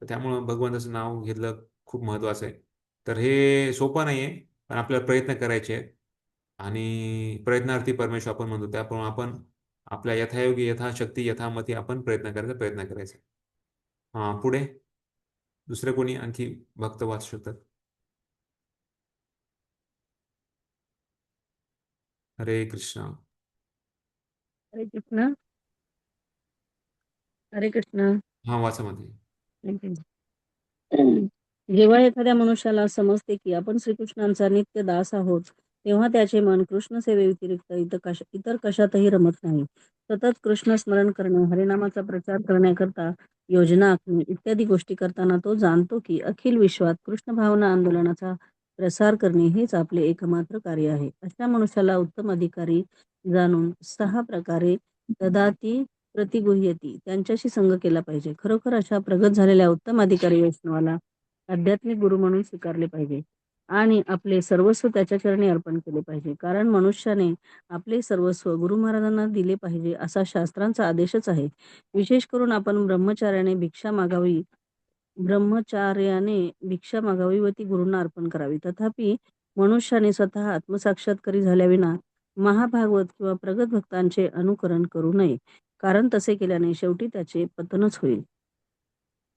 तर त्यामुळं भगवंताचं नाव घेतलं खूप महत्त्वाचं आहे. तर हे सोपं नाही आहे, पण आपल्याला प्रयत्न करायचे आहेत. आणि प्रयत्नार्थी परमेश्वर आपण म्हणतो, त्याप्रमाणे आपण आपल्या यथायोगी, यथाशक्ती, यथामती आपण प्रयत्न करायचा. हां, पुढे दुसरे कोणी आणखी भक्त वाचू शकतात? हरे कृष्ण. हरे कृष्ण. हरे कृष्ण. हां, वाचा मध्ये. जेव्हा एखाद्या मनुष्याला समजते की आपण श्रीकृष्णांचा नित्य दास आहोत तेव्हा त्याचे मन कृष्ण सेवेव्यतिरिक्त इतर कशातही रमत नाही. सतत कृष्ण स्मरण करणे, हरिनामाचा प्रचार करण्याकरता योजना आखणे इत्यादी गोष्टी करताना तो जाणतो की अखिल विश्वात कृष्ण भावना आंदोलनाचा प्रसार करणे हेच आपले एकमात्र कार्य आहे. अशा मनुष्याला उत्तम अधिकारी जाणून 6 प्रकारे ददाती प्रतिगृह्यती त्यांच्याशी संग केला पाहिजे. खरोखर अशा प्रगत झालेल्या उत्तम अधिकारी वैष्णवाला आध्यात्मिक गुरु म्हणून स्वीकारले पाहिजे आणि आपले सर्वस्व त्याच्या चरणी अर्पण केले पाहिजे. कारण मनुष्याने आपले सर्वस्व गुरु महाराजांना दिले पाहिजे असा शास्त्रांचा आदेशच आहे. विशेष करून आपण ब्रह्मचार्याने भिक्षा मागावी व ती गुरूंना अर्पण करावी. तथापि मनुष्याने स्वतः आत्मसाक्षात्कारी झाल्याविना महाभागवत किंवा प्रगत भक्तांचे अनुकरण करू नये. कारण तसे केल्याने शेवटी त्याचे पतनच होईल.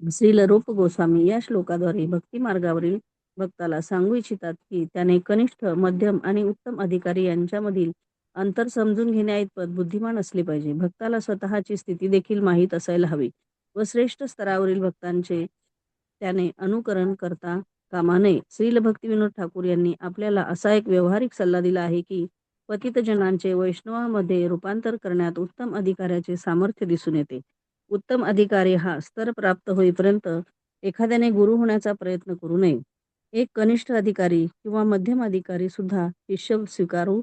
श्रील रूप गोस्वामी या श्लोकाद्वारे भक्ती मार्गावरील भक्ताला सांगू इच्छितात की त्याने कनिष्ठ, मध्यम आणि उत्तम अधिकारी यांच्यामधील अंतर समजून घेण्याइतपत बुद्धिमान असले पाहिजे. भक्ताला स्वतःची स्थिती देखील माहीत असायला हवी व श्रेष्ठ स्तरावरील भक्तांचे त्याने अनुकरण करता कामा नये. श्रील भक्तिविनोद ठाकूर यांनी आपल्याला असा एक व्यावहारिक सल्ला दिला आहे की पतित जनांचे वैष्णवामध्ये रूपांतर करण्यात उत्तम अधिकाऱ्याचे सामर्थ्य दिसून येते. उत्तम अधिकारी हा स्तर प्राप्त होईपर्यंत एखाद्याने गुरु होण्याचा प्रयत्न करू नये. एक कनिष्ठ अधिकारी किंवा मध्यम अधिकारी सुद्धा शिष्य स्वीकारू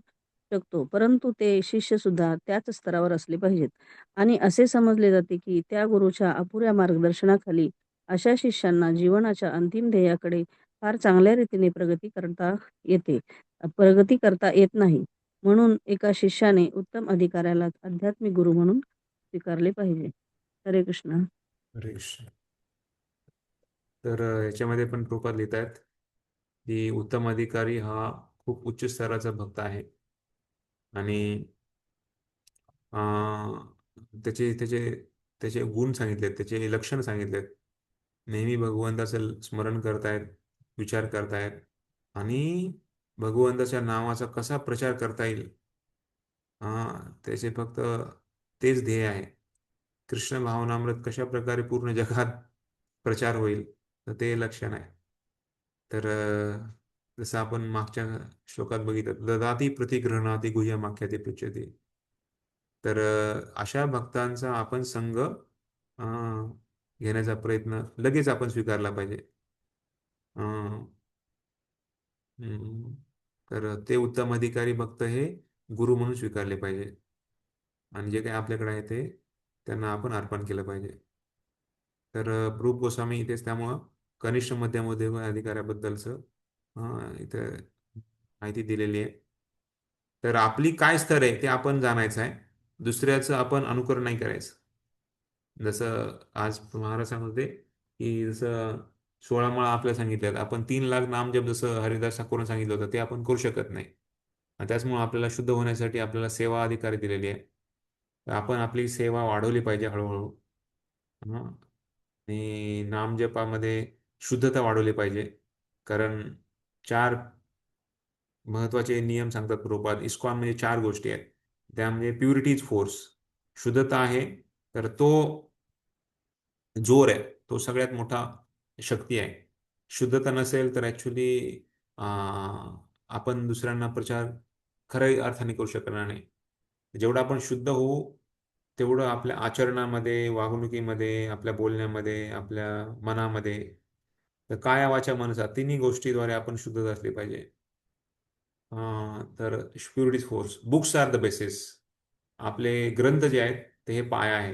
शकतो, परंतु ते शिष्य सुद्धा त्याच स्तरावर असले पाहिजेत आणि असे समजले जाते की त्या गुरुच्या अपुऱ्या मार्गदर्शनाखाली अशा शिष्यांना जीवनाच्या अंतिम ध्येयाकडे फार चांगल्या रीतीने प्रगती करता येत नाही. म्हणून एका शिष्याने उत्तम अधिकाऱ्याला आध्यात्मिक गुरु म्हणून स्वीकारले पाहिजे. हरे कृष्ण. हरे कृष्ण. तर याच्यामध्ये पण प्रभुपाद लिहित आहेत की उत्तम अधिकारी हा खूप उच्च स्तराचा भक्त आहे आणि अं, त्याचे त्याचे त्याचे गुण सांगितलेत, त्याचे लक्षण सांगितलेत. नेहमी भगवंताचं स्मरण करतायत, विचार करतायत आणि भगवंताच्या नावाचा कसा प्रचार करता येईल, त्याचे फक्त तेच ध्येय आहे. कृष्ण भावनामृत कशा प्रकारे पूर्ण जगात प्रचार होईल, तर ते लक्षण आहे. तर जसं आपण मागच्या श्लोकात बघितलं, ददाती प्रतिगृह्णाती गुह्यमाख्याते पृच्छते. तर अशा भक्तांचा आपण संग घेण्याचा प्रयत्न लगेच आपण स्वीकारला पाहिजे. अं, हम्म, तर ते उत्तम अधिकारी भक्त हे गुरु म्हणून स्वीकारले पाहिजे आणि जे काही आपल्याकडे आहे ते त्यांना आपण अर्पण केलं पाहिजे. तर रूप गोस्वामी इथेच त्यामुळं कनिष्ठ मध्यम उद्योग अधिकाऱ्याबद्दलचं इथं माहिती दिलेली आहे. तर आपली काय स्तर आहे ते आपण जाणायचं आहे, दुसऱ्याचं आपण अनुकरण नाही करायचं. जसं आज महाराज सांगत होते की जसं 16 माळा आपल्याला सांगितल्यात, आपण 3 लाख नामजप जसं हरिदास ठाकूरने सांगितलं होतं ते आपण करू शकत नाही. आणि त्याचमुळे आपल्याला शुद्ध होण्यासाठी आपल्याला सेवा अधिकारी दिलेली आहे. तर आपण आपली सेवा वाढवली पाहिजे हळूहळू. हं. आणि नामजपामध्ये शुद्धता वाढवली पाहिजे. कारण 4 महत्वाचे नियम सांगतात प्रभुपाद. इस्कॉन म्हणजे 4 गोष्टी आहेत. त्यामध्ये प्युरिटी इज फोर्स, शुद्धता आहे. तर तो जोर आहे, तो सगळ्यात मोठा शक्ती आहे. शुद्धता नसेल तर ॲक्च्युली आपण दुसऱ्यांना प्रचार खऱ्या अर्थाने करू शकणार नाही. जेवढं आपण शुद्ध होऊ तेवढं आपल्या आचरणामध्ये, वागणुकीमध्ये, आपल्या बोलण्यामध्ये, आपल्या मनामध्ये, तर काया वाचा मनसा तिन्ही गोष्टीद्वारे आपण शुद्ध असले पाहिजे. तर purity force, books are the basis. आपले ग्रंथ जे आहेत ते हे पाया आहे.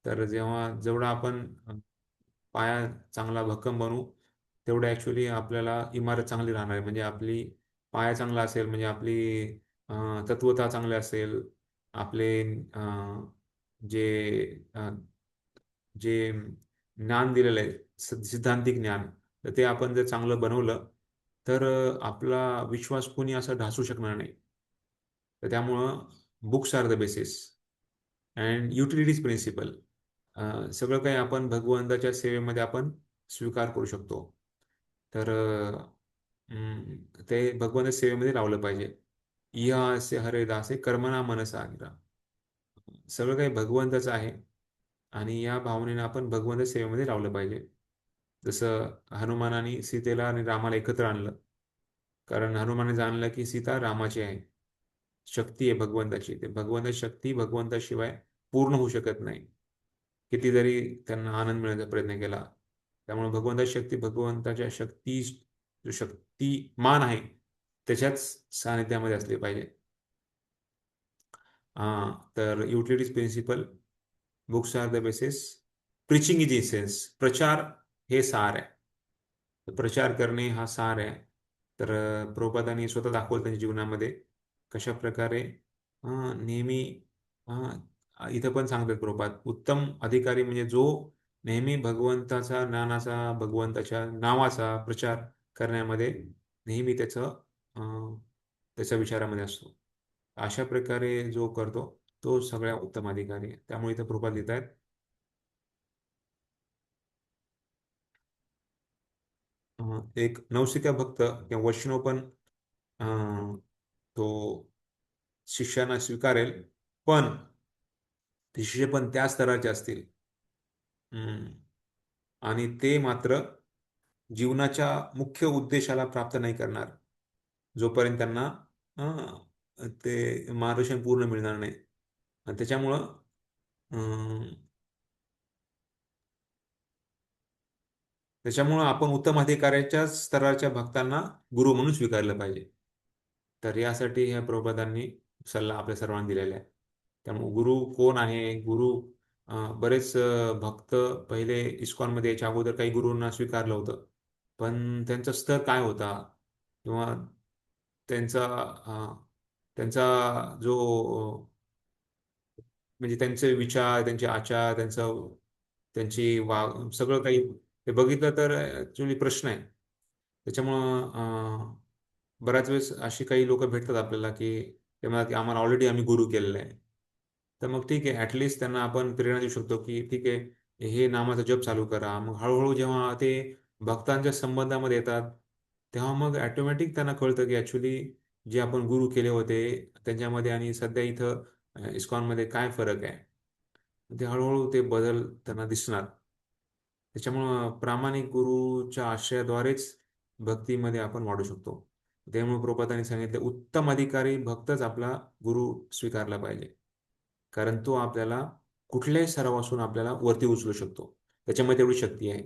तर जेवढा आपण पाया चांगला भक्कम बनवू तेवढं ॲक्च्युली आपल्याला इमारत चांगली राहणार आहे. म्हणजे आपली पाया चांगला असेल म्हणजे आपली तत्वता चांगली असेल, आपले जे अ, जे ज्ञान दिलेलं आहे, सिद्धांतिक ज्ञान, तर ते आपण जर चांगलं बनवलं तर आपला विश्वास कोणी असं ढासू शकणार नाही. तर त्यामुळं books are the basis and utilities principle. सगळं काही आपण भगवंताच्या सेवेमध्ये आपण स्वीकार करू शकतो. तर ते भगवंताच्या सेवेमध्ये लावलं पाहिजे. इह असे हरे दासे कर्मणा मनसा गिरा. सगळं काही भगवंताचं आहे आणि या भावनेने आपण भगवंताच्या सेवेमध्ये लावलं पाहिजे. जसं हनुमानाने सीतेला आणि रामाला एकत्र आणलं, कारण हनुमाने जाणलं की सीता रामाची आहे, शक्ती आहे भगवंताची. ते भगवंताची शक्ती भगवंताशिवाय पूर्ण होऊ शकत नाही, किती जरी त्यांना आनंद मिळण्याचा प्रयत्न केला. त्यामुळे भगवंताच्या शक्ती, जो शक्तिमान आहे त्याच्याच सानिध्यामध्ये असले पाहिजे. तर utilities principle, books are the basis, preaching is essence. प्रचार हे सार आहे. तर प्रचार करणे हा सार आहे. तर प्रभुपादांनी स्वतः दाखवलं त्यांच्या जीवनामध्ये कशा प्रकारे नेहमी इथं पण सांगतात प्रभुपाद, उत्तम अधिकारी म्हणजे जो नेहमी भगवंताचा ज्ञानाचा, भगवंताच्या नावाचा प्रचार करण्यामध्ये नेहमी त्याच्या विचारामध्ये असतो. अशा प्रकारे जो करतो तो सगळ्या उत्तम अधिकारी आहे. त्यामुळे इथं प्रभुपाद लिहित आहेत, एक नवसिका भक्त किंवा वैष्णव पण तो शिष्याना स्वीकारेल, पण ते शिष्य पण त्या स्तराचे असतील. आणि ते मात्र जीवनाच्या मुख्य उद्देशाला प्राप्त नाही करणार जोपर्यंत त्यांना ते मार्गदर्शन पूर्ण मिळणार नाही. आणि त्याच्यामुळं आपण उत्तम अधिकाऱ्याच्या स्तराच्या भक्तांना गुरु म्हणून स्वीकारलं पाहिजे. तर यासाठी ह्या प्रभुपादांनी सल्ला आपल्या सर्वांना दिलेला आहे. त्यामुळे गुरु कोण आहे, गुरु बरेच भक्त पहिले इस्कॉनमध्ये याच्या अगोदर काही गुरूंना स्वीकारलं होतं, पण त्यांचा स्तर काय होता किंवा त्यांचा अ, त्यांचा जो म्हणजे त्यांचे विचार, त्यांचे आचार, त्यांची सगळं काही ते बघितलं तर ॲक्च्युली प्रश्न आहे. त्याच्यामुळं बऱ्याच वेळेस अशी काही लोक भेटतात आपल्याला की ते म्हणतात की आम्हाला ऑलरेडी आम्ही गुरु केलेलं आहे. तर मग ठीक आहे, ॲटलिस्ट त्यांना आपण प्रेरणा देऊ शकतो की ठीक आहे, हे नामाचा जप चालू करा. मग हळूहळू जेव्हा ते भक्तांच्या संबंधामध्ये येतात, तेव्हा मग ऑटोमॅटिक त्यांना कळतं की ॲक्च्युली जे आपण गुरु केले होते त्यांच्यामध्ये आणि सध्या इथं इस्कॉनमध्ये काय फरक आहे. ते हळूहळू ते बदल त्यांना दिसणार. त्याच्यामुळं प्रामाणिक गुरुच्या आश्रयाद्वारेच भक्तीमध्ये आपण वाढू शकतो. त्यामुळे प्रभुपादांनी सांगितले, उत्तम अधिकारी भक्तच आपला गुरु स्वीकारला पाहिजे. कारण तो आपल्याला कुठल्याही सरावासून आपल्याला वरती उचलू शकतो. त्याच्यामध्ये एवढी शक्ती आहे.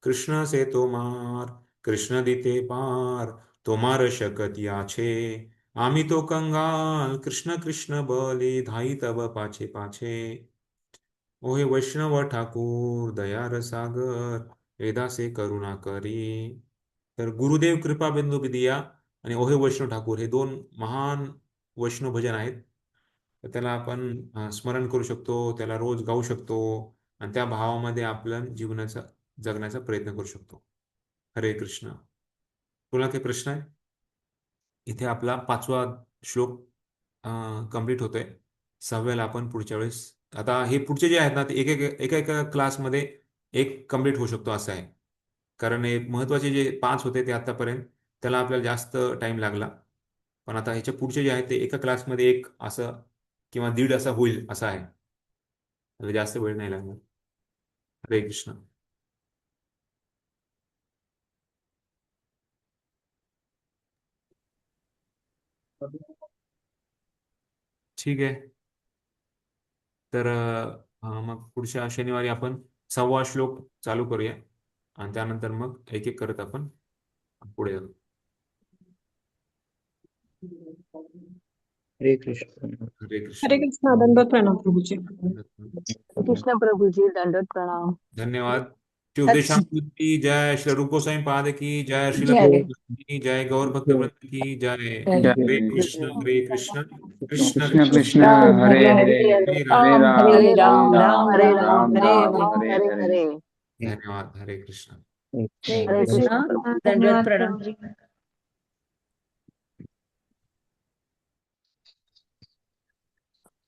कृष्ण से तो मार, कृष्ण दिते पार, तो मार शकत याछे. आम्ही तो कंगाल, कृष्ण कृष्ण बोले, धाई तब पाछे पाछे. ओहे वैष्णव ठाकूर दयार सागर, वेदासे करुणा करी. तर गुरुदेव कृपा बिंदू दिया आणि ओहे वैष्णव ठाकूर हे दोन महान वैष्णव भजन आहेत. तर त्याला आपण स्मरण करू शकतो, त्याला रोज गाऊ शकतो आणि त्या भावामध्ये आपलं जीवनाचा जगण्याचा प्रयत्न करू शकतो. हरे कृष्ण. तुला काही प्रश्न आहे? इथे आपला 5वा श्लोक कंप्लीट होतोय. 6व्याला आपण पुढच्या वेळेस, आता हे पुढचे जे आहेत ना ते एका एका क्लासमध्ये एक कंप्लीट होऊ शकतो असं आहे. कारण हे महत्त्वाचे जे 5 होते ते आतापर्यंत त्याला आपल्याला जास्त टाइम लागला. पण आता ह्याच्या पुढचे जे आहेत ते एका क्लासमध्ये एक असं किंवा दीड असं होईल असं आहे. त्याला जास्त वेळ नाही लागणार. हरे कृष्ण. ठीक आहे. तर मग पुढच्या शनिवारी आपण 6वा श्लोक चालू करूया आणि त्यानंतर मग एक एक करत आपण पुढे जाऊ. हरे कृष्ण. हरे हरे कृष्ण. कृष्णा. दंडवत प्रणाम प्रभूजी. कृष्ण प्रभूजी दंडवत प्रणाम. धन्यवाद. श्री अच्छा. उपदेशामृत की जय, श्री रूप गोस्वामी पाद की जय, श्रील जय प्रभुपाद की जय, गौर भक्तवृंद की जय. हरे कृष्ण हरे कृष्ण, कृष्ण कृष्ण कृष्ण कृष्ण हरे हरे हरे, हरे, हरे हरे राम राम हरे हरे हरे राम राम राम राम हरे राम राम राम हरे राम राम हरे. राम हरे हरे हरे. हरे. धन्यवाद. हरे कृष्ण. हरे हरे कृष्ण. कृष्ण प्रभू. दंडवत प्रणाम.